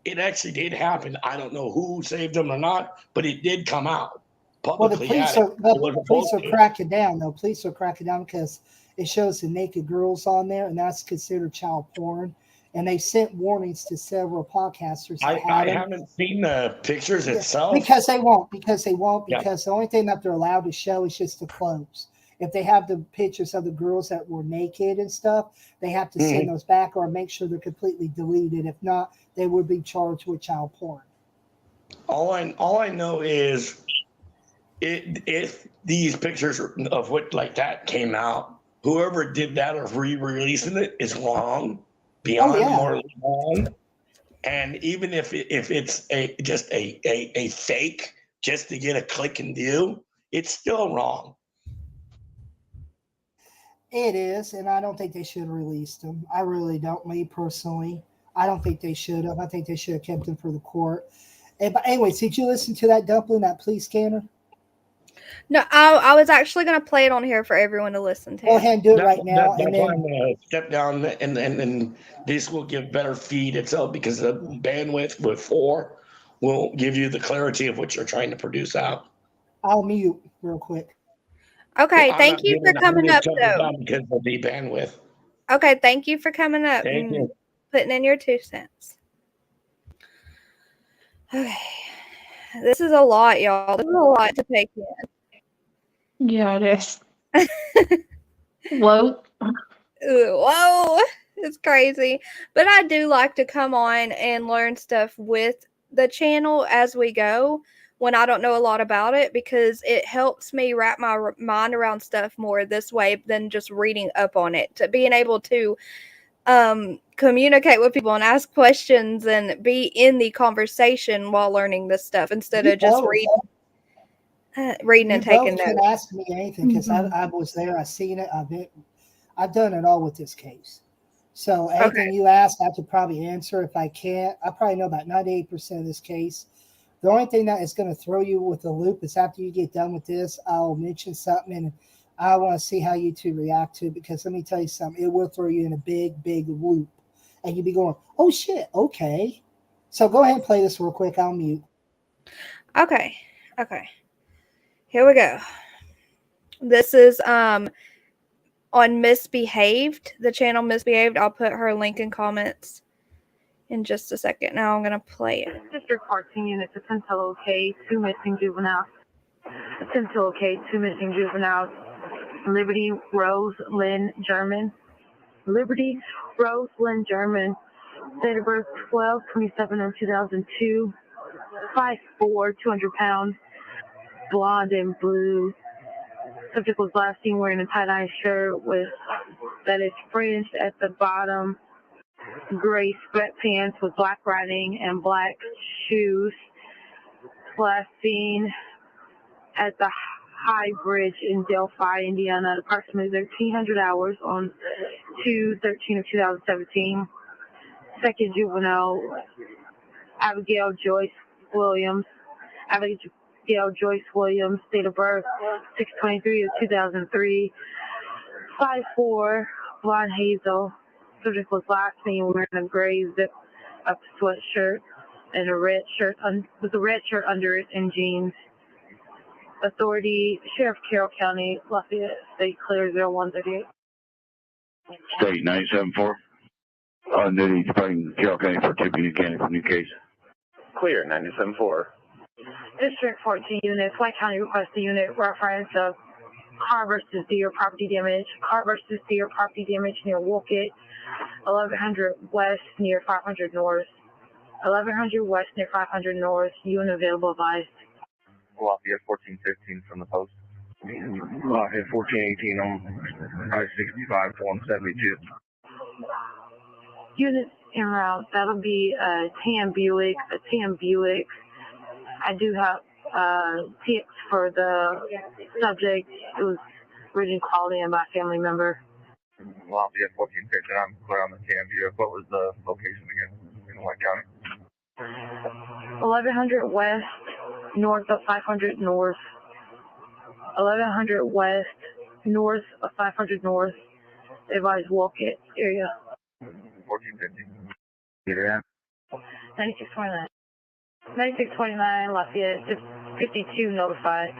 it actually did happen. I don't know who saved them or not, but it did come out publicly. Well, the police are cracking down, though. Police are cracking down because it shows the naked girls on there, and that's considered child porn. And they sent warnings to several podcasters. I haven't seen the pictures itself. Because they won't. Because Yeah. the only thing that they're allowed to show is just the clothes. If they have the pictures of the girls that were naked and stuff, they have to send those back or make sure they're completely deleted. If not, they would be charged with child porn. All I know is if these pictures of what like that came out, whoever did that or re-releasing it is wrong, beyond morally wrong. And even if it's just a fake just to get a click and view, it's still wrong. It is, and I don't think they should have released them. I really don't. Me personally, I don't think they should have. I think they should have kept them for the court. But anyways, did you listen to that Dumpling, that police scanner? No, I was actually going to play it on here for everyone to listen to. Go ahead and do it right now. That's why I'm going to step down, and this will give better feed itself because the bandwidth with 4 will give you the clarity of what you're trying to produce out. I'll mute real quick. Okay, thank you for coming up, though. Because of the bandwidth. Okay, thank you for coming up Thank and you. putting in your 2 cents. Okay. This is a lot, y'all. This is a lot to take in. Yeah, it is. Whoa. Whoa. It's crazy. But I do like to come on and learn stuff with the channel as we go when I don't know a lot about it, because it helps me wrap my mind around stuff more this way than just reading up on it. To being able to communicate with people and ask questions and be in the conversation while learning this stuff instead of just reading and taking notes. You can ask me anything because I was there. I seen it. I've done it all with this case. So anything you ask, I could probably answer. If I can't, I probably know about 98% of this case. The only thing that is going to throw you with a loop is after you get done with this, I'll mention something and I want to see how you two react to it, because let me tell you something, it will throw you in a big, big loop. And you'll be going, oh shit, okay. So go ahead and play this real quick. I'll mute. Okay. Here we go. This is on Misbehaved, the channel Misbehaved. I'll put her link in comments in just a second. Now I'm going to play it. District 14 units, Attentillo K, 2 missing juveniles. Attentillo K, 2 missing juveniles. Liberty Rose Lynn German. Liberty Rose Lynn German. Date of birth 12/27/2002. 5'4", 200 pounds. Blonde and blue. Subject was last seen wearing a tie-dye shirt that is fringed at the bottom. Gray sweatpants with black writing and black shoes. Last seen at the High Bridge in Delphi, Indiana, at approximately 1300 hours on 2/13/2017. Second juvenile, Abigail Joyce Williams. Abigail Joyce Williams, date of birth 6/23/2003. 5'4", blonde hazel. Subject was last seen wearing a gray zip-up sweatshirt and a red shirt with a red shirt under it and jeans. Authority, Sheriff Carroll County, Lafayette, State Clear 0138. State 97-4. On duty, departing Carroll County for Tippecanoe County for new case. Clear 97-4. District 14 units, White County requests a unit reference of car versus deer property damage. Car versus deer property damage near Woolkit, 1100 West near 500 North. 1100 West near 500 North. Unit available, advised. Lafayette 1415 from the post. Lafayette 1418 on I-65, 172. Unit en route, that'll be a tan Buick. I do have tips for the subject. It was originally called in by a family member. Lafayette 1415, I'm clear on the tan Buick. What was the location again in White County? 1100 West, north of 500 North. 1100 West, north of 500 North. Advised Woolkit area. 1415. Get it out. 9629. 9629, Lafayette, 52 notified.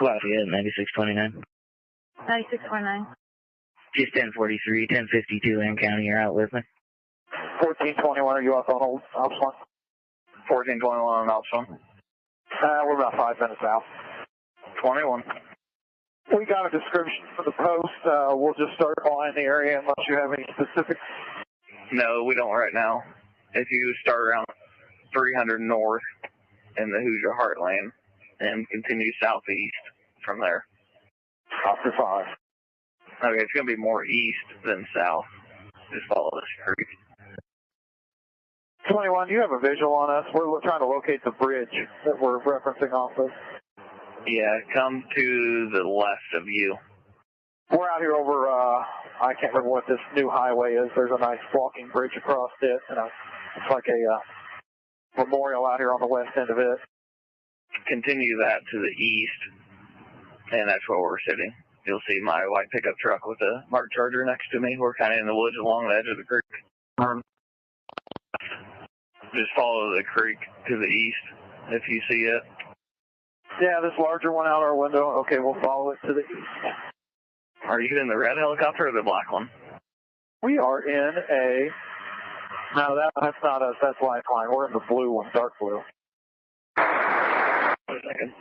Lafayette, 9629. 9629. Just 1043, 1052 in county, you're out with me. 1421, are you up on old Ops 1? 1421 on Ops 1. We're about 5 minutes out. 21. We got a description for the post. We'll just start calling the area unless you have any specifics. No, we don't right now. If you start around 300 north in the Hoosier Heartland and continue southeast from there. After 5. Okay, it's going to be more east than south. Just follow this creek. 21, you have a visual on us. We're trying to locate the bridge that we're referencing off of. Yeah, come to the left of you. We're out here over, I can't remember what this new highway is. There's a nice walking bridge across it, and it's like a memorial out here on the west end of it. Continue that to the east, and that's where we're sitting. You'll see my white pickup truck with a marked Charger next to me. We're kind of in the woods along the edge of the creek. Just follow the creek to the east if you see it. Yeah, this larger one out our window. Okay, we'll follow it to the east. Are you in the red helicopter or the black one? We are in a... No, that's not us. That's Lifeline. We're in the blue one, dark blue. Wait a second.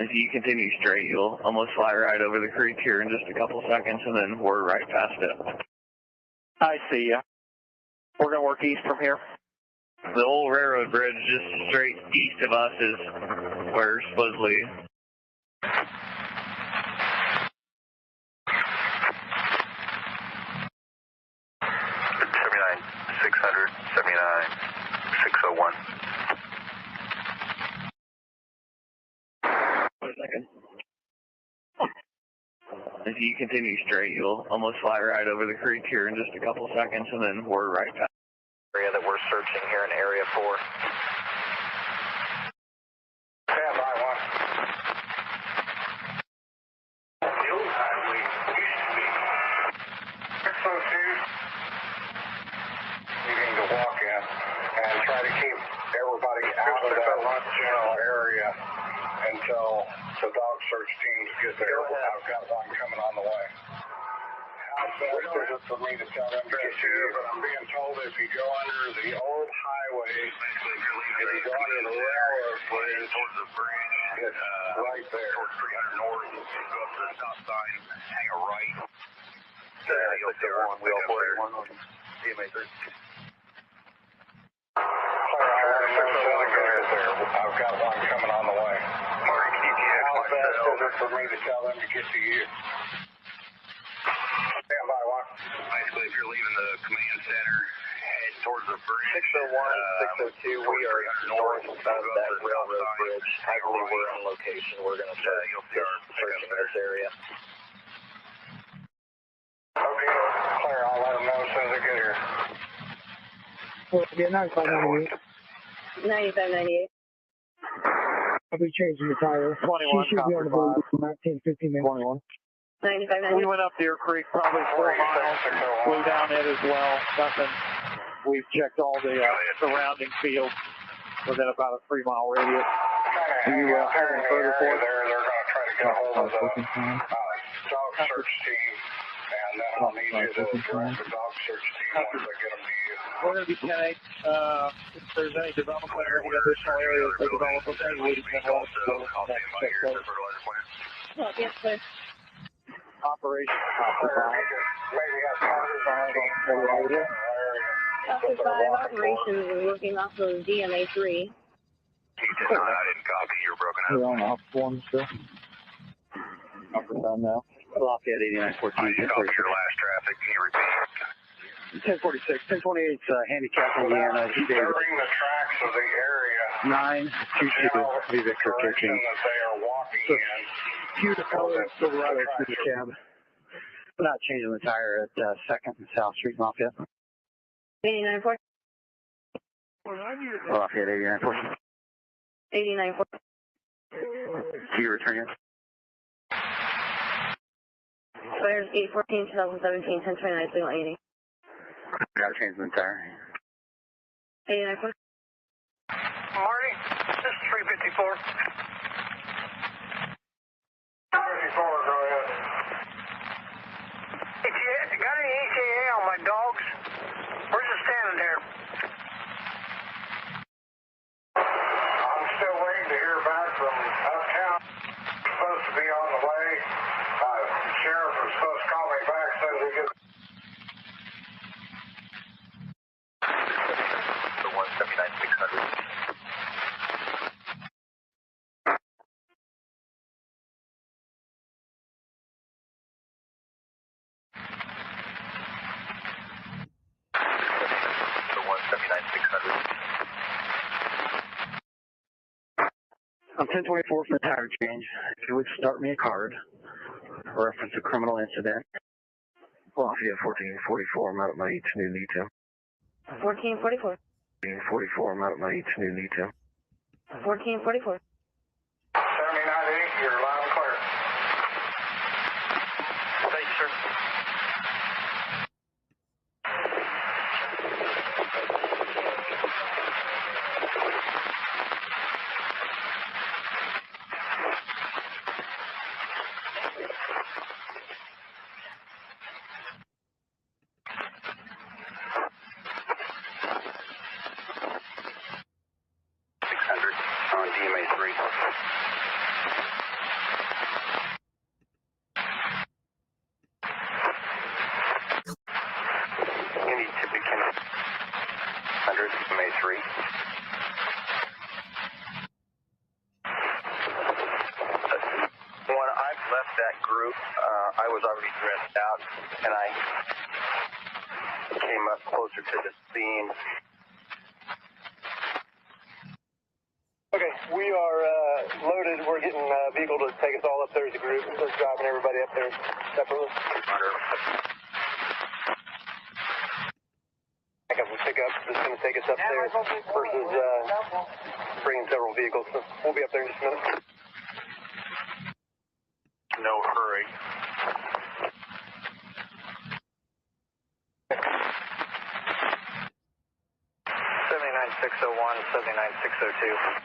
If you continue straight, you'll almost fly right over the creek here in just a couple seconds, and then we're right past it. I see ya. We're going to work east from here. The old railroad bridge just straight east of us is where supposedly... If you continue straight, you'll almost fly right over the creek here in just a couple seconds, and then we're right past the area that we're searching here in Area 4. Stand by 1. The old highway used to be 602. You need to walk in and try to keep everybody out of that general area until search teams get there. I've got one coming on the way. How fast is it for me to tell them to get you? But I'm being told if you go under the old highway, if you go under the railroad bridge, towards the bridge, it's right there. Towards 300 north, you go up to the stop sign, hang a right. You'll see one wheel play one on DMA 3. I've got one coming on the way. How fast is it for me to tell them to get to you? Stand by one. Basically, if you're leaving the command center, head towards the bridge. 601, 602, we are north of that railroad bridge. Actually, we're on location. We're going to start searching this area. Okay, clear. I'll let them know as soon as I get here. Yeah, 9598. 9598. I'll be changing the tire. 21, she should be on the board in 10, 15 minutes. 21. 9598. We went up Deer Creek, probably 4 miles. Flew down it as well. Nothing. We've checked all the surrounding fields within about a 3-mile radius. Kind of hang out there in the area there. They're going to try to get a hold of the dog search team, and then I'll need you to direct the dog search team once I get them to you. We're going to be 10-8. If there's any development or any additional areas they develop, we can help on that Yes, sir. operation. Maybe have cars Chapter 5 operations is working off of DMA 3. I didn't copy. You're broken up. We're on off one still. Upper down now. Lafayette 8914. You copy your last traffic. Can you repeat? 1046. 1028's handicap Indiana. Disturbing the tracks of the area. 922. Victor 13. That they are walking in. Cue the colors to the right to the cab. We're not changing the tire at 2nd and South Street, Lafayette. 89-4. Lafayette 89-4. 89-4. Do you return yet? Expires 8/14/2017, 1029, signal 80. Gotta change the tire. 89-4. Marty, this is 354. 354, go ahead. Got any ETA on my dogs? Where's it standing here? I'm still waiting to hear back from uptown. Supposed to be on the way. Sheriff was supposed to call me back as soon as he gets. The 179-600. I'm 1024 for the tire change. If you would start me a card, reference a criminal incident. Lafayette 1444, I'm out at my each new detail. 1444. 1444, I'm out at my each new detail. 1444. 79-8, you're loud and clear. Thank you, sir. On DMA 3. Any typical 100 DMA 3. When I left that group, I was already dressed out, and I came up closer to the scene. Okay, we are loaded. We're getting a vehicle to take us all up there as a group. We're driving everybody up there separately. I got some pickups that's going to take us up there versus bringing several vehicles. So we'll be up there in just a minute. No hurry. 79601, 79602.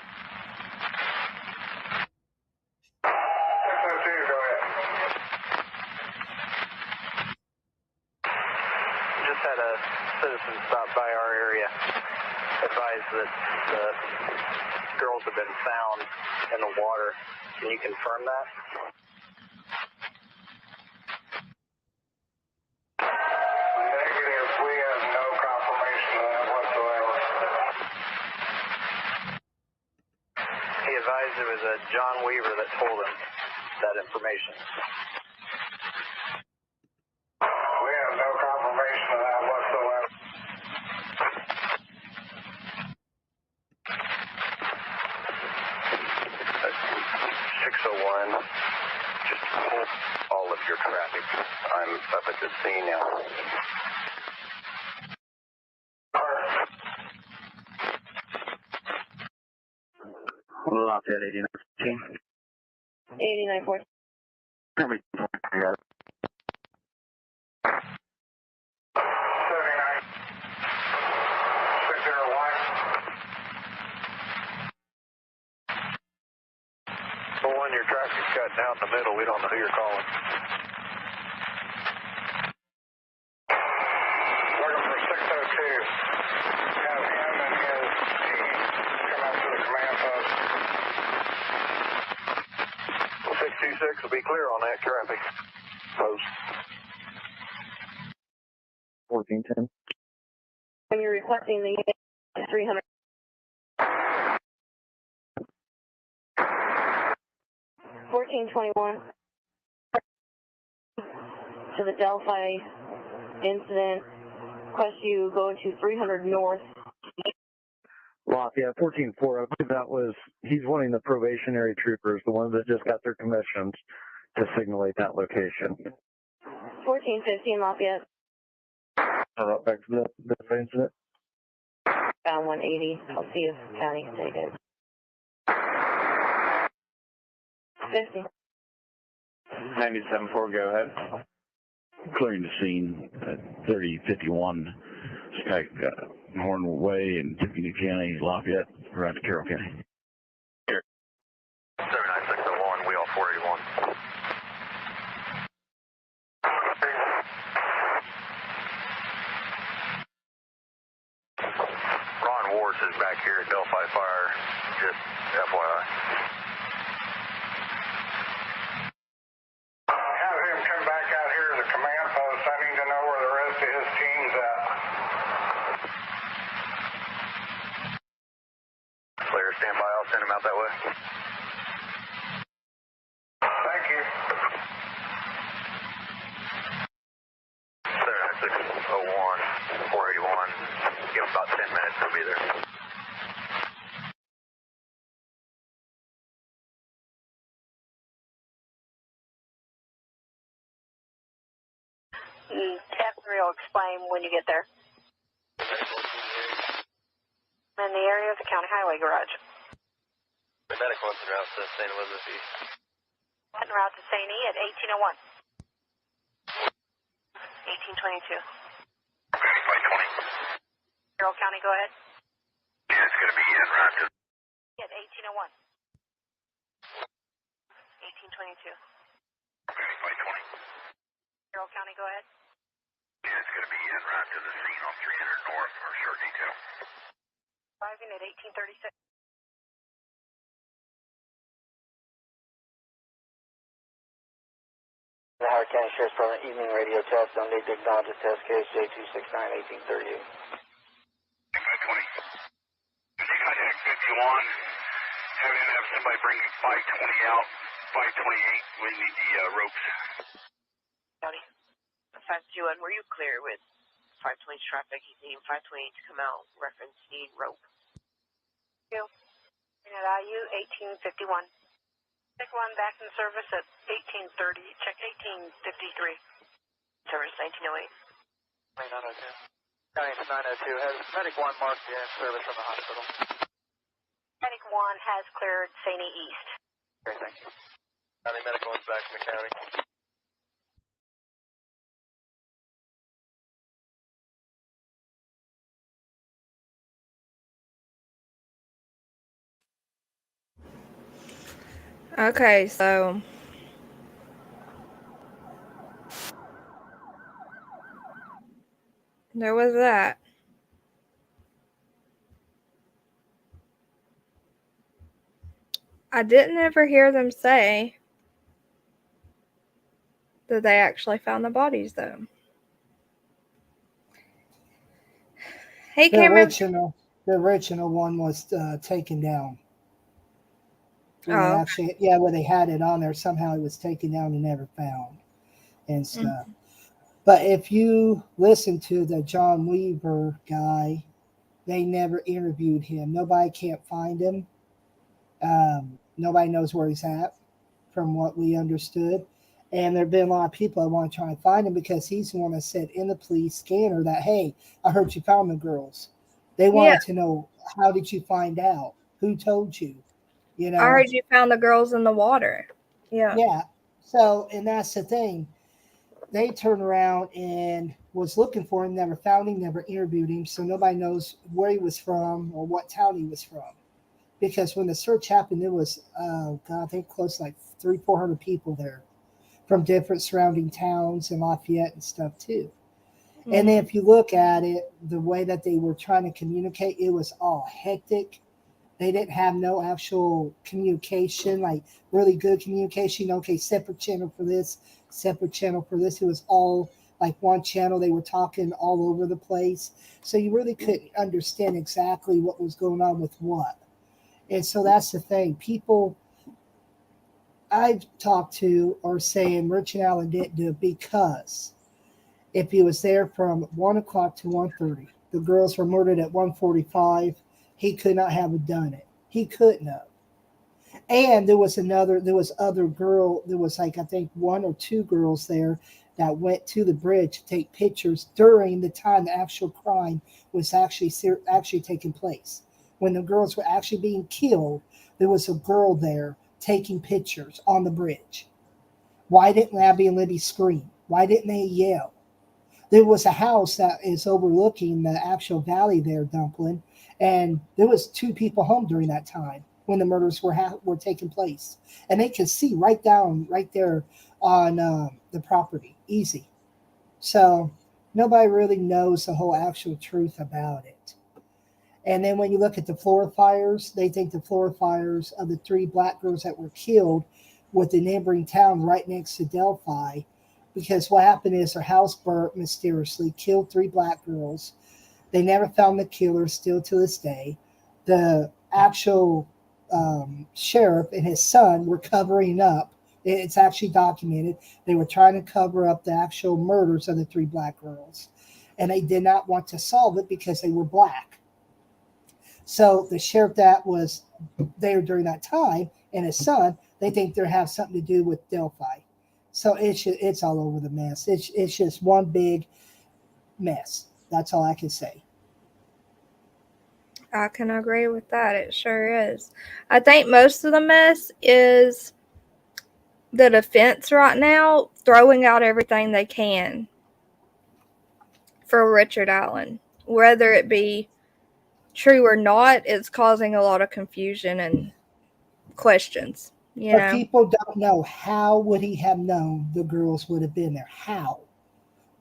citizens stopped by our area, advised that the girls have been found in the water. Can you confirm that? Negative. We have no confirmation of that whatsoever. He advised it was a John Weaver that told him that information. We have no confirmation of that whatsoever. That's 601. Just hold all of your traffic. I'm up at the scene now. Lafayette 8914. 89.4. How many? I got it. 79. 601. The one your traffic's cut down the middle. We don't know who you're calling. Looking for 602. Have him and his team come up to the command post. 626 will be clear on that traffic post. 1410. When you're requesting the 300. 1421. To the Delphi incident, request you go into 300 North. Lafayette 14-4, I believe that was, he's wanting the probationary troopers, the ones that just got their commissions, to signalate that location. 1415 Lafayette. Right back to the incident. Found 180. I'll see if county can take it. 50. 97-4, go ahead. Clearing the scene at 3051 Sky Horn Way in Tiffany County, Lafayette, around to Carroll County. 79601, we all 481. Ron Wars is back here at Delphi Fire, just FYI. Have him come back out here to the command post. I need to know where the rest of his team's at. Clear, stand by. I'll send him out that way. Thank you. 79601, 481. Give him about 10 minutes. He'll be there. Tap 3 will explain when you get there. In the area of the County Highway Garage. The medical is en route to St. Elizabeth East. En route to St. E at 1801. 1822. 520. Carroll County, go ahead. Yeah, it's going to be en route to... At 1801. 1822. 520. Carroll County, go ahead. Yeah, it's going to be en route to the scene on 300 North for short detail. Arriving at 1836. The Howard County Sheriff's Department evening radio test, Sunday diagnostic test case J269-1838. 520. Contact 51. Have somebody bring 520 out. 528. We need the ropes. County. 521, were you clear with 520 traffic? He's needing 528 to come out. Reference need rope. You. At IU 1851. Take one back in service at 1830. Check 1853. Service 1908. 902. County 902. Has Medic 1 marked in service from the hospital? Medic 1 has cleared St. E East. Okay, thank you. County Medic 1's back in the county. Okay, so There was that. I didn't ever hear them say that they actually found the bodies, though. Hey, The Cameron. original one was taken down. When they Oh, actually, when they had it on there, somehow it was taken down and never found and stuff. But if you listen to the John Weaver guy, they never interviewed him. Nobody can't find him. Nobody knows where he's at, from what we understood. And there have been a lot of people that want to try and find him because he's the one that said in the police scanner that, hey, I heard you found the girls. They yeah. wanted to know, how did you find out? Who told you? You I know? heard you found the girls in the water. Yeah. Yeah. So, and that's the thing. They turned around and was looking for him, never found him, never interviewed him. So nobody knows where he was from or what town he was from. Because when the search happened, there was, I think close to like 400 people there from different surrounding towns and Lafayette and stuff too. Mm-hmm. And then if you look at it, the way that they were trying to communicate, it was all hectic. They didn't have no actual communication, like really good communication. Okay, separate channel for this, separate channel for this. It was all like one channel. They were talking all over the place. So you really couldn't understand exactly what was going on with what. And so that's the thing. People I've talked to are saying Rich and Allen didn't do it because if he was there from 1 o'clock to 1:30, the girls were murdered at 1:45, he could not have done it. He couldn't have. And there was other girl, there was like, I think 1 or 2 girls there that went to the bridge to take pictures during the time the actual crime was actually taking place. When the girls were actually being killed, there was a girl there taking pictures on the bridge. Why didn't Abby and Libby scream? Why didn't they yell? There was a house that is overlooking the actual valley there, Dumpling, and there was 2 people home during that time when the murders were taking place, and they could see right there on the property, easy. So nobody really knows the whole actual truth about it. And then when you look at the Florida fires, they think the Florida fires of the 3 black girls that were killed with the neighboring town right next to Delphi, because what happened is their house burnt mysteriously, killed 3 black girls. They never found the killer still to this day. The actual sheriff and his son were covering up. It's actually documented. They were trying to cover up the actual murders of the 3 black girls. And they did not want to solve it because they were black. So the sheriff that was there during that time and his son, they think they have something to do with Delphi. So it's all over the mess. It's just one big mess. That's all I can say. I can agree with that. It sure is. I think most of the mess is the defense right now throwing out everything they can for Richard Allen. Whether it be true or not, it's causing a lot of confusion and questions. But people don't know, how would he have known the girls would have been there? How?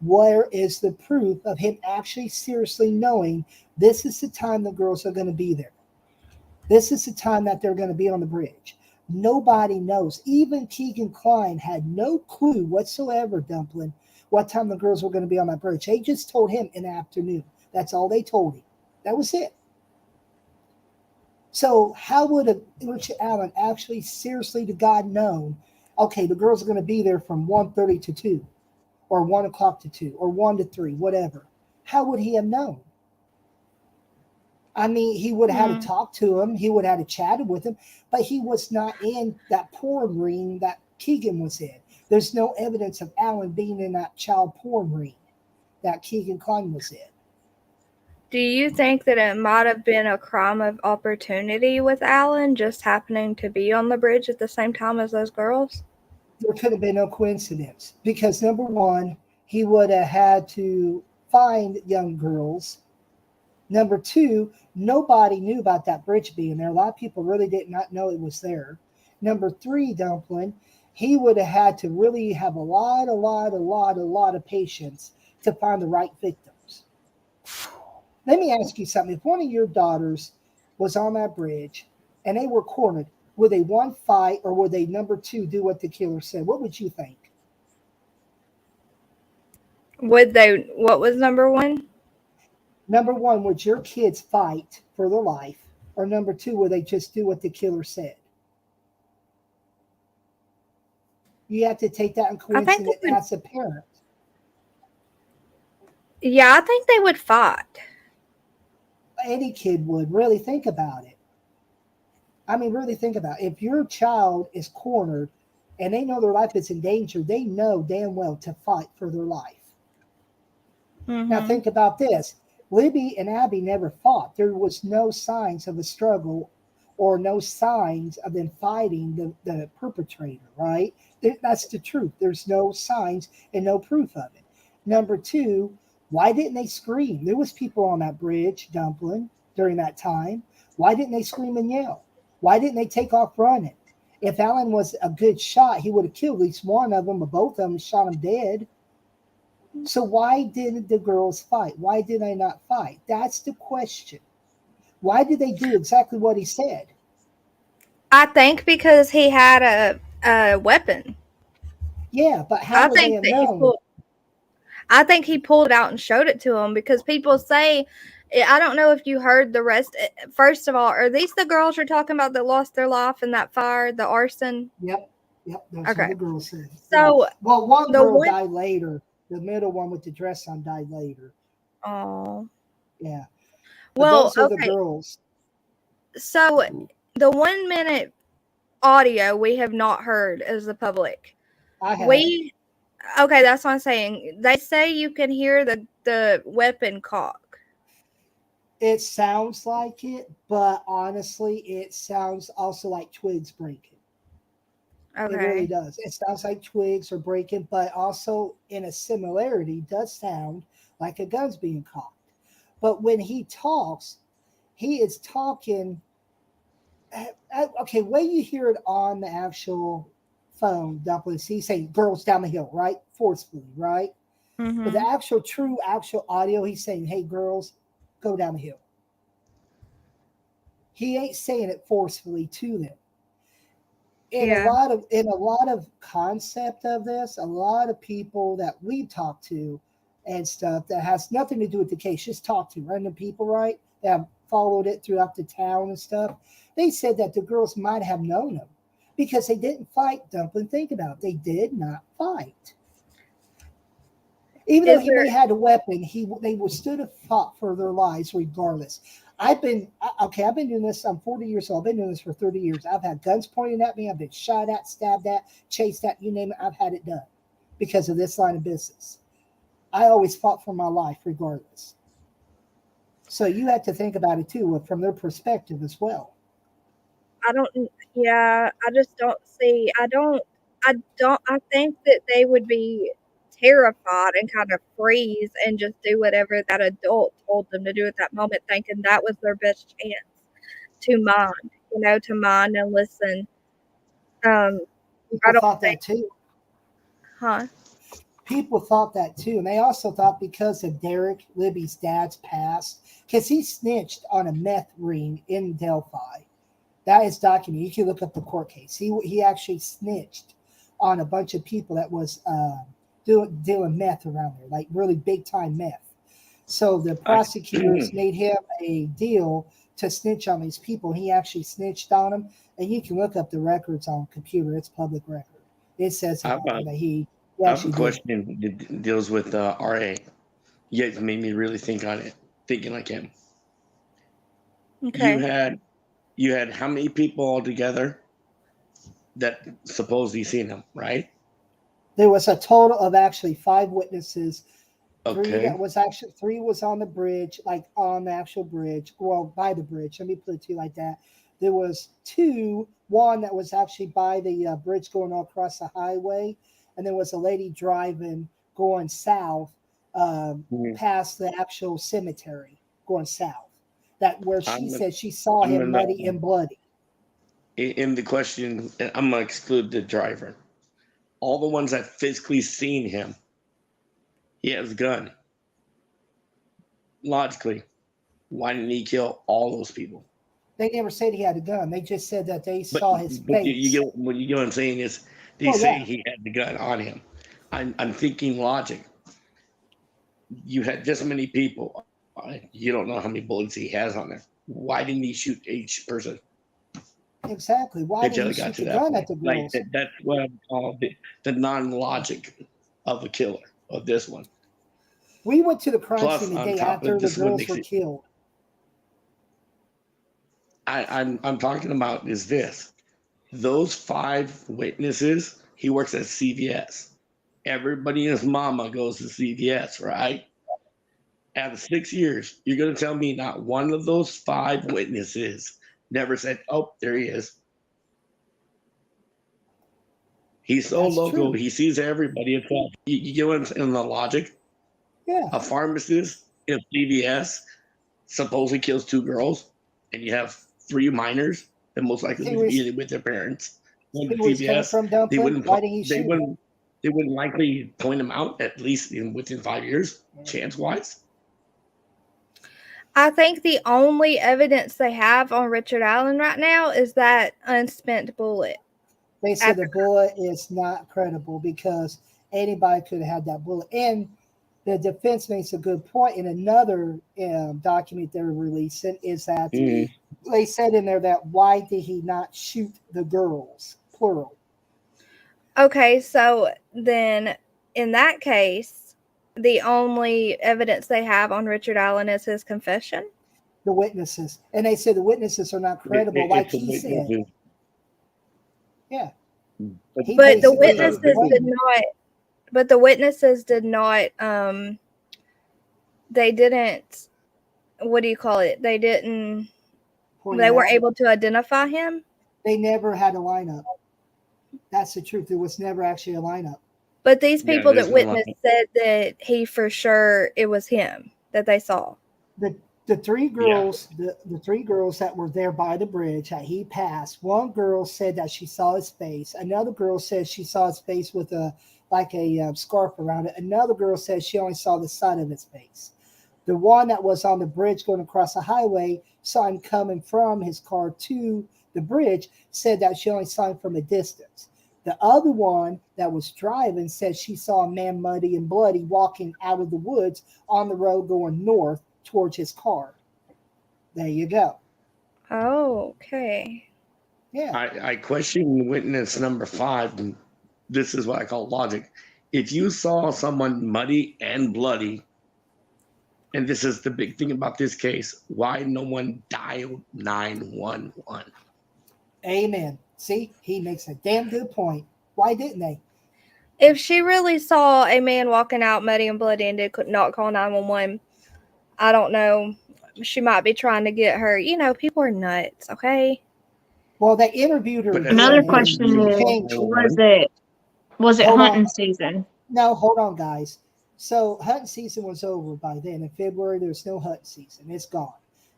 Where is the proof of him actually seriously knowing this is the time the girls are going to be there? This is the time that they're going to be on the bridge. Nobody knows. Even Keegan Kline had no clue whatsoever, Dumpling, what time the girls were going to be on that bridge. They just told him in the afternoon. That's all they told him. That was it. So how would Richard Allen actually seriously to God known, okay, the girls are going to be there from 1:30 to 2, or 1 o'clock to 2, or 1 to 3, whatever? How would he have known? I mean, he would have had to talk to him. He would have had to chat with him, but he was not in that porn ring that Keegan was in. There's no evidence of Allen being in that child porn ring that Keegan Kline was in. Do you think that it might have been a crime of opportunity with Allen just happening to be on the bridge at the same time as those girls? There could have been no coincidence because, number one, he would have had to find young girls. Number two, nobody knew about that bridge being there. A lot of people really did not know it was there. Number three, Dumpling, he would have had to really have a lot of patience to find the right victims. Let me ask you something. If one of your daughters was on that bridge and they were cornered, would they one fight or would they number two do what the killer said? What would you think? Would they? What was number one? Number one, would your kids fight for their life? Or number two, would they just do what the killer said? You have to take that in I think coincidence they would, as a parent. yeah, I think they would fight. Any kid would. Really think about it. I mean, really think about it. If your child is cornered and they know their life is in danger, they know damn well to fight for their life. Now think about this. Libby and Abby never fought. There was no signs of a struggle or no signs of them fighting the perpetrator, right? That's the truth. There's no signs and no proof of it. Number two, why didn't they scream? There was people on that bridge, Dumpling, during that time. Why didn't they scream and yell? Why didn't they take off running? If Alan was a good shot, he would have killed at least one of them or both of them, shot them dead. So why didn't the girls fight? Why did they not fight? That's the question. Why did they do exactly what he said? I think because he had a weapon. Yeah, but how would they have known? I think he pulled it out and showed it to them because people say, I don't know if you heard the rest. First of all, are these the girls you're talking about that lost their life in that fire, the arson? Yep. That's Okay. what the girl said. So, yeah. Well, one girl died later. The middle one with the dress on died later. Oh. Yeah. But Well, those are okay. the girls. So the 1 minute audio we have not heard as the public. I have. Okay, that's what I'm saying. They say you can hear the weapon cock. It sounds like it, but honestly, it sounds also like twigs breaking. Okay. It really does. It sounds like twigs are breaking, but also in a similarity does sound like a gun's being cocked. But when he talks, he is talking. Okay, way you hear it on the actual phone, Dumplings, he's saying girls down the hill, right? Forcefully, right? But the actual audio, he's saying, hey, girls, go down the hill. He ain't saying it forcefully to them. In a lot of concept of this, a lot of people that we talk to and stuff that has nothing to do with the case, just talk to random people, right? That have followed it throughout the town and stuff. They said that the girls might have known him because they didn't fight. Dumpling, think about it. They did not fight. Even though he may have had a weapon, they would still have fought for their lives regardless. I've been doing this. I'm 40 years old. I've been doing this for 30 years. I've had guns pointed at me. I've been shot at, stabbed at, chased at, you name it. I've had it done because of this line of business. I always fought for my life regardless. So you have to think about it too, from their perspective as well. I just don't see. I think that they would be terrified and kind of freeze and just do whatever that adult told them to do at that moment, thinking that was their best chance to mind and listen. People thought that too. Huh? People thought that too. And they also thought because of Derek, Libby's dad's past, because he snitched on a meth ring in Delphi. That is documented. You can look up the court case. He actually snitched on a bunch of people that was doing meth around there, like really big time meth. So the prosecutors made him a deal to snitch on these people. He actually snitched on them, and you can look up the records on computer. It's public record. It says that he I have a question that deals with RA. You guys made me really think on it, thinking like him. Okay. You had how many people altogether that supposedly seen him, right? There was a total of actually 5 witnesses. Okay. Three was on the bridge, like on the actual bridge. Well, by the bridge. Let me put it to you like that. There was 2. One that was actually by the bridge going all across the highway, and there was a lady driving going south past the actual cemetery going south. That where she said she saw him muddy and bloody. In the question, I'm gonna exclude the driver. All the ones that physically seen him, he has a gun. Logically, Why didn't he kill all those people? They never said he had a gun. They just said that they But, saw his but face. you get what I'm saying is they say he had the gun on him. I'm thinking logic. You had this many people. You don't know how many bullets he has on there. Why didn't he shoot each person? Exactly. Why didn't he shoot the gun at the girls? Like that's what I call the non-logic of a killer of this one. We went to the crime Plus, scene the on day top of after the this, what girls makes were it- killed. I'm talking about is this. Those 5 witnesses, he works at CVS. Everybody and his mama goes to CVS, right? Out of 6 years, you're going to tell me not one of those 5 witnesses never said, oh, there he is. He's so That's local. true. He sees everybody. It's like, you get what I'm saying, the logic? Yeah. A pharmacist in CVS supposedly kills 2 girls, and you have 3 minors that most likely would be with their parents. Going to See where he's coming CVS, from, Dumpling? Why didn't he shoot him? they wouldn't likely point him out at least within 5 years, chance wise. I think the only evidence they have on Richard Allen right now is that unspent bullet. They said the bullet is not credible because anybody could have had that bullet. And the defense makes a good point in another document they're releasing is that they said in there that why did he not shoot the girls, plural. Okay, so then in that case, the only evidence they have on Richard Allen is his confession? The witnesses. And they said the witnesses are not credible, like he said. Yeah. But the witnesses did not. But the witnesses did not. They didn't. What do you call it? They didn't. They weren't able to identify him. They never had a lineup. That's the truth. There was never actually a lineup. But these people that witnessed said that he for sure it was him that they saw. The 3 girls, the 3 girls that were there by the bridge that he passed, one girl said that she saw his face. Another girl said she saw his face with a scarf around it. Another girl said she only saw the side of his face. The one that was on the bridge going across the highway saw him coming from his car to the bridge, said that she only saw him from a distance. The other one that was driving said she saw a man muddy and bloody walking out of the woods on the road going north towards his car. There you go. Oh, okay. Yeah. I question witness number 5. And this is what I call logic. If you saw someone muddy and bloody, and this is the big thing about this case, why no one dialed 911? Amen. See, he makes a damn good point. Why didn't they? If she really saw a man walking out muddy and bloody and did not call 911, I don't know. She might be trying to get her. You know, people are nuts, okay? Well, they interviewed her. Another question is, was it hunting season? No, hold on, guys. So hunting season was over by then. In February, there's no hunting season. It's gone.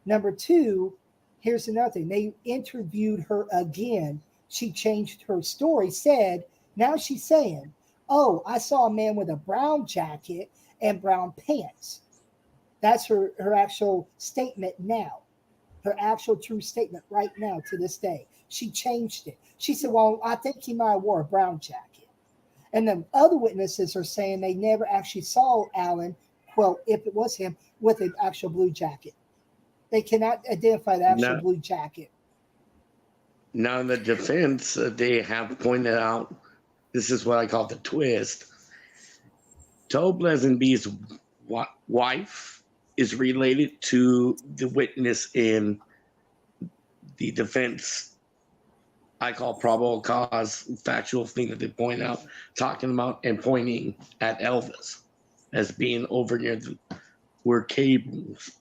Number 2, here's another thing. They interviewed her again. She changed her story, now she's saying, oh, I saw a man with a brown jacket and brown pants. That's her actual statement now. Her actual true statement right now to this day. She changed it. She said, well, I think he might have wore a brown jacket. And the other witnesses are saying they never actually saw Allen, quote, if it was him, with an actual blue jacket. They cannot identify the actual blue jacket. Now, in the defense, they have pointed out, this is what I call the twist. Tobe Lesenby's wife is related to the witness in the defense, I call probable cause, factual thing that they point out, talking about and pointing at Elvis as being over near where Cable's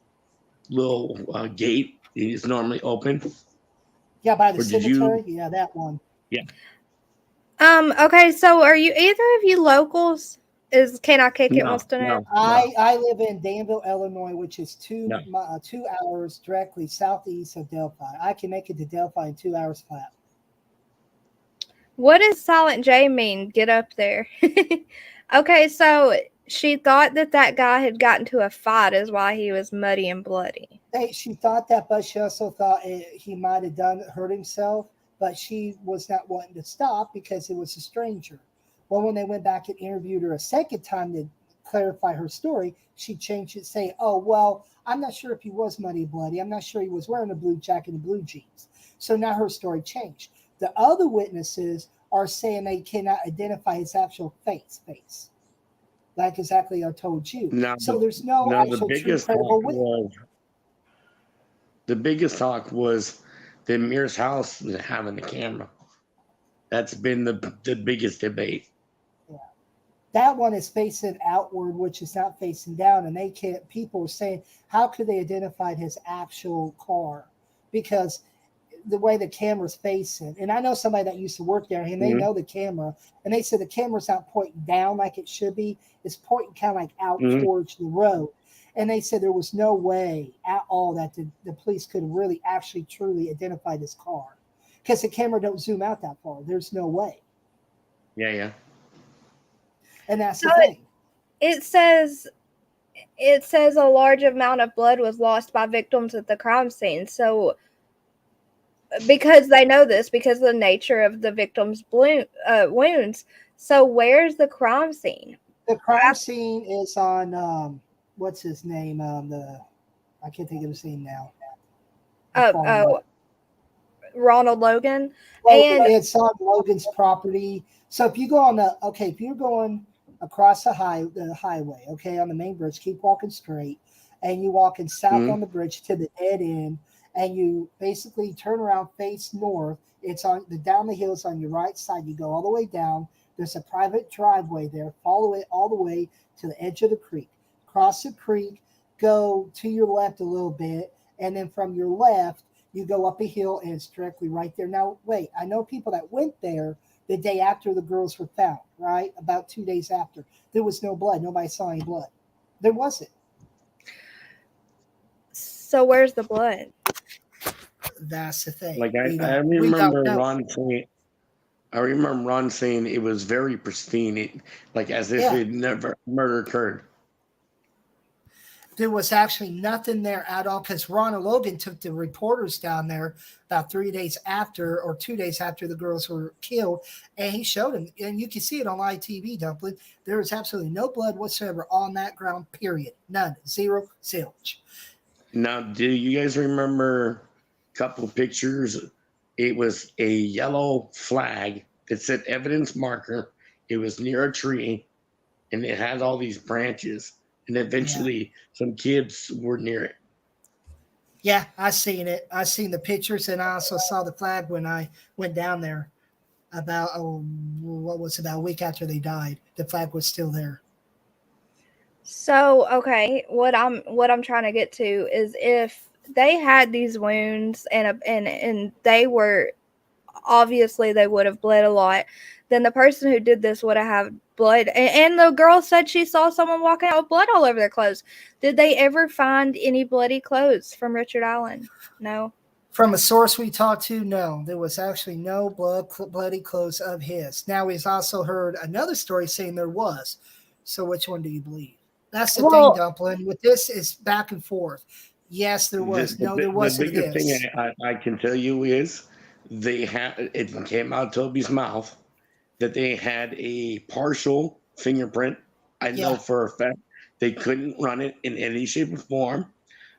little gate is normally open. Yeah, by the cemetery? Yeah, that one. Yeah. Okay, so are you either of you locals? Can I kick it wants to know? I live in Danville, Illinois, which is 2 hours directly southeast of Delphi. I can make it to Delphi in 2 hours flat. What does Silent J mean? Get up there. Okay, so she thought that guy had gotten to a fight is why he was muddy and bloody. She thought that, but she also thought he might have hurt himself, but she was not wanting to stop because it was a stranger. Well, when they went back and interviewed her a second time to clarify her story, she changed it, saying, "Oh, well, I'm not sure if he was muddy and bloody. I'm not sure he was wearing a blue jacket and blue jeans." So now her story changed. The other witnesses are saying they cannot identify his actual face. Like exactly I told you. So there's no actual true credible witness. The biggest talk was the Amir's house having the camera. That's been the biggest debate. Yeah. That one is facing outward, which is not facing down, and they can't. People are saying, how could they identify his actual car? Because the way the camera's facing, and I know somebody that used to work there, and they know the camera, and they said the camera's not pointing down like it should be; it's pointing kind of like out towards the road. And they said there was no way at all that the police could really actually truly identify this car because the camera don't zoom out that far. There's no way. Yeah. And that's the thing. It says a large amount of blood was lost by victims at the crime scene. So because they know this, because of the nature of the victim's wounds. So where's the crime scene? The crime scene is on what's his name? I can't think of his name now. Ronald Logan. And it's on Logan's property. So if you go on if you're going across the highway, on the main bridge, keep walking straight, and you walking south on the bridge to the dead end, and you basically turn around, face north. It's down the hills on your right side. You go all the way down. There's a private driveway there. Follow it all the way to the edge of the creek. Cross the creek, go to your left a little bit, and then from your left, you go up a hill, and it's directly right there. Now, wait, I know people that went there the day after the girls were found, right? About 2 days after. There was no blood. Nobody saw any blood. There wasn't. So where's the blood? That's the thing. Like I remember Ron saying it was very pristine, as if it never murder occurred. There was actually nothing there at all because Ron Logan took the reporters down there about 3 days after or 2 days after the girls were killed, and he showed them, and you can see it on live TV, Dumpling. There was absolutely no blood whatsoever on that ground, period. None. Zero, zilch. Now, do you guys remember a couple of pictures? It was a yellow flag that said evidence marker. It was near a tree, and it had all these branches. And eventually, some kids were near it. Yeah, I seen it. I seen the pictures, and I also saw the flag when I went down there. About about a week after they died, the flag was still there. So what I'm trying to get to is if they had these wounds and they were obviously they would have bled a lot, then the person who did this would have had blood. And the girl said she saw someone walking out with blood all over their clothes. Did they ever find any bloody clothes from Richard Allen? No. From a source we talked to, no. There was actually no bloody clothes of his. Now, he's also heard another story saying there was. So which one do you believe? That's the thing, Dumpling. With this, is back and forth. Yes, there was. No, there wasn't. The biggest thing I can tell you is it came out of Toby's mouth that they had a partial fingerprint. I know for a fact they couldn't run it in any shape or form.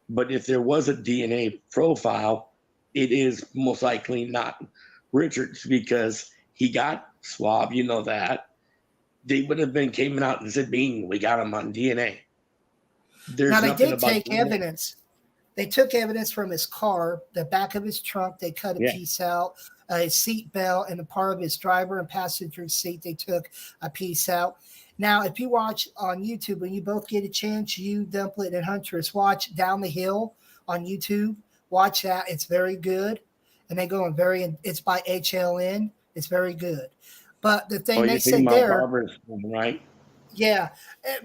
But if there was a DNA profile, it is most likely not Richard's because he got swabbed. You know that. They would have came out and said, "Bing, we got him on DNA." Now they did take evidence. They took evidence from his car, the back of his trunk. They cut a piece out, his seat belt, and a part of his driver and passenger seat. They took a piece out. Now, if you watch on YouTube, when you both get a chance, you, Dumpling, and Huntress, watch Down the Hill on YouTube. Watch that. It's very good. And they go on it's by HLN. It's very good. But the thing they said there, right? Yeah,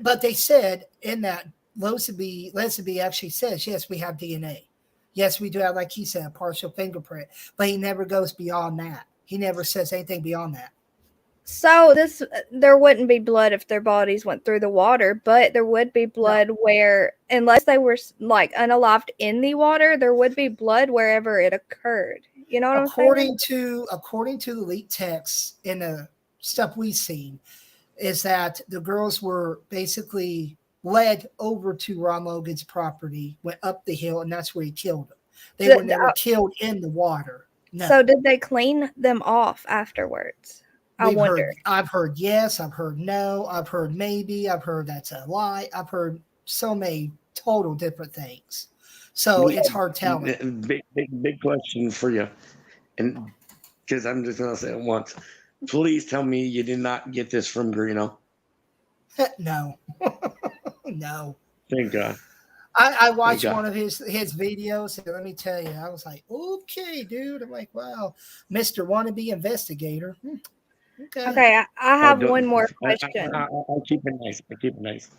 but they said in that Lesley actually says, yes, we have DNA. Yes, we do have, like he said, a partial fingerprint. But he never goes beyond that. He never says anything beyond that. So there wouldn't be blood if their bodies went through the water, but there would be blood where, unless they were like unalived in the water, there would be blood wherever it occurred. You know what I'm saying? According to the leaked texts and the stuff we've seen, is that the girls were basically led over to Ron Logan's property, went up the hill, and that's where he killed them. They were never killed in the water. No. So did they clean them off afterwards? I wonder. I've heard yes, I've heard no, I've heard maybe, I've heard that's a lie, I've heard so many total different things. So it's hard telling. Big question for you, and because I'm just gonna say it once. Please tell me you did not get this from Greeno. No, no. Thank God. I watched one of his videos, and let me tell you, I was like, okay, dude. I'm like, wow, Mr. Wannabe Investigator. Okay, I have one more question. I'll keep it nice.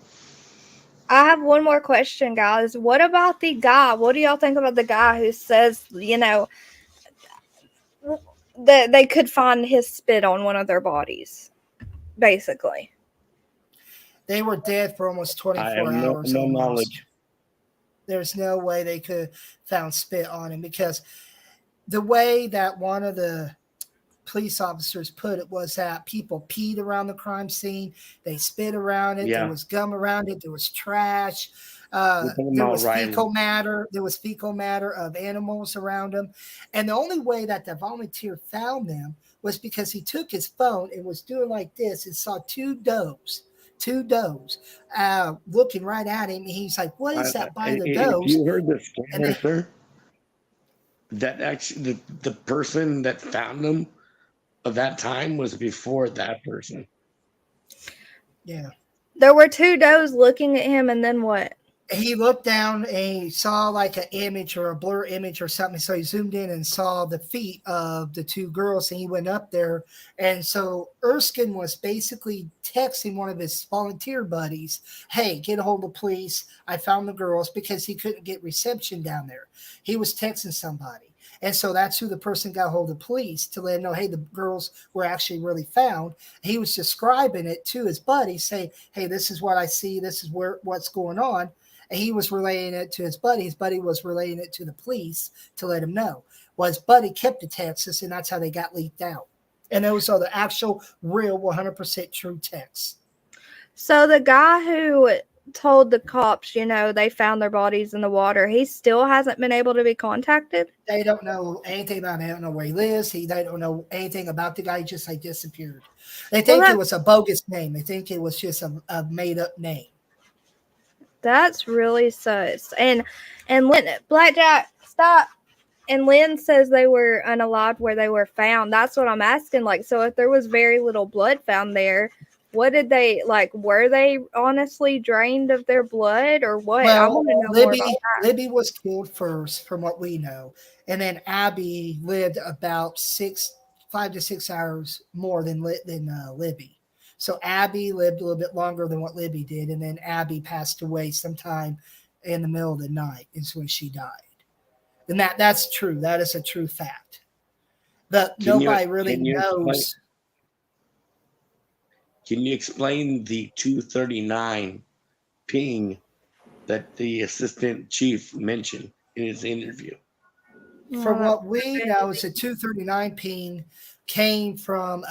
I have one more question, guys. What about the guy? What do y'all think about the guy who says, that they could find his spit on one of their bodies, basically? They were dead for almost 24 hours. No knowledge. There's no way they could have found spit on him, because the way that one of the police officers put it was that people peed around the crime scene. They spit around it. Yeah. There was gum around it. There was trash. There was fecal matter. There was fecal matter of animals around them. And the only way that the volunteer found them was because he took his phone and was doing like this and saw two does looking right at him. And he's like, what is that by the does? If you heard the scanner, sir, that actually the person that found them of that time was before that person. Yeah. There were two does looking at him, and then what? He looked down and he saw like an image or a blur image or something. So he zoomed in and saw the feet of the two girls, and he went up there. And so Erskine was basically texting one of his volunteer buddies, hey, get a hold of police. I found the girls, because he couldn't get reception down there. He was texting somebody. And so that's who the person got a hold of police to let him know, hey, the girls were actually really found. He was describing it to his buddy, saying, hey, this is what I see. This is what's going on. And he was relaying it to his buddy. His buddy was relaying it to the police to let him know. Well, his buddy kept the texts, and that's how they got leaked out. And those are the actual, real, 100% true texts. So the guy who told the cops, they found their bodies in the water, he still hasn't been able to be contacted? They don't know anything about him. They don't know where he lives. They don't know anything about the guy. He just disappeared. They think it was a bogus name. They think it was just a made-up name. That's really sus. And Lynn, Blackjack, stop. And Lynn says they were unalived where they were found. That's what I'm asking. So if there was very little blood found there, what did they, were they honestly drained of their blood or what? Well, I want to know more about that. Libby was killed first, from what we know. And then Abby lived about 5 to 6 hours more than Libby. So Abby lived a little bit longer than what Libby did, and then Abby passed away sometime in the middle of the night is when she died. And that's true. That is a true fact. But nobody really knows. Can you explain the 239 ping that the assistant chief mentioned in his interview? From what we know, it's a 239 ping came from,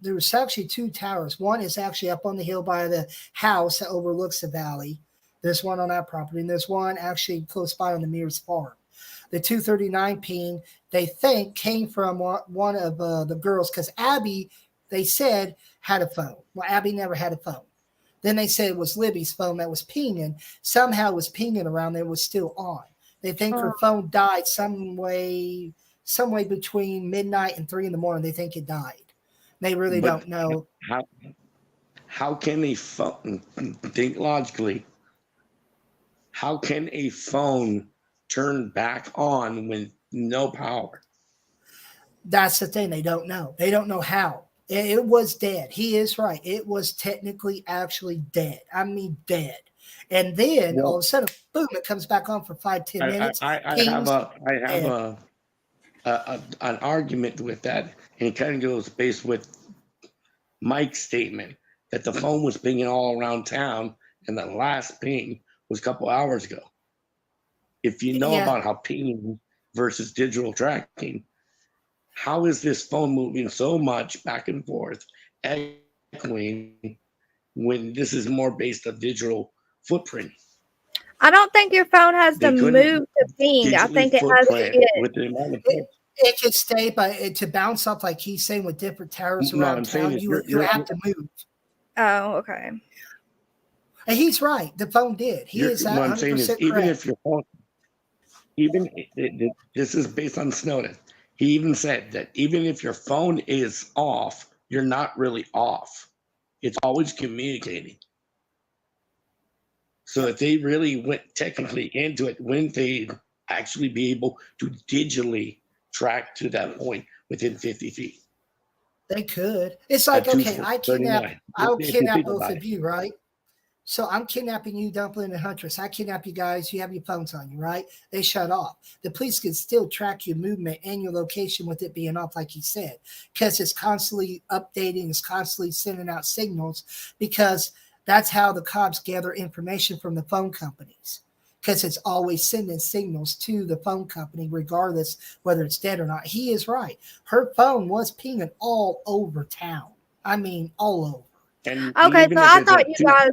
there was actually two towers. One is actually up on the hill by the house that overlooks the valley. There's one on that property, and there's one actually close by on the Mears farm. The 239 ping, they think, came from one of the girls, because Abby, they said, had a phone. Well, Abby never had a phone. Then they said it was Libby's phone that was pinging. Somehow it was pinging around there, was still on. They think her phone died some way between midnight and 3 a.m. They think it died. They really don't know. How can a phone, think logically, how can a phone turn back on with no power? That's the thing. They don't know. They don't know how. It was dead. He is right. It was technically actually dead. I mean, dead. And then all of a sudden, boom, it comes back on for 5-10 minutes. I have an argument with that, and it kind of goes based with Mike's statement that the phone was pinging all around town, and the last ping was a couple hours ago. If you know about how pinging versus digital tracking, how is this phone moving so much back and forth, echoing, when this is more based on digital footprint? I don't think your phone has to move to ping. I think it has to get. With the amount of it could stay, but to bounce off like he's saying with different towers around town, you have to move. Oh, okay. And he's right. The phone did. He is 100% what I'm saying is, correct. even if your phone, this is based on Snowden. He even said that even if your phone is off, you're not really off. It's always communicating. So if they really went technically into it, wouldn't they actually be able to digitally track to that point within 50 feet? They could. It's like, okay, I'll kidnap both of you, right? So I'm kidnapping you, Dumpling and Huntress. I kidnap you guys. You have your phones on you, right? They shut off. The police can still track your movement and your location with it being off, like he said, because it's constantly updating, it's constantly sending out signals, because that's how the cops gather information from the phone companies, because it's always sending signals to the phone company, regardless whether it's dead or not. He is right. Her phone was pinging all over town. I mean, all over. And okay, so I thought you guys.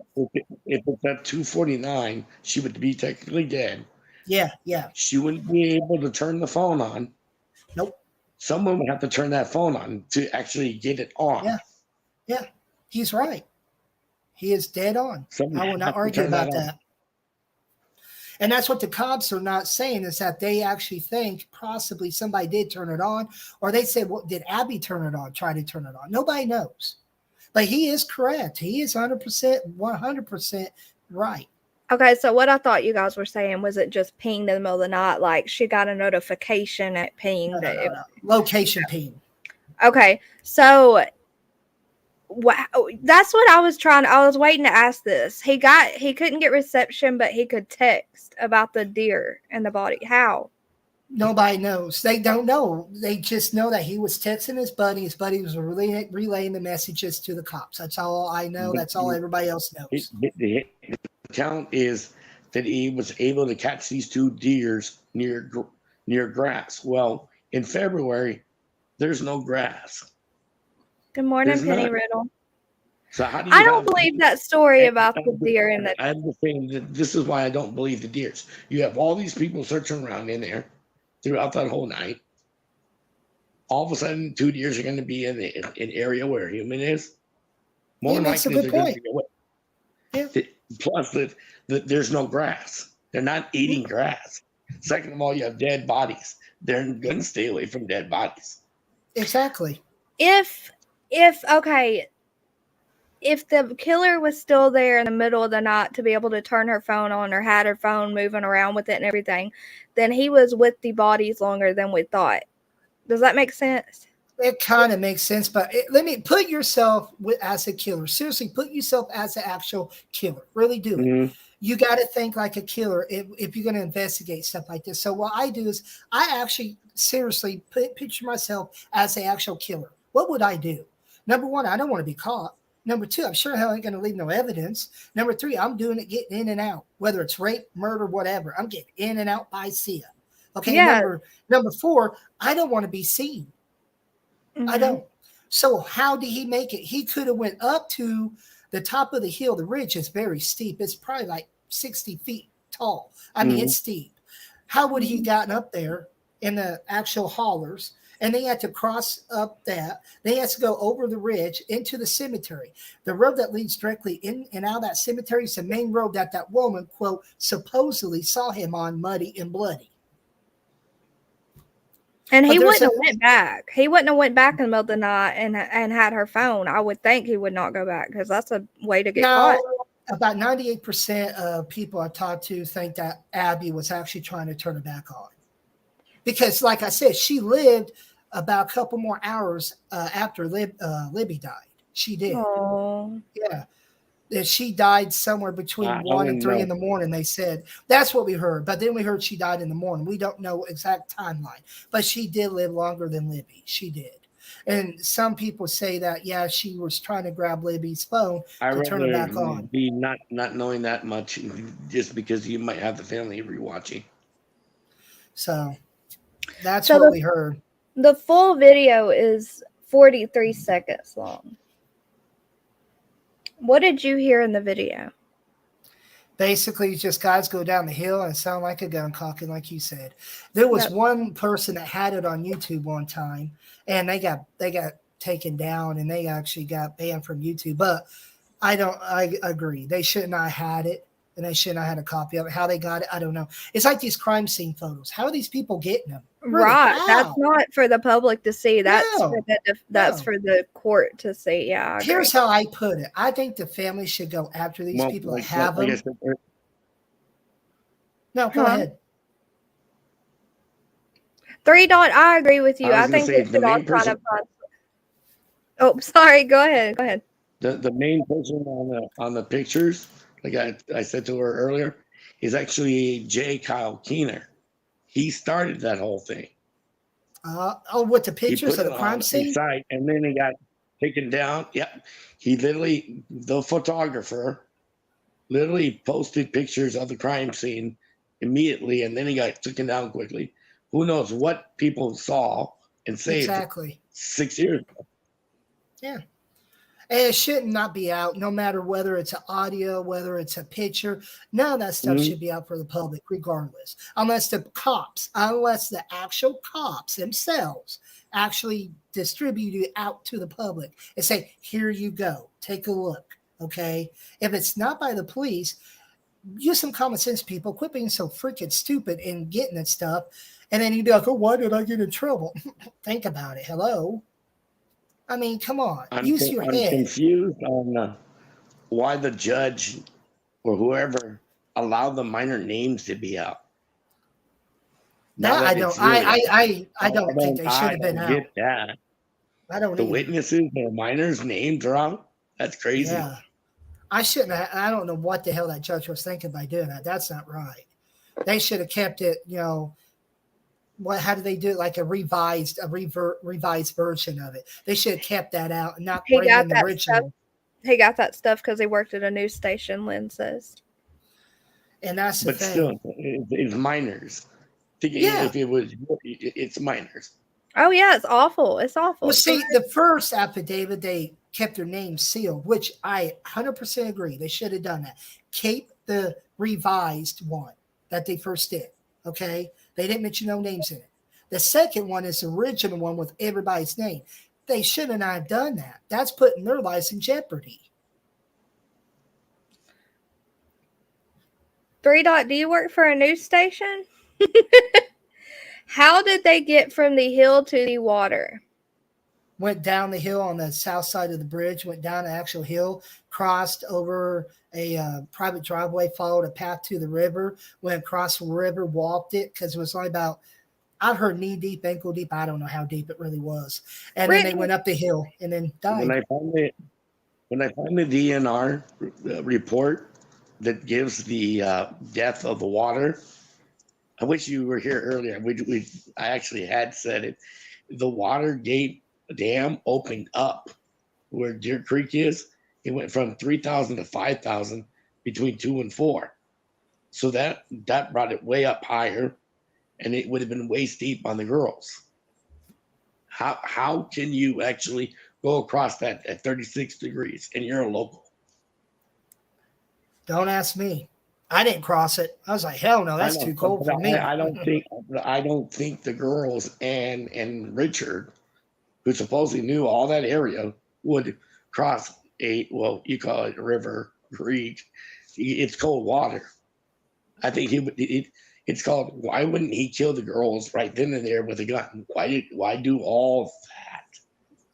If it's at 2:49, she would be technically dead. Yeah. She wouldn't be able to turn the phone on. Nope. Someone would have to turn that phone on to actually get it on. Yeah. He's right. He is dead on. I will not argue about that. And that's what the cops are not saying, is that they actually think possibly somebody did turn it on, or they said, well, did Abby turn it on, try to turn it on? Nobody knows. But he is correct. He is 100% right. Okay, so what I thought you guys were saying was it just pinged in the middle of the night, like she got a notification at ping. No. Location ping. Okay, so that's what I was waiting to ask this. He couldn't get reception, but he could text about the deer and the body. How? Nobody knows. They don't know. They just know that he was texting his buddy. His buddy was relaying the messages to the cops. That's all I know. That's all everybody else knows. The account is that he was able to catch these two deers near grass. Well, in February, there's no grass. Good morning, Penny Riddle. So how do you I don't believe that story about the deer and the. I'm just saying that this is why I don't believe the deers. You have all these people searching around in there throughout that whole night. All of a sudden, 2 deers are going to be in an area where a human is. More likely, they're going to be away. Yeah. Plus, there's no grass. They're not eating grass. Second of all, you have dead bodies. They're going to stay away from dead bodies. Exactly. If the killer was still there in the middle of the night to be able to turn her phone on or had her phone moving around with it and everything, then he was with the bodies longer than we thought. Does that make sense? It kind of makes sense, but let me put yourself as a killer. Seriously, put yourself as an actual killer. Really do it. Mm-hmm. You got to think like a killer if you're going to investigate stuff like this. So what I do is I actually seriously picture myself as an actual killer. What would I do? Number one, I don't want to be caught. Number two, I'm sure hell ain't going to leave no evidence. Number three, I'm doing it getting in and out, whether it's rape, murder, whatever. I'm getting in and out by Sia. Okay. Yeah. Number four, I don't want to be seen. Mm-hmm. I don't. So how did he make it? He could have went up to the top of the hill. The ridge is very steep. It's probably like 60 feet tall. I mean, it's steep. How would he gotten up there in the actual haulers? And they had to cross up that. They had to go over the ridge into the cemetery. The road that leads directly in and out of that cemetery is the main road that woman, quote, supposedly saw him on, muddy and bloody. And he wouldn't have went back. He wouldn't have went back in the middle of the night and had her phone. I would think he would not go back because that's a way to get caught. About 98% of people I talked to think that Abby was actually trying to turn it back on. Because, like I said, she lived about a couple more hours after Libby died. She did. Aww. Yeah. She died somewhere between 1 and 3 in the morning, they said. That's what we heard. But then we heard she died in the morning. We don't know exact timeline. But she did live longer than Libby. She did. And some people say that, yeah, she was trying to grab Libby's phone I'd to turn it rather back on. be not knowing that much, just because you might have the family rewatching. So that's So what we heard. The full video is 43 seconds long. What did you hear in the video? Basically, just guys go down the hill and sound like a gun cocking, like you said. There was one person that had it on YouTube one time, and they got taken down, and they actually got banned from YouTube. But I agree. They should not have had it, and they should not have had a copy of it. How they got it, I don't know. It's like these crime scene photos. How are these people getting them? Really? Right. How? That's not for the public to see. That's No, for the court to see. Yeah. I agree. Here's how I put it. I think the family should go after these people that have them. No, go ahead. 3 Dot, I agree with you. I think they should all try to find. Oh, sorry. Go ahead. Go ahead. The main person on the pictures, like I said to her earlier, is actually J. Kyle Keener. He started that whole thing. With the pictures of the crime scene? Site, and then he got taken down. Yep. He literally, the photographer, literally posted pictures of the crime scene immediately, and then he got taken down quickly. Who knows what people saw and saved exactly 6 years ago. Yeah. And it should not be out, no matter whether it's an audio, whether it's a picture. None of that stuff should be out for the public, regardless. Unless the actual cops themselves actually distribute it out to the public and say, here you go, take a look, okay? If it's not by the police, use some common sense, people. Quit being so freaking stupid and getting that stuff. And then you'd be like, oh, why did I get in trouble? Think about it. Hello? I mean, come on. Use your head. I'm confused on why the judge or whoever allowed the minor names to be out. I don't think they should have been out. Get that. I don't. The witnesses, their minors' names are out. That's crazy. Yeah, I shouldn't have. I don't know what the hell that judge was thinking by doing that. That's not right. They should have kept it. You know, how did they do it? Like a revised version of it. They should have kept that out and not bring in the original. He got that stuff because he worked at a news station, Lynn says. And that's the thing. But still, it's minors. Yeah. If it was, it's minors. Oh, yeah, it's awful. It's awful. Well, see, the first affidavit, they kept their names sealed, which I 100% agree. They should have done that. Keep the revised one that they first did, okay? They didn't mention no names in it. The second one is the original one with everybody's name. They shouldn't have done that. That's putting their lives in jeopardy. 3 Dot, do you work for a news station? How did they get from the hill to the water? Went down the hill on the south side of the bridge, went down the actual hill, crossed over a private driveway, followed a path to the river, went across the river, walked it, because it was only about, I've heard knee deep, ankle deep. I don't know how deep it really was. And then they went up the hill and then died. When I find the DNR report that gives the depth of the water, I wish you were here earlier. I actually had said it. The Watergate Dam opened up where Deer Creek is. It went from 3,000 to 5,000 between 2 and 4. So that brought it way up higher, and it would have been waist deep on the girls. How can you actually go across that at 36 degrees and you're a local? Don't ask me. I didn't cross it. I was like, hell no, that's too cold for me. I don't think the girls and Richard, who supposedly knew all that area, would cross you call it a river, creek. It's cold water. I think it's called, why wouldn't he kill the girls right then and there with a gun? Why do all that?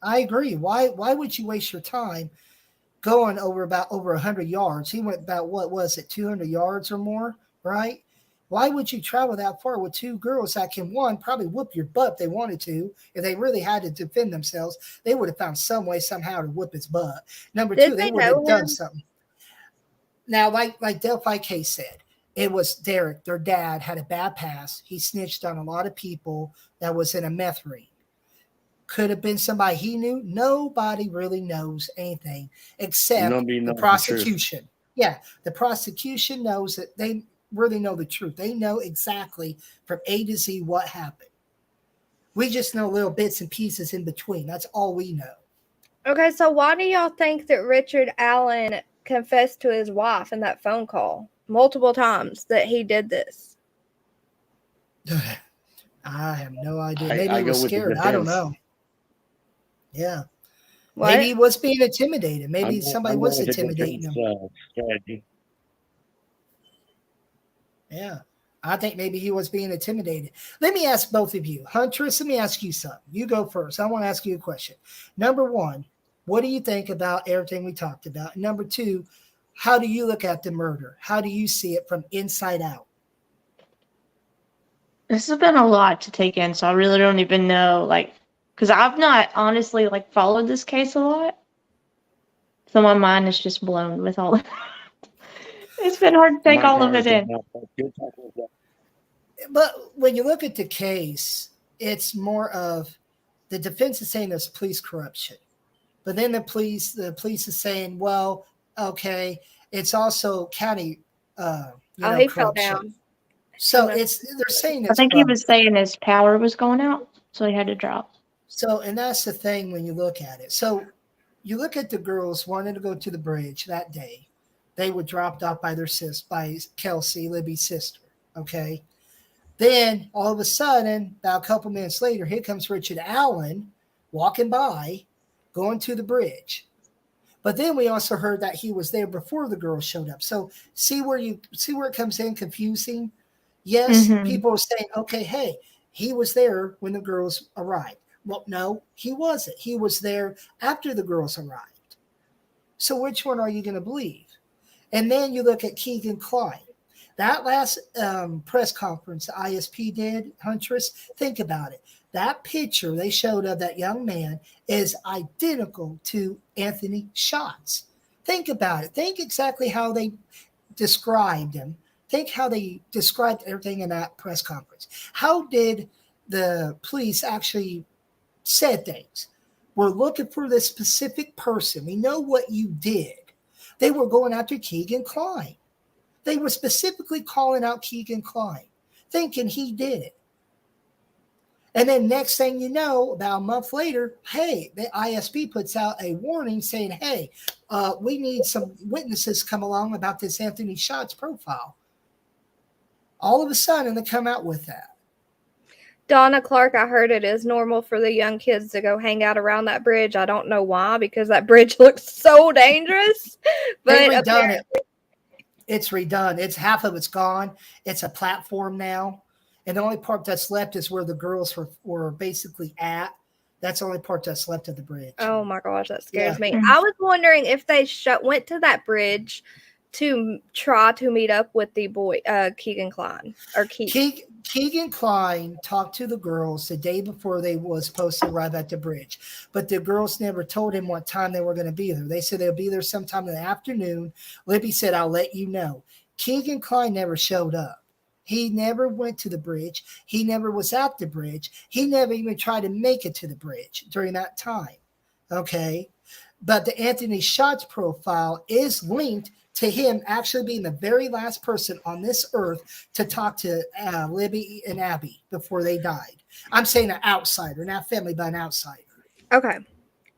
I agree. Why would you waste your time going over 100 yards? He went about, what was it, 200 yards or more, right? Why would you travel that far with two girls that can, one, probably whoop your butt if they wanted to? If they really had to defend themselves, they would have found some way somehow to whoop his butt. Number two, they would have done something. Now, like Delphi K said, it was Derek, their dad, had a bad past. He snitched on a lot of people that was in a meth ring. Could have been somebody he knew. Nobody really knows anything except Nobody the knows the truth. prosecution. Yeah, the prosecution knows that they really know the truth. They know exactly from A to Z what happened. We just know little bits and pieces in between. That's all we know. Okay, so why do y'all think that Richard Allen confessed to his wife in that phone call multiple times that he did this? I have no idea. I Maybe he go was with the scared. I don't defense. know. Yeah. What? Maybe he was being intimidated. Maybe I'm somebody going was with the intimidating defense him. strategy. Yeah. I think maybe he was being intimidated. Let me ask both of you. Huntress, let me ask you something. You go first. I want to ask you a question. Number one, what do you think about everything we talked about? Number two, how do you look at the murder? How do you see it from inside out? This has been a lot to take in, so I really don't even know, like, because I've not honestly like followed this case a lot, so my mind is just blown with all of it. It's been hard to take all of it in. But when you look at the case, it's more of the defense is saying there's police corruption. But then the police is saying, well, okay, it's also county He fell corruption. down. So they're saying I it's think he from, was saying his power was going out, so he had to drop. so, and that's the thing when you look at it. So you look at the girls wanting to go to the bridge that day. They were dropped off by their by Kelsey, Libby's sister. Okay. Then all of a sudden, about a couple minutes later, here comes Richard Allen walking by, going to the bridge. But then we also heard that he was there before the girls showed up. So see where it comes in confusing? Yes, people are saying, okay, hey, he was there when the girls arrived. Well, no, he wasn't. He was there after the girls arrived. So which one are you going to believe? And then you look at Keegan Klein. That last press conference the ISP did, Huntress, think about it. That picture they showed of that young man is identical to Anthony Schatz. Think about it. Think exactly how they described him. Think how they described everything in that press conference. How did the police actually said things? We're looking for this specific person. We know what you did. They were going after Keegan Klein. They were specifically calling out Keegan Klein, thinking he did it. And then next thing you know, about a month later, hey, the ISP puts out a warning saying, hey, we need some witnesses come along about this Anthony Schatz profile. All of a sudden, they come out with that. Donna Clark, I heard it is normal for the young kids to go hang out around that bridge. I don't know why, because that bridge looks so dangerous. But They redone it. It's redone. It's half of it's gone. It's a platform now. And the only part that's left is where the girls were basically at. That's the only part that's left of the bridge. Oh my gosh, that scares me. I was wondering if they went to that bridge to try to meet up with the boy, Keegan Klein. Or Keegan Klein talked to the girls the day before they was supposed to arrive at the bridge. But the girls never told him what time they were going to be there. They said they'll be there sometime in the afternoon. Libby said, I'll let you know. Keegan Klein never showed up. He never went to the bridge. He never was at the bridge. He never even tried to make it to the bridge during that time. Okay. But the Anthony Schatz profile is linked to him actually being the very last person on this earth to talk to Libby and Abby before they died. I'm saying an outsider, not family, but an outsider. Okay.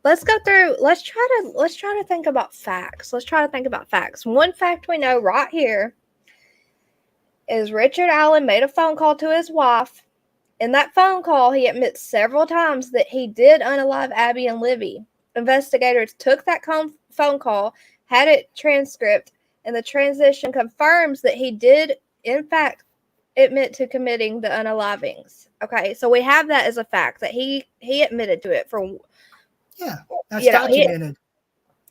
Let's go through. Let's try to think about facts. One fact we know right here is Richard Allen made a phone call to his wife. In that phone call, he admits several times that he did unalive Abby and Libby. Investigators took that phone call, had it transcript, and the transition confirms that he did, in fact, admit to committing the unalivings. Okay, so we have that as a fact that he admitted to it. That's documented.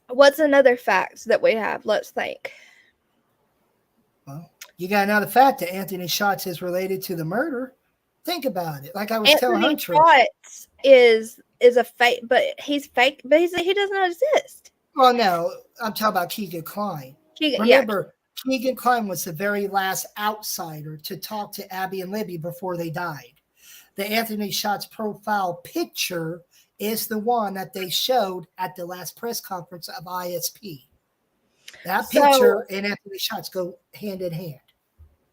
What's another fact that we have? Let's think. Well, you got another fact that Anthony Schatz is related to the murder. Think about it. Like I was telling Hunter, Schatz is a fake, but he's fake. But he does not exist. Well, no, I'm talking about Keegan Klein. Remember, Keegan Klein was the very last outsider to talk to Abby and Libby before they died. The Anthony Schatz profile picture is the one that they showed at the last press conference of ISP. That picture and Anthony shots go hand in hand.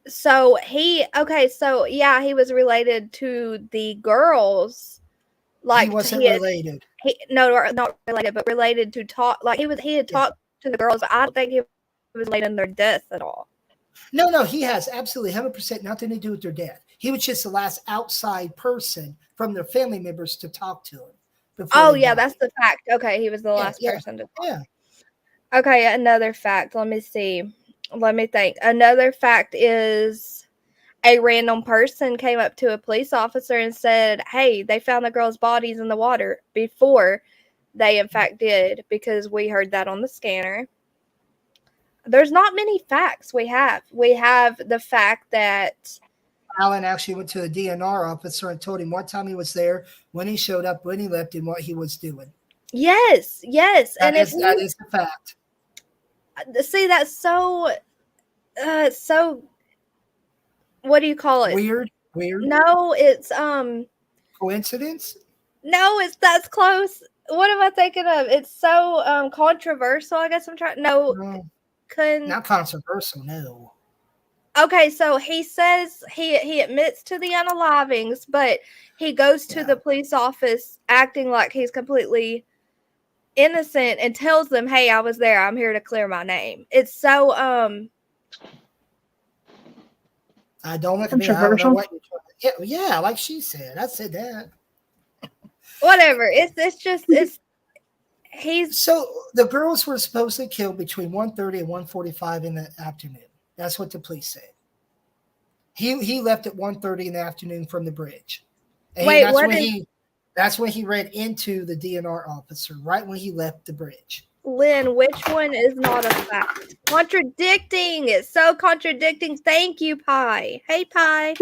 So he was related to the girls. Like he wasn't related. Not related, but related to talk. Like he had talked to the girls. I don't think he was related in their death at all. No, he has absolutely 100% nothing to do with their death. He was just the last outside person from their family members to talk to him. Oh yeah, that's the fact. Okay, he was the last person to talk. Yeah. Okay, another fact. Let me see. Let me think. Another fact is a random person came up to a police officer and said, "Hey, they found the girls' bodies in the water," before they in fact did, because we heard that on the scanner. There's not many facts we have. We have the fact that Alan actually went to a DNR officer and told him what time he was there, when he showed up, when he left, and what he was doing. Yes. That is the fact. See, that's so what do you call it? Weird. No, it's coincidence? No, that's close. What am I thinking of? It's so controversial, I guess I'm trying. Not controversial, no. Okay, so he says he admits to the unalivings, but he goes to the police office acting like he's completely innocent and tells them, "Hey, I was there. I'm here to clear my name." It's so I don't look at me. I don't know what you're trying. Yeah, like she said. I said that. Whatever. So the girls were supposedly killed between 1:30 and 1:45 in the afternoon. That's what the police said. He left at 1:30 in the afternoon from the bridge. And that's when he ran into the DNR officer, right when he left the bridge. Lynn, which one is not a fact? Contradicting. It's so contradicting. Thank you, Pi. Hey, Pi.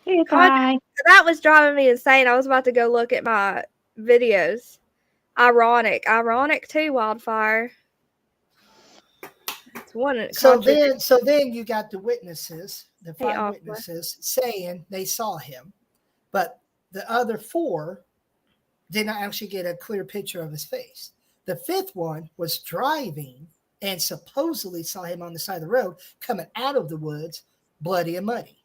Hey, Pi. That was driving me insane. I was about to go look at my videos. Ironic too, Wildfire. It's one. So then you got the witnesses, the 5 witnesses, saying they saw him, but the other 4 did not actually get a clear picture of his face. The 5th one was driving and supposedly saw him on the side of the road coming out of the woods, bloody and muddy.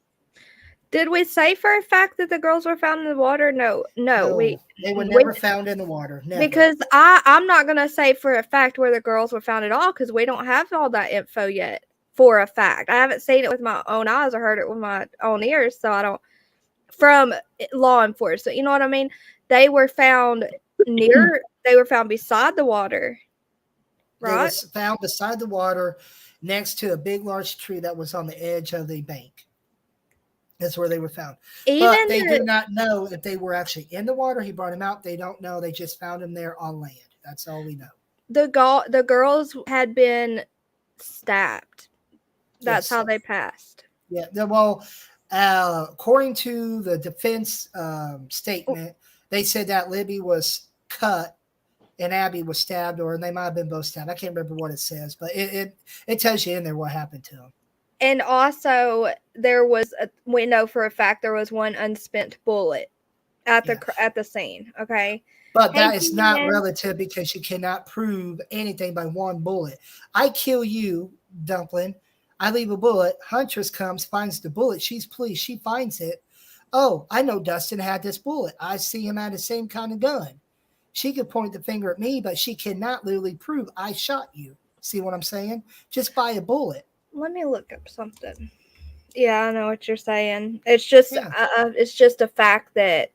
Did we say for a fact that the girls were found in the water? No, they were never found in the water. Never. Because I'm not going to say for a fact where the girls were found at all, because we don't have all that info yet for a fact. I haven't seen it with my own eyes or heard it with my own ears, so I don't. From law enforcement, you know what I mean? They were found they were found beside the water, right? They were found beside the water next to a big, large tree that was on the edge of the bank. That's where they were found. But they did not know if they were actually in the water. He brought him out. They don't know. They just found him there on land. That's all we know. The girls had been stabbed. That's how they passed. Yeah. Well, according to the defense statement, they said that Libby was cut and Abby was stabbed, or they might have been both stabbed. I can't remember what it says, but it tells you in there what happened to them. And also, we know for a fact there was one unspent bullet at the scene. Okay, but that is not relative because you cannot prove anything by one bullet. I kill you, Dumpling. I leave a bullet. Huntress comes, finds the bullet. She's pleased. She finds it. Oh, I know Dustin had this bullet. I see him had the same kind of gun. She could point the finger at me, but she cannot literally prove I shot you. See what I'm saying? Just by a bullet. Let me look up something. Yeah, I know what you're saying. It's just a fact that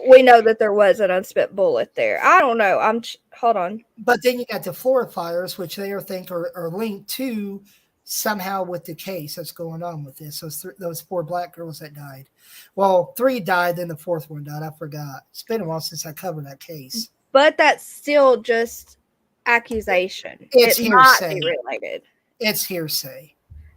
we know that there was an unspent bullet there. I don't know. Hold on. But then you got the Florida fires, which they think are linked to somehow with the case that's going on with this. Those 4 black girls that died. Well, 3 died, then the 4th one died. I forgot. It's been a while since I covered that case. But that's still just accusation. It's it hearsay. Might be related. It's hearsay.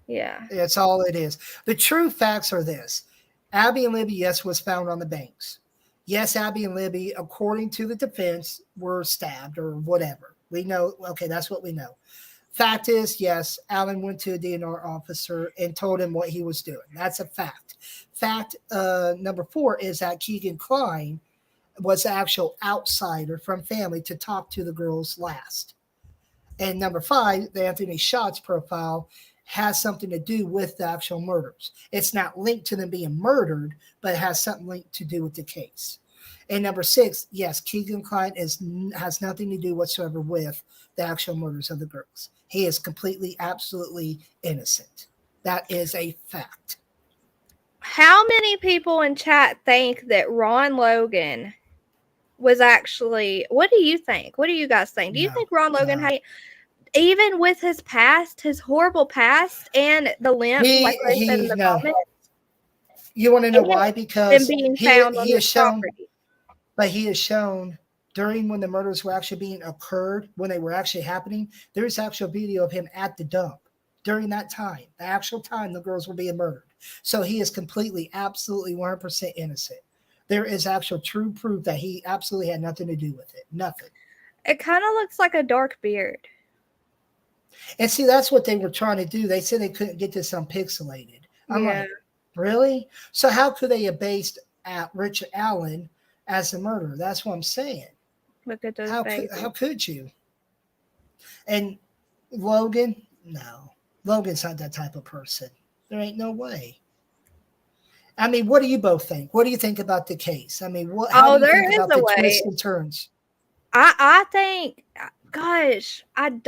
Yeah. That's all it is. The true facts are this. Abby and Libby, yes, was found on the banks. Yes, Abby and Libby, according to the defense, were stabbed or whatever. We know, okay, that's what we know. Fact is, yes, Alan went to a DNR officer and told him what he was doing. That's a fact. Fact number 4 is that Keegan Klein was the actual outsider from family to talk to the girls last. And number 5, the Anthony Shots profile has something to do with the actual murders. It's not linked to them being murdered, but it has something linked to do with the case. And number 6, yes, Keegan Klein has nothing to do whatsoever with the actual murders of the girls. He is completely, absolutely innocent. That is a fact. How many people in chat think that Ron Logan was actually, what do you think? What do you guys think? Do you think Ron Logan had, even with his past, his horrible past, and the limp, like they said in the comments? You want to know why? Because being found on he his has shown, property. but he has shown during when the murders were actually being occurred, when they were actually happening, there's actual video of him at the dump during that time, the actual time the girls were being murdered. So he is completely, absolutely 100% innocent. There is actual true proof that he absolutely had nothing to do with it. Nothing. It kind of looks like a dark beard. And see, that's what they were trying to do. They said they couldn't get this unpixelated. I'm like, really? So how could they have based Richard Allen as the murderer? That's what I'm saying. Look at those How could you? And Logan, no. Logan's not that type of person. There ain't no way. I mean, what do you both think? What do you think about the case? I mean, how do you think about the twists and turns? I think, gosh, I'm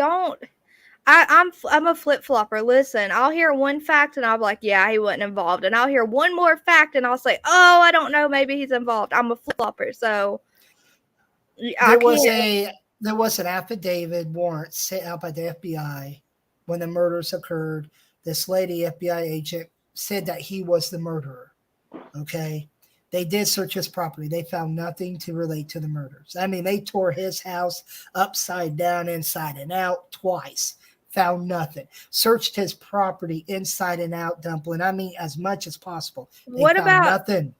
a flip-flopper. Listen, I'll hear one fact and I'll be like, yeah, he wasn't involved. And I'll hear one more fact and I'll say, oh, I don't know, maybe he's involved. I'm a flip-flopper. So there was an affidavit warrant sent out by the FBI when the murders occurred. This lady FBI agent said that he was the murderer. Okay. They did search his property. They found nothing to relate to the murders. I mean, they tore his house upside down, inside and out twice. Found nothing. Searched his property inside and out, Dumpling. I mean, as much as possible. They found nothing.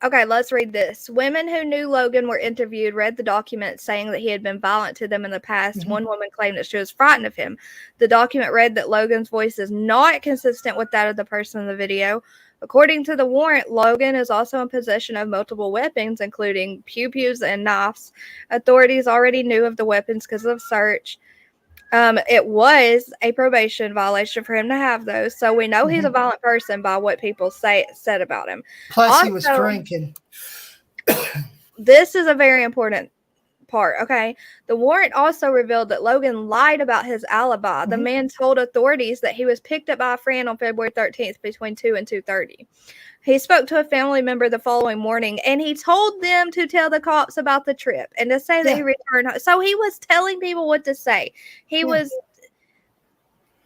Okay, let's read this. Women who knew Logan were interviewed, read the document saying that he had been violent to them in the past. One woman claimed that she was frightened of him. The document read that Logan's voice is not consistent with that of the person in the video. According to the warrant, Logan is also in possession of multiple weapons, including pew-pews and knives. Authorities already knew of the weapons because of search. It was a probation violation for him to have those, so we know he's a violent person by what people said about him. Plus, also, he was drinking. This is a very important part. Okay, the warrant also revealed that Logan lied about his alibi. The man told authorities that he was picked up by a friend on February 13th between 2 and 2:30. He spoke to a family member the following morning, and he told them to tell the cops about the trip and to say that he returned home. So he was telling people what to say. He was.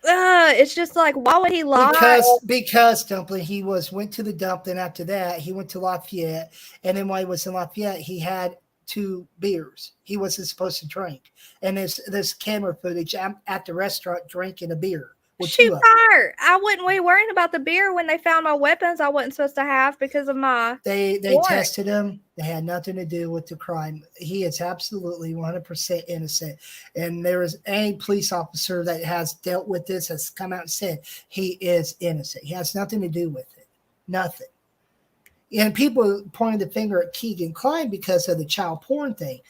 It's just like, why would he lie? Because Dumpling, he went to the dump. Then after that, he went to Lafayette, and then while he was in Lafayette, he had 2 beers. He wasn't supposed to drink, and there's camera footage at the restaurant drinking a beer. Shoot fire! I wouldn't be worrying about the beer when they found my weapons I wasn't supposed to have because of my. They tested him. They had nothing to do with the crime. He is absolutely 100% innocent. And there is any police officer that has dealt with this has come out and said he is innocent. He has nothing to do with it. Nothing. And people pointed the finger at Keegan Klein because of the child porn thing.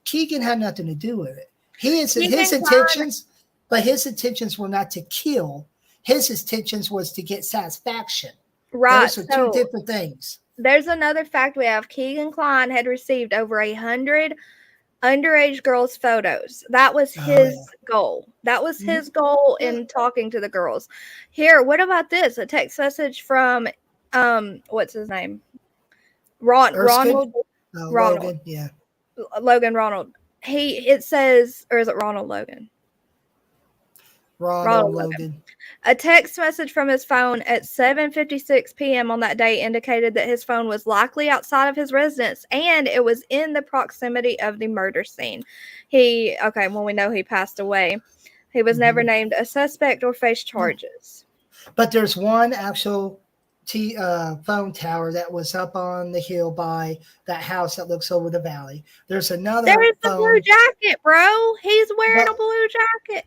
Keegan had nothing to do with it. His intentions. But his intentions were not to kill. His intentions was to get satisfaction. Right. Those are 2 different things. There's another fact we have. Keegan Klein had received over 100 underage girls' photos. That was his goal. That was his goal in talking to the girls. Here, what about this? A text message from, what's his name? Ronald. Logan, yeah. Logan Ronald. It says, or is it Ronald Logan? Ronald Logan. A text message from his phone at 7:56 p.m. on that day indicated that his phone was likely outside of his residence and it was in the proximity of the murder scene. We know he passed away. He was never named a suspect or faced charges. But there's one actual phone tower that was up on the hill by that house that looks over the valley. There's another. There is the blue jacket, bro. He's wearing a blue jacket.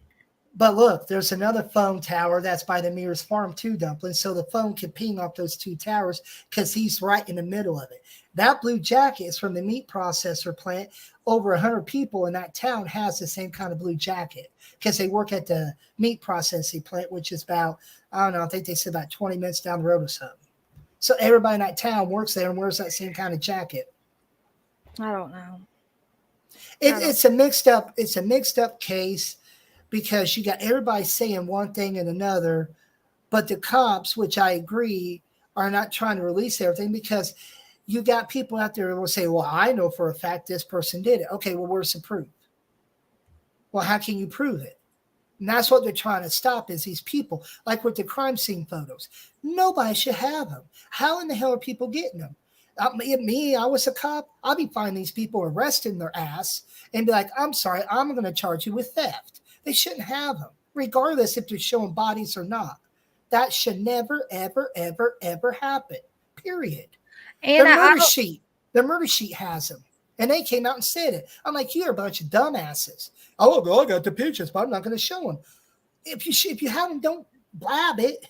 But look, there's another phone tower that's by the Mears farm too, Dumpling. So the phone can ping off those two towers because he's right in the middle of it. That blue jacket is from the meat processor plant. Over 100 people in that town has the same kind of blue jacket because they work at the meat processing plant, which is about, I don't know, I think they said about 20 minutes down the road or something. So everybody in that town works there and wears that same kind of jacket. I don't know. It's a mixed up case because you got everybody saying one thing and another, but the cops, which I agree, are not trying to release everything because you got people out there who will say, well, I know for a fact this person did it. Okay, well, where's the proof? Well, how can you prove it? And that's what they're trying to stop is these people, like with the crime scene photos. Nobody should have them. How in the hell are people getting them? I was a cop, I'd be finding these people arresting their ass and be like, I'm sorry, I'm going to charge you with theft. They shouldn't have them, regardless if they're showing bodies or not. That should never, ever, ever, ever happen, period. And The murder sheet has them. And they came out and said it. I'm like, you're a bunch of dumbasses. Oh, well, I got the pictures, but I'm not going to show them. If you have them, don't blab it.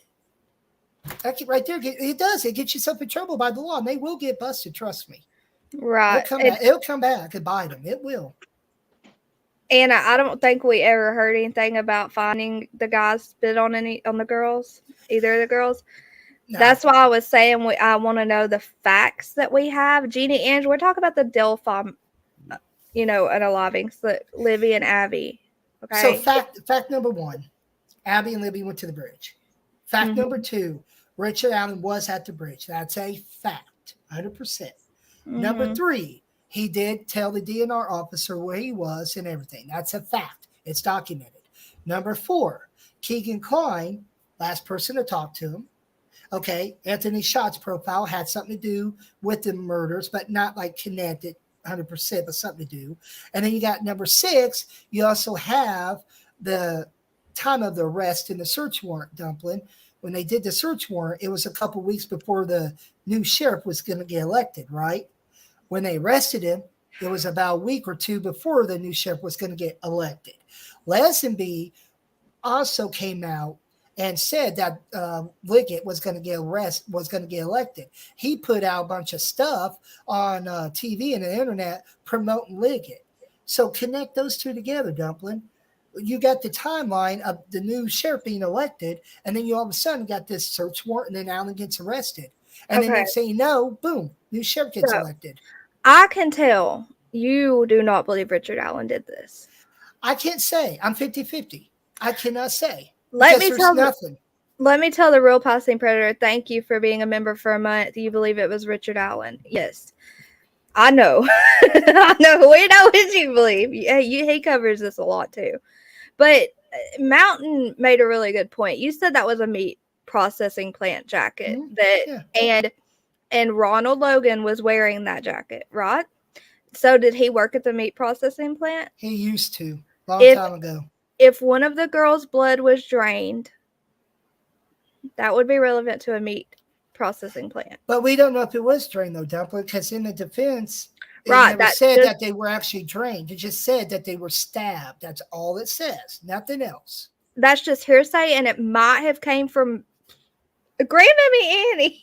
That right there, it does. It gets yourself in trouble by the law, and they will get busted. Trust me. Right. It'll come back and bite them. It will. And I don't think we ever heard anything about finding the guys spit on the girls, either of the girls. No. That's why I was saying I want to know the facts that we have. Jeannie, Angela, we're talking about the Delphi, unalivings, Libby and Abby. Okay. So fact number one, Abby and Libby went to the bridge. Fact number two, Richard Allen was at the bridge. That's a fact, 100%. Number three, he did tell the DNR officer where he was and everything. That's a fact. It's documented. Number four, Keegan Klein, last person to talk to him. Okay, Anthony Schott's profile had something to do with the murders, but not like connected 100%, but something to do. And then you got number six, you also have the time of the arrest and the search warrant, Dumpling. When they did the search warrant, it was a couple weeks before the new sheriff was going to get elected, right? When they arrested him, it was about a week or two before the new sheriff was going to get elected. Lazenby also came out and said that Liggett was going to get elected. He put out a bunch of stuff on TV and the internet promoting Liggett. So connect those two together, Dumpling. You got the timeline of the new sheriff being elected, and then you all of a sudden got this search warrant, and then Allen gets arrested. And then next thing you know, boom, new sheriff gets elected. I can tell you do not believe Richard Allen did this. I can't say. I'm 50-50. I cannot say. Let me tell the Real Passing Predator, thank you for being a member for a month. You believe it was Richard Allen. Yes. I know. I know. We know what you believe. He covers this a lot too. But Mountain made a really good point. You said that was a meat processing plant jacket and Ronald Logan was wearing that jacket, right? So did he work at the meat processing plant? He used to, long time ago. If one of the girls' blood was drained, that would be relevant to a meat processing plant. But we don't know if it was drained, though, Dumpling, because in the defense, it never said that they were actually drained. It just said that they were stabbed. That's all it says. Nothing else. That's just hearsay, and it might have came from Grandmammy Annie.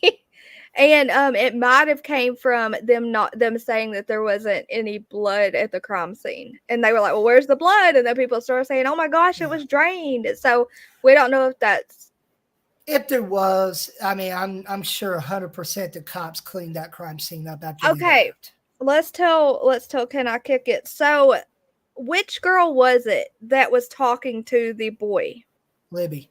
And it might have came from them saying that there wasn't any blood at the crime scene. And they were like, well, where's the blood? And then people started saying, oh my gosh, it was drained. So we don't know if that's. If there was, I mean, I'm sure 100% the cops cleaned that crime scene up after. Okay. Let's tell Can I Kick It? So which girl was it that was talking to the boy? Libby.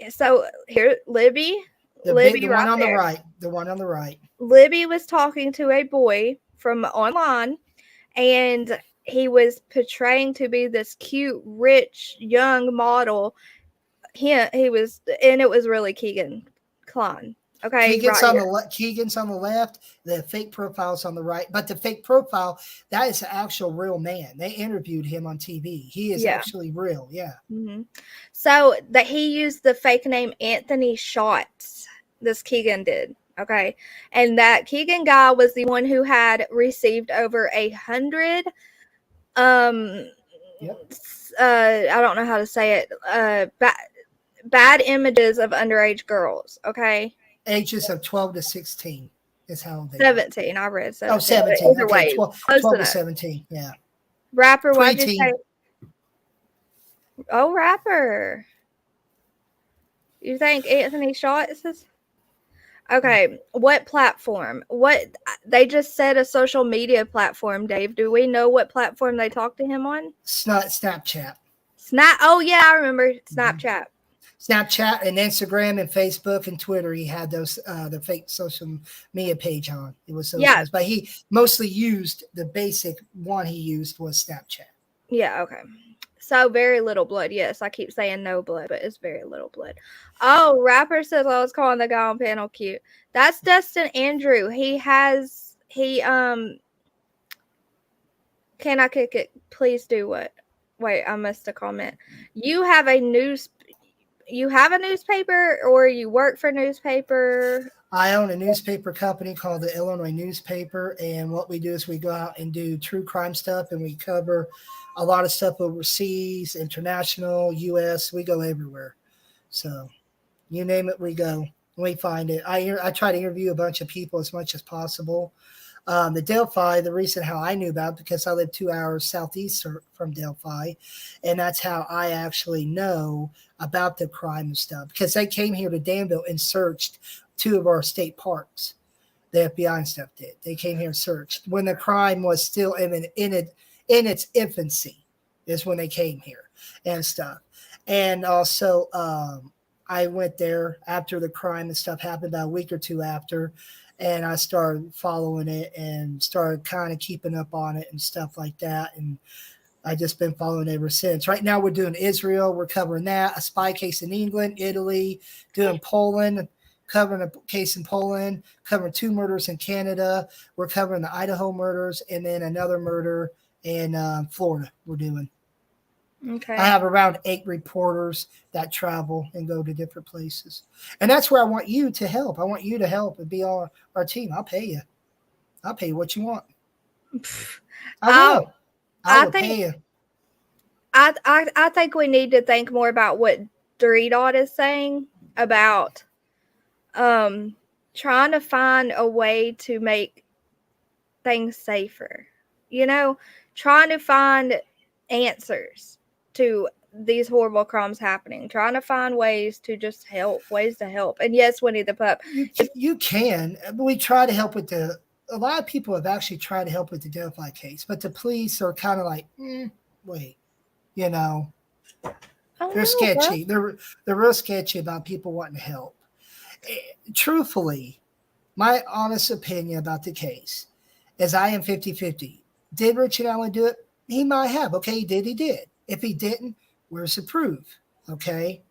So here, Libby. The one on the right. The one on the right. Libby was talking to a boy from online, and he was portraying to be this cute, rich, young model. He was, and it was really Keegan Klein. Okay, Keegan's on the left. The fake profile's on the right. But the fake profile, that is an actual real man. They interviewed him on TV. He is actually real. Yeah. Mm-hmm. So that he used the fake name Anthony Shots. This Keegan did. Okay. And that Keegan guy was the one who had received over 100 I don't know how to say it. Bad images of underage girls. Okay. Ages of 12 to 16 is how they 17. I read 17. Oh, 17. Either Okay, way, 12 close to enough. 17. Yeah. Rapper, why'd you Preteen. say? Oh, rapper. You think Anthony Shots is? Okay, what platform? What they just said a social media platform, Dave. Do we know what platform they talked to him on? Snapchat. Oh yeah, I remember Snapchat. Snapchat and Instagram and Facebook and Twitter. He had those the fake social media page on. It was those ones, but he mostly used the basic one. He used was Snapchat. Yeah. Okay. So very little blood. Yes, I keep saying no blood, but it's very little blood. Oh, rapper says I was calling the guy on panel cute. That's Dustin Andrew. Can I kick it? Please do what? Wait, I missed a comment. You have a newspaper or you work for a newspaper? I own a newspaper company called the Illinois Newspaper, and what we do is we go out and do true crime stuff, and we cover a lot of stuff overseas, international, U.S. We go everywhere. So you name it, we go. We find it. I try to interview a bunch of people as much as possible. The Delphi, the reason how I knew about it, because I live 2 hours southeast from Delphi, and that's how I actually know about the crime and stuff, because they came here to Danville and searched 2 of our state parks. The FBI and stuff did. They came here and searched when the crime was still in its infancy, is when they came here and stuff. And also, I went there after the crime and stuff happened, about a week or 2 after, and I started following it and started kind of keeping up on it and stuff like that. And I just been following it ever since. Right now we're doing Israel. We're covering that. A spy case in England, Italy, doing Poland, covering a case in Poland, covering 2 murders in Canada. We're covering the Idaho murders, and then another murder in Florida we're doing. Okay. I have around 8 reporters that travel and go to different places. And that's where I want you to help. I want you to help and be on our team. I'll pay you. I'll pay you what you want. I will. I will pay you. I think we need to think more about what Dot is saying about trying to find a way to make things safer. You know, trying to find answers to these horrible crimes happening, trying to find ways to just help, ways to help. And yes, Winnie the Pup. You can. We try to help with a lot of people have actually tried to help with the Delphi case, but the police are kind of like, wait, you know, they're sketchy. They're real sketchy about people wanting to help. Truthfully, my honest opinion about the case is I am 50-50. Did Richard Allen do it? He might have. Okay, he did. If he didn't, where's the proof? Okay.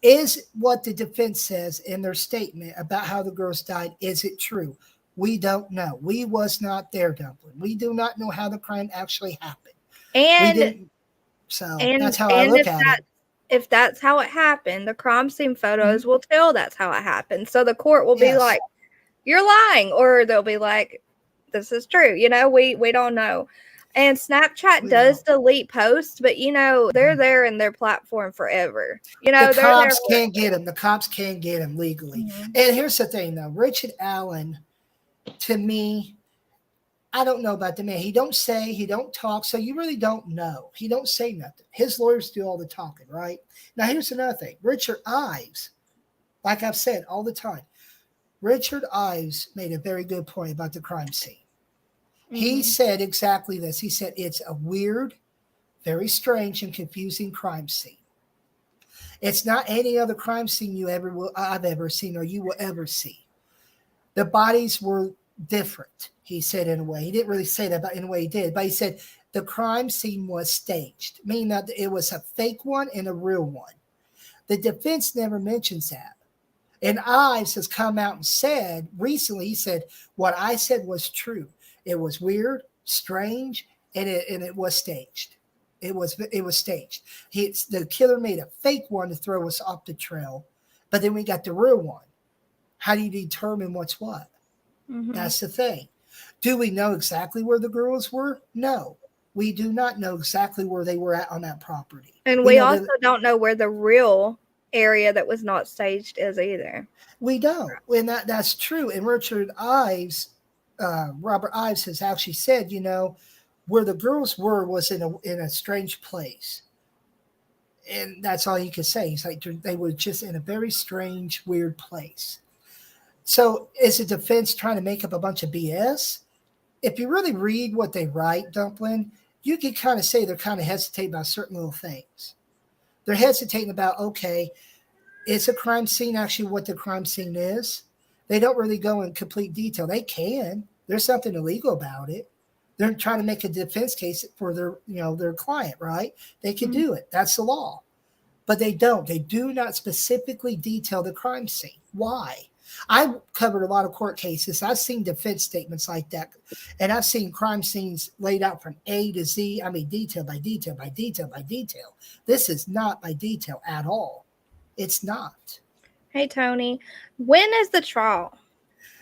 Is what the defense says in their statement about how the girls died, is it true? We don't know. We was not there, Dumpling. We do not know how the crime actually happened. And that's how I look at it. If that's how it happened, the crime scene photos will tell that's how it happened. So the court will be like, you're lying, or they'll be like, this is true. You know, we don't know. And Snapchat does delete posts, but you know, they're there in their platform forever. You know, the cops can't get them. The cops can't get them legally. And here's the thing, though. Richard Allen, to me, I don't know about the man. He don't say, he don't talk, so you really don't know. He don't say nothing. His lawyers do all the talking, right? Now, here's another thing. Richard Ives, like I've said all the time, Richard Ives made a very good point about the crime scene. He said exactly this. He said it's a weird, very strange and confusing crime scene. It's not any other crime scene I've ever seen or you will ever see. The bodies were different, he said in a way. He didn't really say that, but in a way he did. But he said the crime scene was staged, meaning that it was a fake one and a real one. The defense never mentions that. And Ives has come out and said recently, he said, what I said was true. It was weird, strange, and it was staged. It was staged. The killer made a fake one to throw us off the trail, but then we got the real one. How do you determine what's what? That's the thing. Do we know exactly where the girls were? No. We do not know exactly where they were at on that property. And we know also that don't know where the real area that was not staged is either. we don't, and that's true. And Robert Ives has actually said, where the girls were was in a strange place, and that's all you can say. He's like they were just in a very strange, weird place. So is the defense trying to make up a bunch of BS? If you really read what they write, Dumpling, you can kind of say they're kind of hesitating about certain little things. They're hesitating about, okay, is a crime scene actually what the crime scene is? They don't really go in complete detail. They can. There's something illegal about it. They're trying to make a defense case for their client, right? They can do it. That's the law. But they don't. They do not specifically detail the crime scene. Why? I've covered a lot of court cases. I've seen defense statements like that. And I've seen crime scenes laid out from A to Z. I mean, detail by detail by detail by detail. This is not by detail at all. It's not. Hey, Tony, when is the trial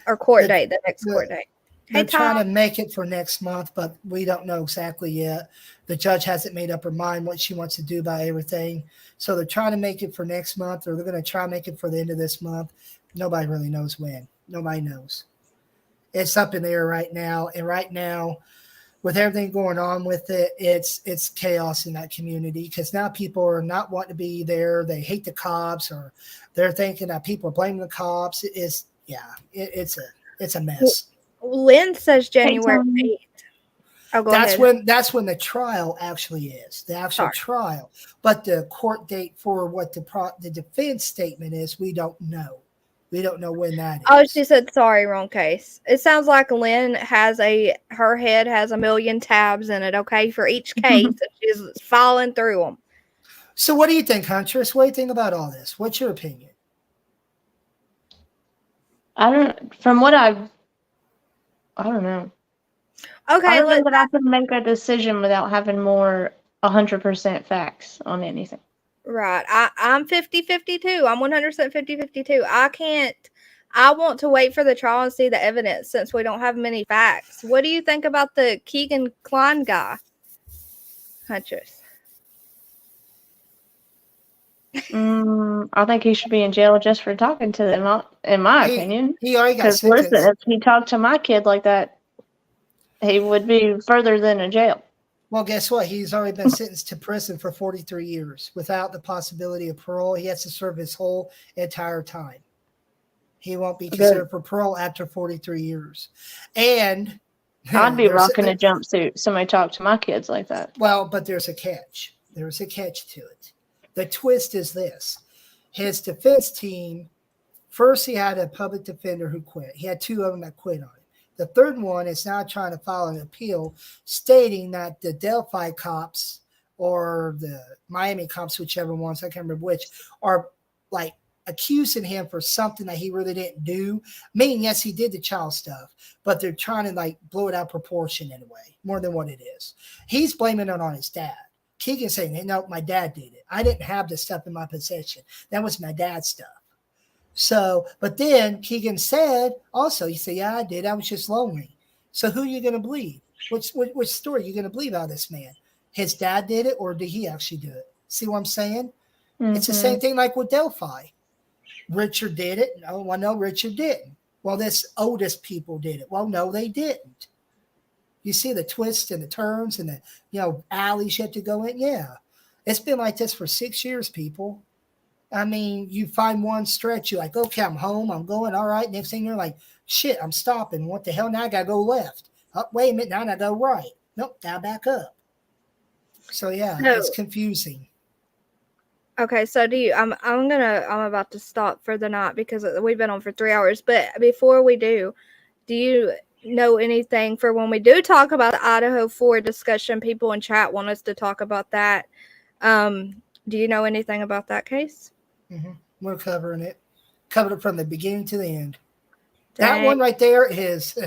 or court date, the next court date? They're trying to make it for next month, but we don't know exactly yet. The judge hasn't made up her mind what she wants to do about everything. So they're trying to make it for next month, or they're going to try to make it for the end of this month. Nobody really knows when. Nobody knows. It's up in the air right now. And right now, with everything going on with it, it's chaos in that community, because now people are not wanting to be there. They hate the cops, or they're thinking that people are blaming the cops. It's a mess. Lynn says January 8th. Oh, go ahead. That's when the trial actually is, the actual trial. But the court date for what the defense statement is, we don't know. We don't know when that is. Oh, she said, sorry, wrong case. It sounds like Lynn her head has a million tabs in it, okay, for each case. And she's following through them. So what do you think, Huntress? What do you think about all this? What's your opinion? I don't know. Okay, I don't know that I can make a decision without having more 100% facts on anything. Right. I'm 50-50 too. I'm 100% 50-50 too. I want to wait for the trial and see the evidence since we don't have many facts. What do you think about the Keegan Klein guy, Huntress? I think he should be in jail just for talking to them, in my opinion. He already got sentenced. Because listen, if he talked to my kid like that, he would be further than a jail. Well, guess what? He's already been sentenced to prison for 43 years without the possibility of parole. He has to serve his whole entire time. He won't be considered for parole after 43 years. And I'd be rocking a jumpsuit. Somebody talk to my kids like that. Well, but there's a catch. There's a catch to it. The twist is this. His defense team, first he had a public defender who quit. He had two of them that quit on it. The third one is now trying to file an appeal stating that the Delphi cops or the Miami cops, whichever ones, I can't remember which, are like accusing him for something that he really didn't do. Meaning, yes, he did the child stuff, but they're trying to like blow it out proportion in a way, more than what it is. He's blaming it on his dad. Keegan's saying, hey, no, my dad did it. I didn't have the stuff in my possession. That was my dad's stuff. So, but then Keegan said also, he said, yeah, I did. I was just lonely. So who are you going to believe? Which story are you going to believe out of this man? His dad did it, or did he actually do it? See what I'm saying? Mm-hmm. It's the same thing like with Delphi. Richard did it. No, well, no, Richard didn't. Well, this Otis people did it. Well, no, they didn't. You see the twists and the turns and the, alleys you have to go in? Yeah. It's been like this for 6 years, people. I mean, you find one stretch, you're like, okay, I'm home, I'm going, all right. Next thing you're like, shit, I'm stopping. What the hell? Now I got to go left. Oh, wait a minute, now I go right. Nope, now back up. So, yeah, it's confusing. Okay, so I'm about to stop for the night because we've been on for 3 hours. But before we do you know anything for when we do talk about the Idaho 4 discussion? People in chat want us to talk about that. Do you know anything about that case? Mm-hmm. We're covering it. Covered it from the beginning to the end. Dang. That one right there is,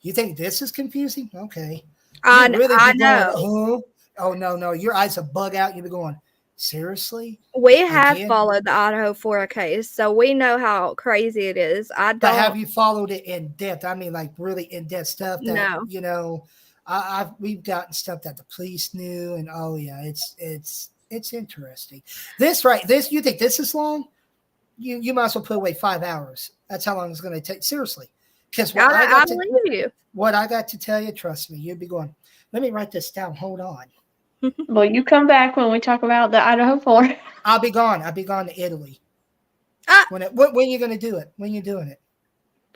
you think this is confusing? Okay. I know. Going, oh, no. Your eyes will bug out. You'll be going, seriously? We have followed the Idaho 4 case, so we know how crazy it is. But have you followed it in depth? I mean, like really in depth stuff that, no. We've gotten stuff that the police knew, and oh yeah, it's interesting. This you think this is long? You might as well put away 5 hours. That's how long it's going to take. Seriously, because I believe you. What I got to tell you, trust me, you'd be going. Let me write this down. Hold on. Well, you come back when we talk about the Idaho 4. I'll be gone. I'll be gone to Italy. When are you going to do it? When you doing it?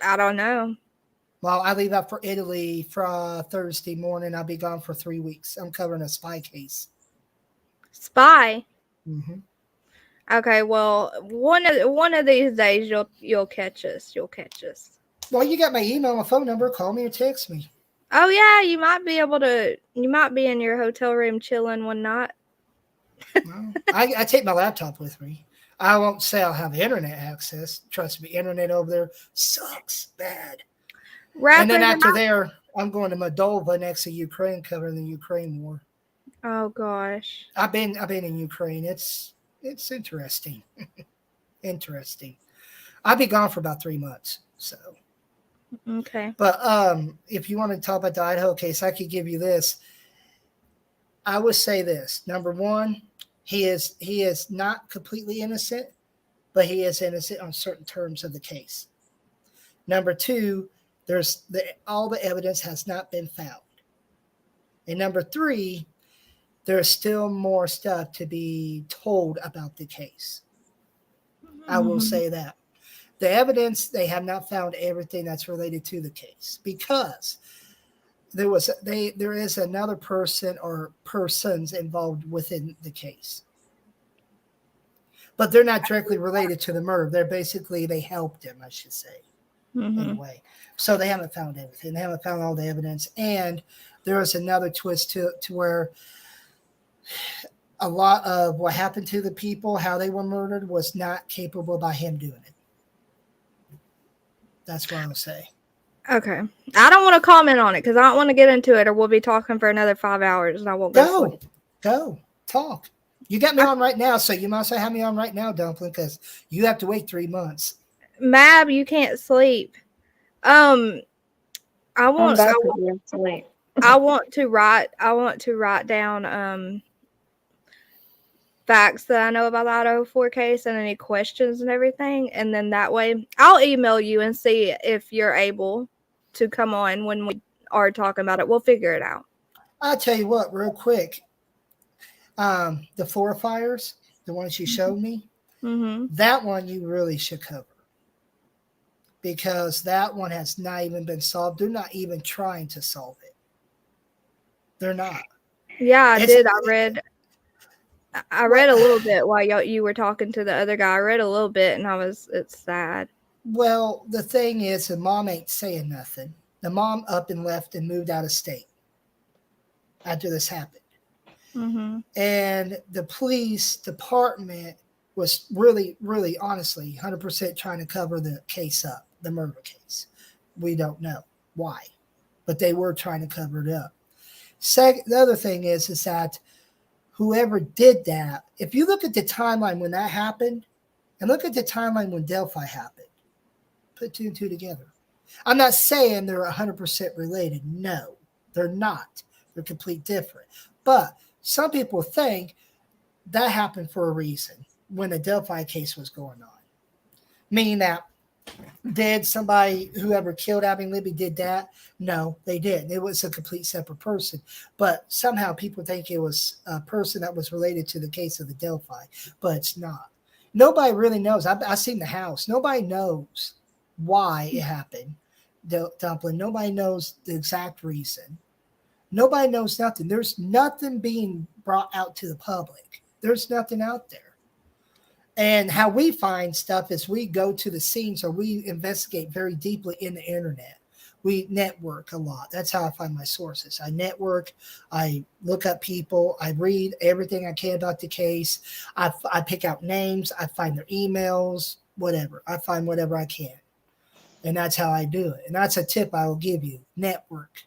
I don't know. Well, I leave out for Italy for Thursday morning. I'll be gone for 3 weeks. I'm covering a spy case. Spy? Mm-hmm. Okay, well, one of these days you'll catch us. You'll catch us. Well, you got my email, my phone number. Call me or text me. Oh yeah, you might be able to. You might be in your hotel room chilling one night. Well, I take my laptop with me. I won't say I'll have internet access. Trust me, internet over there sucks bad. And then after there, I'm going to Moldova next to Ukraine, covering the Ukraine war. Oh gosh. I've been in Ukraine. It's interesting. Interesting. I'll be gone for about 3 months. So okay. But if you want to talk about the Idaho case, I could give you this. I would say this. Number one, he is not completely innocent, but he is innocent on certain terms of the case. Number two, all the evidence has not been found. And number three, there's still more stuff to be told about the case. I will say that. The evidence, they have not found everything that's related to the case because there is another person or persons involved within the case. But they're not directly related to the murder. They helped him, I should say, in a way. So they haven't found everything. They haven't found all the evidence. And there is another twist to where a lot of what happened to the people, how they were murdered, was not capable by him doing it. That's what I would say. Okay. I don't want to comment on it because I don't want to get into it or we'll be talking for another 5 hours and I won't go. Go. Talk. You got me on right now, so you might as well have me on right now, Dumpling, because you have to wait 3 months. Mab, you can't sleep. I want to write down facts that I know about the Idaho 4 case and any questions and everything. And then that way I'll email you and see if you're able to come on when we are talking about it. We'll figure it out. I'll tell you what, real quick. The 4 fires, the ones you showed me, that one you really should cover. Because that one has not even been solved. They're not even trying to solve it. They're not. Yeah, I did. I read a little bit while you were talking to the other guy. I read a little bit and it's sad. Well, the thing is, the mom ain't saying nothing. The mom up and left and moved out of state after this happened. And the police department was really, really, honestly, 100% trying to cover the case up, the murder case. We don't know why, but they were trying to cover it up. The other thing is that whoever did that, if you look at the timeline when that happened and look at the timeline when Delphi happened, put 2 and 2 together. I'm not saying they're 100% related. No, they're not. They're completely different. But some people think that happened for a reason when the Delphi case was going on. Meaning that, did somebody, whoever killed Abby and Libby, did that? No, they didn't. It was a complete separate person. But somehow people think it was a person that was related to the case of the Delphi, but it's not. Nobody really knows. I've seen the house. Nobody knows why it happened, Dumpling. Nobody knows the exact reason. Nobody knows nothing. There's nothing being brought out to the public. There's nothing out there. And how we find stuff is we go to the scenes or we investigate very deeply in the internet. We network a lot. That's how I find my sources. I network. I look up people. I read everything I can about the case. I pick out names. I find their emails, whatever. I find whatever I can. And that's how I do it. And that's a tip I will give you. Network.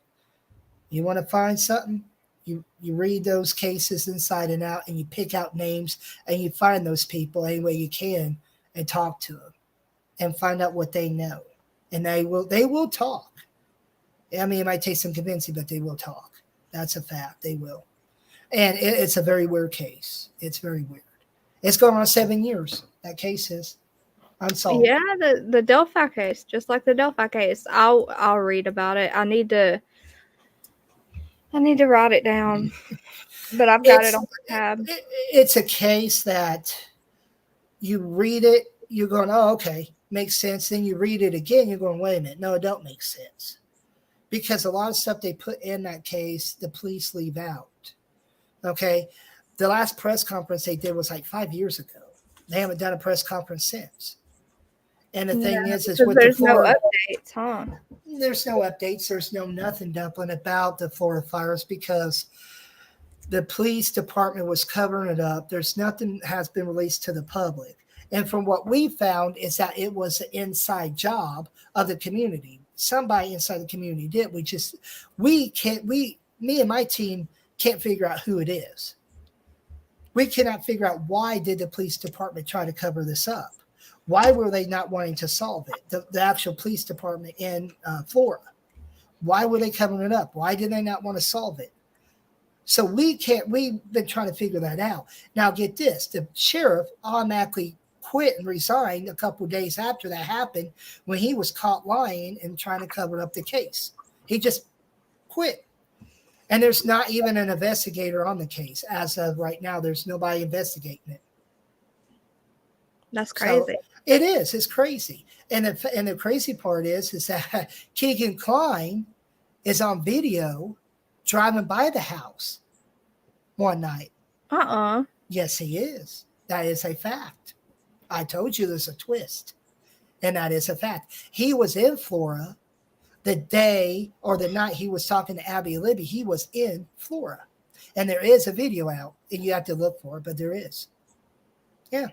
You want to find something? You read those cases inside and out, and you pick out names, and you find those people any way you can, and talk to them, and find out what they know, and they will talk. I mean, it might take some convincing, but they will talk. That's a fact. They will. And it's a very weird case. It's very weird. It's going on 7 years. That case is unsolved. Yeah, the Delphi case, just like the Delphi case. I'll read about it. I need to write it down, but I've got it on the tab. It's a case that you read it, you're going, oh, okay, makes sense. Then you read it again, you're going, wait a minute, no, it don't make sense. Because a lot of stuff they put in that case, the police leave out. Okay, the last press conference they did was like 5 years ago. They haven't done a press conference since. And the thing is with there's the Florida, no updates, huh? There's no updates. There's no nothing, Dumpling, about the Florida fires because the police department was covering it up. There's nothing has been released to the public. And from what we found is that it was an inside job of the community. Somebody inside the community did. Me and my team can't figure out who it is. We cannot figure out why did the police department try to cover this up? Why were they not wanting to solve it? The actual police department in Florida. Why were they covering it up? Why did they not want to solve it? So we've been trying to figure that out. Now get this, the sheriff automatically quit and resigned a couple of days after that happened when he was caught lying and trying to cover up the case. He just quit. And there's not even an investigator on the case. As of right now, there's nobody investigating it. That's crazy. So it is. It's crazy. And the crazy part is that Keegan Klein is on video driving by the house one night. Yes, he is. That is a fact. I told you there's a twist. And that is a fact. He was in Florida the day or the night he was talking to Abby Libby. He was in Florida. And there is a video out. And you have to look for it, but there is. Yeah.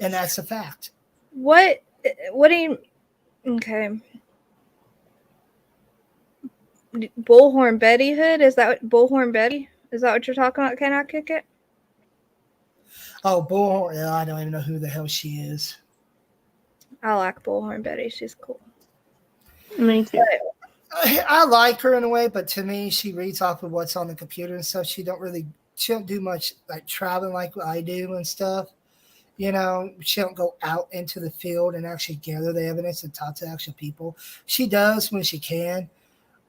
And that's a fact. What do you... Okay. Bullhorn Betty Hood? Is that Bullhorn Betty? Is that what you're talking about? Can I kick it? Oh, Bullhorn. I don't even know who the hell she is. I like Bullhorn Betty. She's cool. Me too. I like her in a way, but to me, she reads off of what's on the computer and stuff. She don't do much like traveling like I do and stuff. You know, she don't go out into the field and actually gather the evidence and talk to actual people. She does when she can.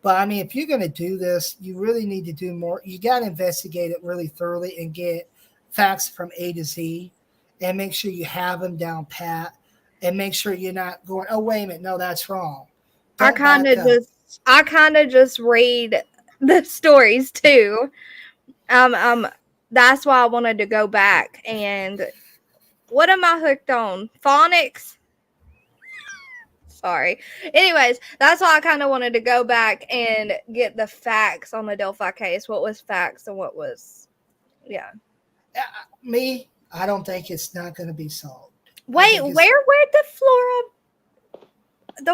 But, I mean, if you're going to do this, you really need to do more. You got to investigate it really thoroughly and get facts from A to Z and make sure you have them down pat and make sure you're not going, oh, wait a minute, no, that's wrong. I kind of just read the stories too. That's why I wanted to go back and what am I hooked on? Phonics? Sorry. Anyways, that's why I kind of wanted to go back and get the facts on the Delphi case. What was facts and what was, yeah. I don't think it's not going to be solved. Wait, where the Flora?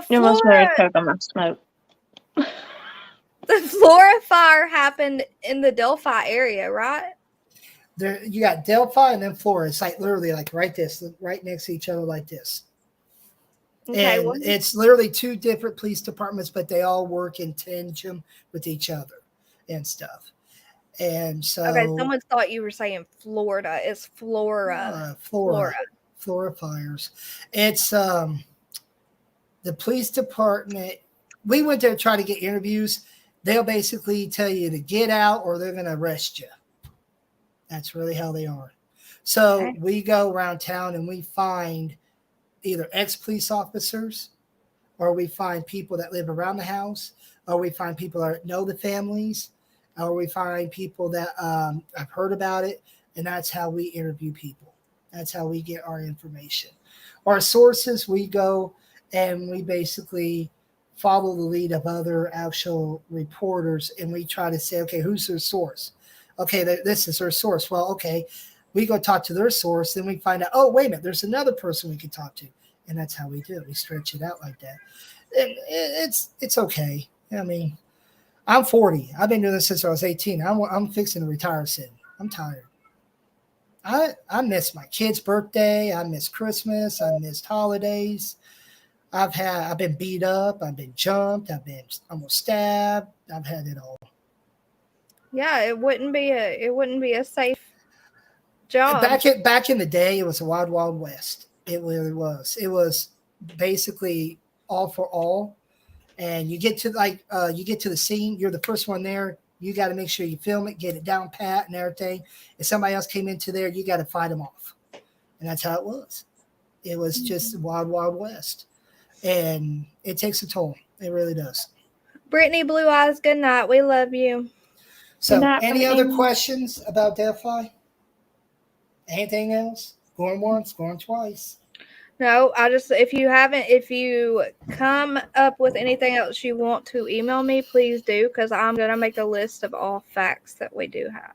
You must wear a coke on my smoke. The Flora fire happened in the Delphi area, right? There, you got Delphi and then Flora. It's like literally like right next to each other like this. Okay, and it's literally two different police departments, but they all work in tandem with each other and stuff. And so, okay, someone thought you were saying Florida. It's Flora. Flora fires. It's the police department. We went there to try to get interviews. They'll basically tell you to get out or they're going to arrest you. That's really how they are. So we go around town and we find either ex-police officers or we find people that live around the house or we find people that know the families or we find people that have heard about it. And that's how we interview people. That's how we get our information. Our sources, we go and we basically follow the lead of other actual reporters and we try to say, okay, who's their source? Okay, this is their source. Well, okay, we go talk to their source, then we find out, oh, wait a minute, there's another person we can talk to. And that's how we do it. We stretch it out like that. It's okay. I mean, I'm 40. I've been doing this since I was 18. I'm fixing to retire soon. I'm tired. I miss my kid's birthday. I miss Christmas. I missed holidays. I've been beat up. I've been jumped. I've been almost stabbed. I've had it all. Yeah, it wouldn't be a safe job. Back in the day, it was a wild, wild west. It really was. It was basically all for all. And you get to the scene, you're the first one there. You got to make sure you film it, get it down pat and everything. If somebody else came into there, you got to fight them off. And that's how it was. It was just wild, wild west. And it takes a toll. It really does. Brittany Blue Eyes, good night. We love you. So, any other questions about Delphi? Anything else? Going once, going twice. No, if you come up with anything else you want to email me, please do, because I'm going to make a list of all facts that we do have.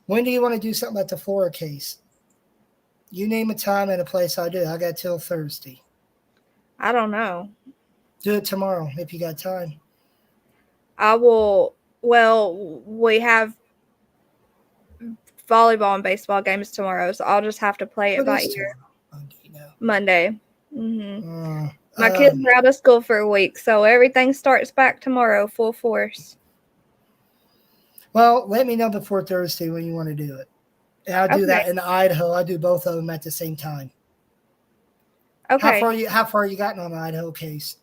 When do you want to do something about the Florida case? You name a time and a place, I'll do it. I got till Thursday. I don't know. Do it tomorrow if you got time. I will. Well, we have volleyball and baseball games tomorrow, so I'll just have to play it by ear. Monday. Mm-hmm. My kids are out of school for a week, so everything starts back tomorrow, full force. Well, let me know before Thursday when you want to do it. And I'll do that in Idaho. I'll do both of them at the same time. Okay. How far you gotten on the Idaho case?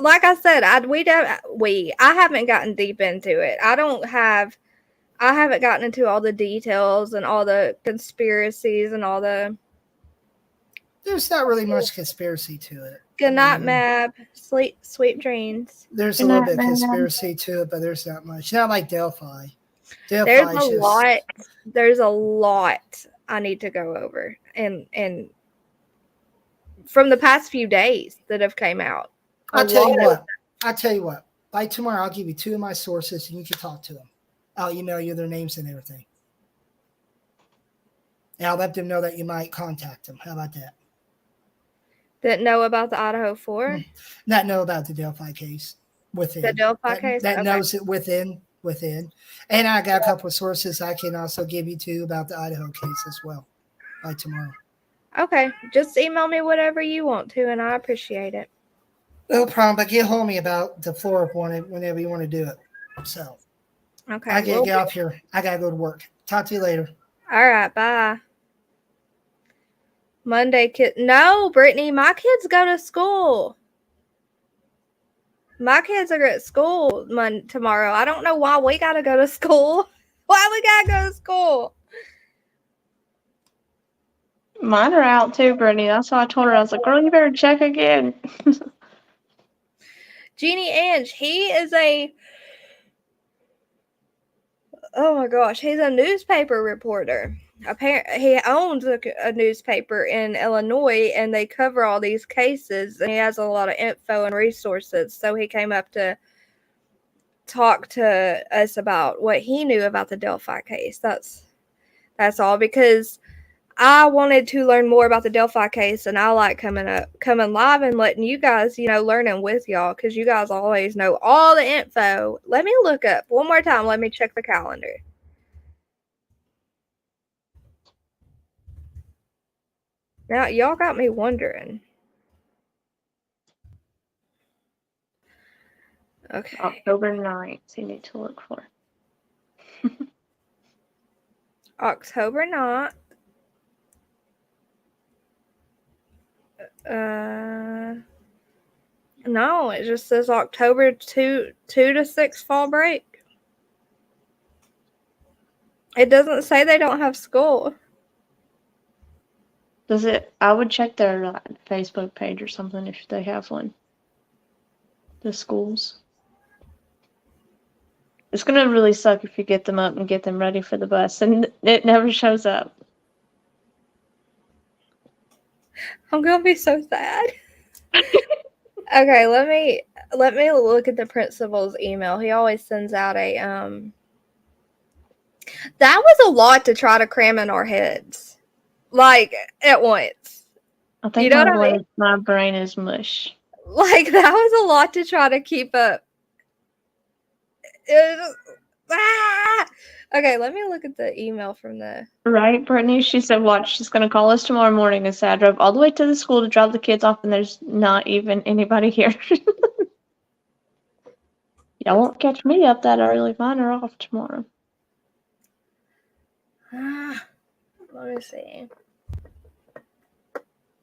Like I said, I haven't gotten deep into it. I haven't gotten into all the details and all the conspiracies and all the. There's not really much conspiracy to it. Good night, Mab. Sweet dreams. There's a little bit of conspiracy to it, but there's not much. Not like Delphi. There's a lot I need to go over, and from the past few days that have came out. I'll tell you what. By tomorrow, I'll give you 2 of my sources, and you can talk to them. I'll email you their names and everything. And I'll let them know that you might contact them. How about that? That know about the Idaho 4? Not know about the Delphi case. Within. The Delphi case? That knows it within. And I got a couple of sources I can also give you too about the Idaho case as well by tomorrow. Okay. Just email me whatever you want to, and I appreciate it. No problem. But get hold of me about the Florida one whenever you want to do it. So. Okay. I gotta get off here. I gotta go to work. Talk to you later. All right. Bye. Monday, no, Brittany, my kids go to school. My kids are at school tomorrow. I don't know why we gotta go to school. Why we gotta go to school? Mine are out too, Brittany. That's why I told her. I was like, girl, you better check again. Jeannie Ange, he is oh my gosh, he's a newspaper reporter. Apparently, he owns a newspaper in Illinois, and they cover all these cases, and he has a lot of info and resources. So he came up to talk to us about what he knew about the Delphi case. That's all, because I wanted to learn more about the Delphi case, and I like coming live and letting you guys, learning with y'all, because you guys always know all the info. Let me look up one more time. Let me check the calendar. Now, y'all got me wondering. Okay. October 9th, you need to look for. October 9th. No, it just says October 2 to 6 fall break. It doesn't say they don't have school. Does it? I would check their Facebook page or something if they have one. The schools. It's going to really suck if you get them up and get them ready for the bus and it never shows up. I'm going to be so sad. Okay, let me look at the principal's email. He always sends out a that was a lot to try to cram in our heads. Like at once. I think my brain is mush. Like that was a lot to try to keep up. Okay, let me look at the email from the Right, Brittany? She said, watch, she's going to call us tomorrow morning and say, I drove all the way to the school to drop the kids off and there's not even anybody here. Y'all won't catch me up that early. Mine are off tomorrow. Let me see.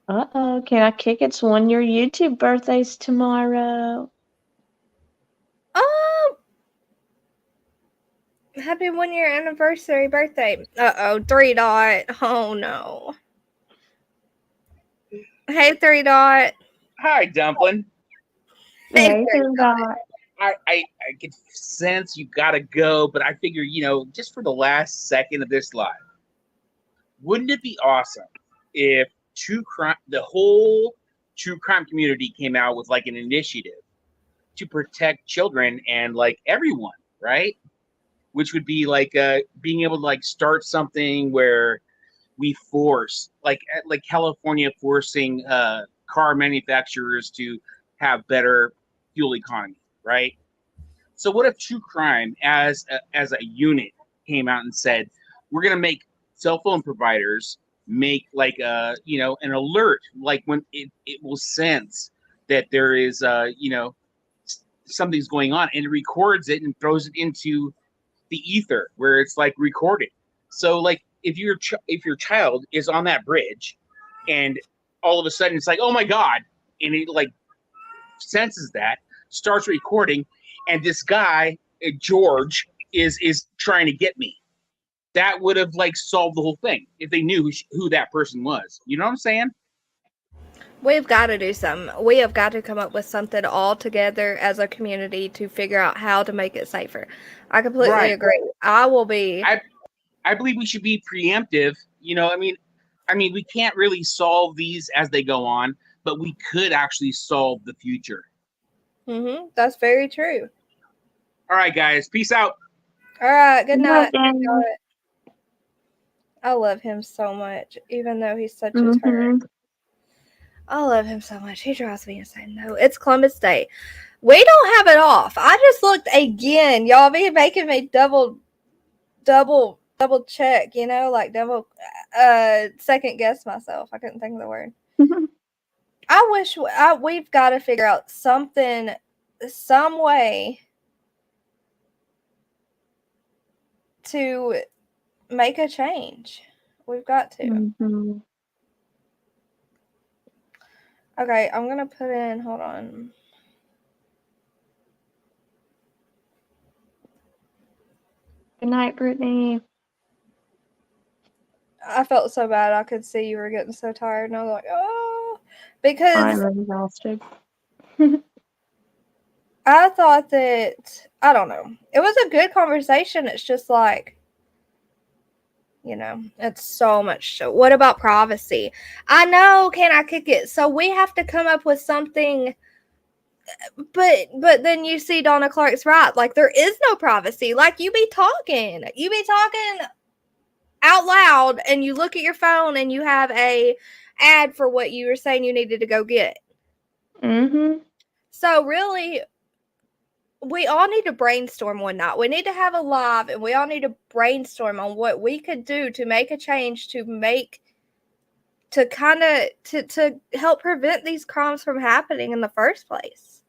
Uh-oh, can I kick it's one of your YouTube birthdays tomorrow? Happy 1 year anniversary birthday. Uh-oh, 3 Dot. Oh no. Hey, 3 Dot. Hi, Dumpling. Hey, 3 Dot. I can sense you gotta go, but I figure, just for the last second of this live, wouldn't it be awesome if the whole true crime community came out with like an initiative to protect children and like everyone, right? Which would be like being able to like start something where we force like California forcing car manufacturers to have better fuel economy, right? So what if true crime as a unit came out and said, we're going to make cell phone providers make like an alert, like when it will sense that there is something's going on, and it records it and throws it into the ether where it's like recorded. So like if your child is on that bridge and all of a sudden it's like, oh my God, and it like senses that, starts recording, and this guy George is trying to get me. That would have like solved the whole thing if they knew who that person was. You know what I'm saying? We've got to do something. We have got to come up with something all together as a community to figure out how to make it safer. I completely agree. I believe we should be preemptive. I mean, we can't really solve these as they go on, but we could actually solve the future. That's very true. All right, guys. Peace out. All right. Good night. Daniel. I love him so much, even though he's such a turd. I love him so much. He drives me insane. No, it's Columbus Day. We don't have it off. I just looked again. Y'all be making me double check, like double second guess myself. I couldn't think of the word. I wish we've got to figure out something, some way to make a change. We've got to. Okay, I'm going to put in, hold on. Good night, Brittany. I felt so bad. I could see you were getting so tired, and I was like, oh, because I'm exhausted. I thought that, I don't know. It was a good conversation. It's just like, it's so much. So what about privacy? I know, can I kick it? So we have to come up with something. But then you see Donna Clark's right. Like, there is no privacy. Like, you be talking out loud, and you look at your phone and you have a ad for what you were saying you needed to go get. So really, we all need to brainstorm one night. We need to have a live, and we all need to brainstorm on what we could do to make a change, to help prevent these crimes from happening in the first place.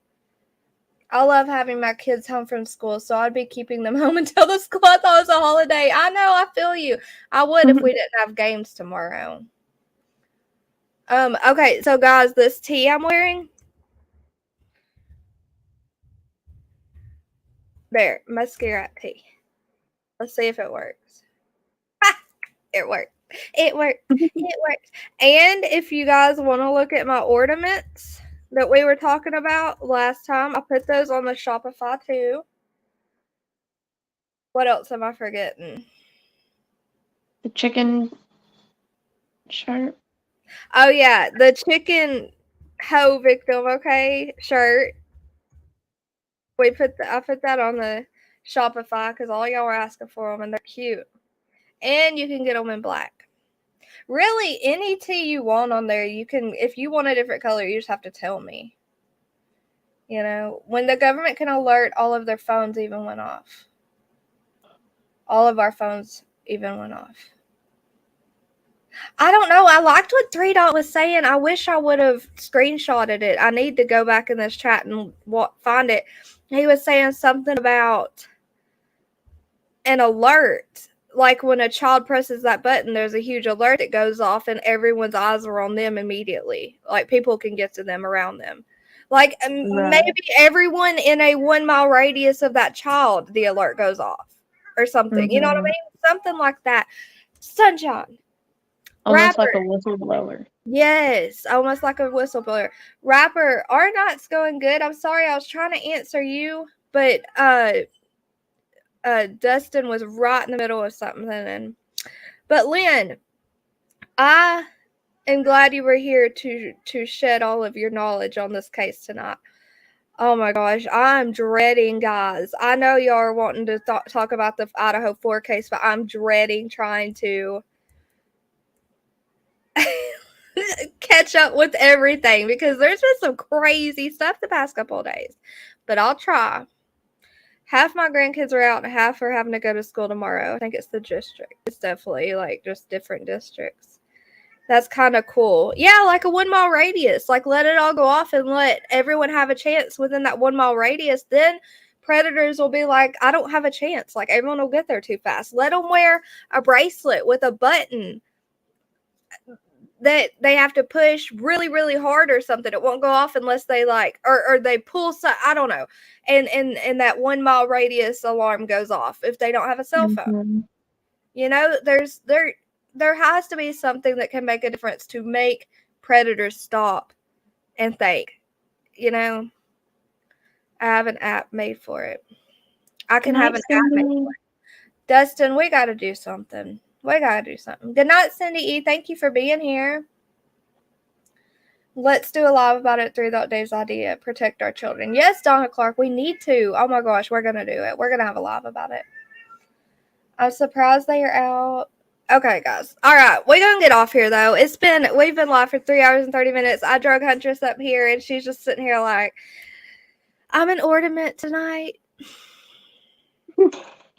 I love having my kids home from school, so I'd be keeping them home until the school. I thought it was a holiday. I know, I feel you. I would if we didn't have games tomorrow. Okay, so guys, this tee I'm wearing. There, mascara tee. Let's see if it works. It worked. It worked. It worked. And if you guys want to look at my ornaments that we were talking about last time, I put those on the Shopify too. What else am I forgetting? The chicken shirt. Oh yeah, the chicken hoe victim, okay, shirt. I put that on the Shopify because all y'all were asking for them, and they're cute. And you can get them in black. Really, any tee you want on there, you can. If you want a different color, you just have to tell me. When the government can alert, all of their phones even went off. All of our phones even went off. I don't know. I liked what 3 Dot was saying. I wish I would have screenshotted it. I need to go back in this chat and find it. He was saying something about an alert. Like when a child presses that button, there's a huge alert that goes off and everyone's eyes are on them immediately. Like people can get to them around them. Like maybe everyone in a 1 mile radius of that child, the alert goes off or something. You know what I mean? Something like that. Sunshine. Almost like Rapper. a whistleblower. Yes, almost like a whistleblower. Rapper, our night's going good. I'm sorry, I was trying to answer you, but Dustin was right in the middle of something. But Lynn, I am glad you were here to shed all of your knowledge on this case tonight. Oh my gosh, I'm dreading, guys. I know y'all are wanting to talk about the Idaho 4 case, but I'm dreading trying to catch up with everything because there's been some crazy stuff the past couple of days. But I'll try. Half my grandkids are out and half are having to go to school tomorrow. I think it's the district. It's definitely like just different districts. That's kind of cool. Yeah, like a 1 mile radius. Like let it all go off and let everyone have a chance within that 1 mile radius. Then predators will be like, I don't have a chance. Like everyone will get there too fast. Let them wear a bracelet with a button that they have to push really, really hard or something. It won't go off unless they like or they pull some, I don't know. And that 1 mile radius alarm goes off if they don't have a cell phone. You know, there has to be something that can make a difference to make predators stop and think. You know, I have an app made for it. I can have an app made for it. Dustin, we got to do something. We got to do something. Good night, Cindy E. Thank you for being here. Let's do a live about it. 3 Dave's idea. Protect our children. Yes, Donna Clark, we need to. Oh my gosh, we're going to do it. We're going to have a live about it. I'm surprised they are out. Okay, guys. All right, we're going to get off here, though. We've been live for 3 hours and 30 minutes. I drug Huntress up here, and she's just sitting here like, I'm an ornament tonight.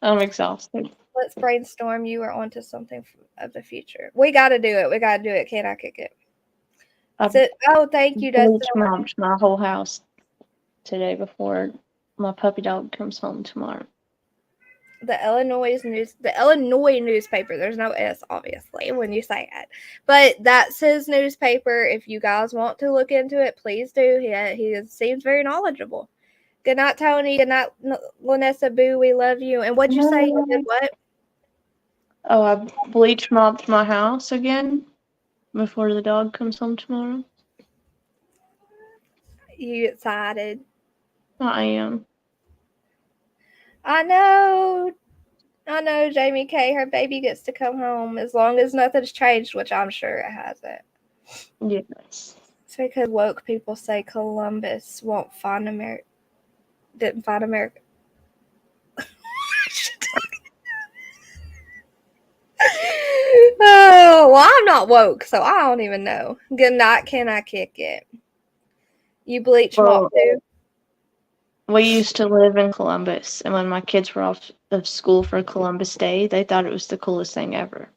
I'm exhausted. Let's brainstorm. You are onto something of the future. We got to do it. We got to do it. Can I kick it? Thank you, Dustin. Bleach my whole house today before my puppy dog comes home tomorrow. The Illinois newspaper. There's no S, obviously, when you say it, but that's his newspaper. If you guys want to look into it, please do. He seems very knowledgeable. Good night, Tony. Good night, Lanessa Boo. We love you. And what'd you say? You did what? Oh, I bleach mopped my house again before the dog comes home tomorrow. You excited? I am. I know, Jamie K. Her baby gets to come home as long as nothing's changed, which I'm sure it hasn't. Yes. It's because woke people say Columbus didn't find America. Oh, well, I'm not woke, so I don't even know. Good night. Can I kick it? You bleach mop too? We used to live in Columbus, and when my kids were off of school for Columbus Day, they thought it was the coolest thing ever.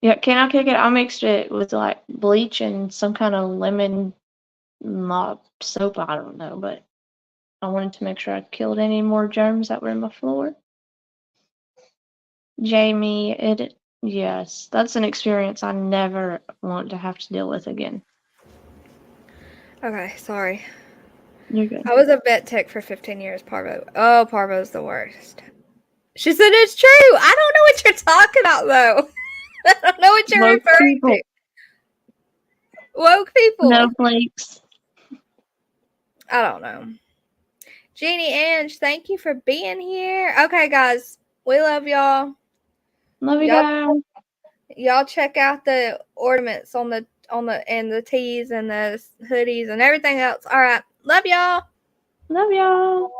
Yeah, can I kick it? I mixed it with like bleach and some kind of lemon mop soap. I don't know, but I wanted to make sure I killed any more germs that were in my floor. Jamie, yes, that's an experience I never want to have to deal with again. Okay, sorry. You're good. I was a vet tech for 15 years, Parvo. Oh, Parvo's the worst. She said it's true. I don't know what you're talking about, though. I don't know what you're referring to. Woke people. Snowflakes. I don't know. Jeannie Ange, thank you for being here. Okay, guys, we love y'all. Love you guys. Y'all check out the ornaments on the and the tees and the hoodies and everything else. All right, love y'all. Love y'all.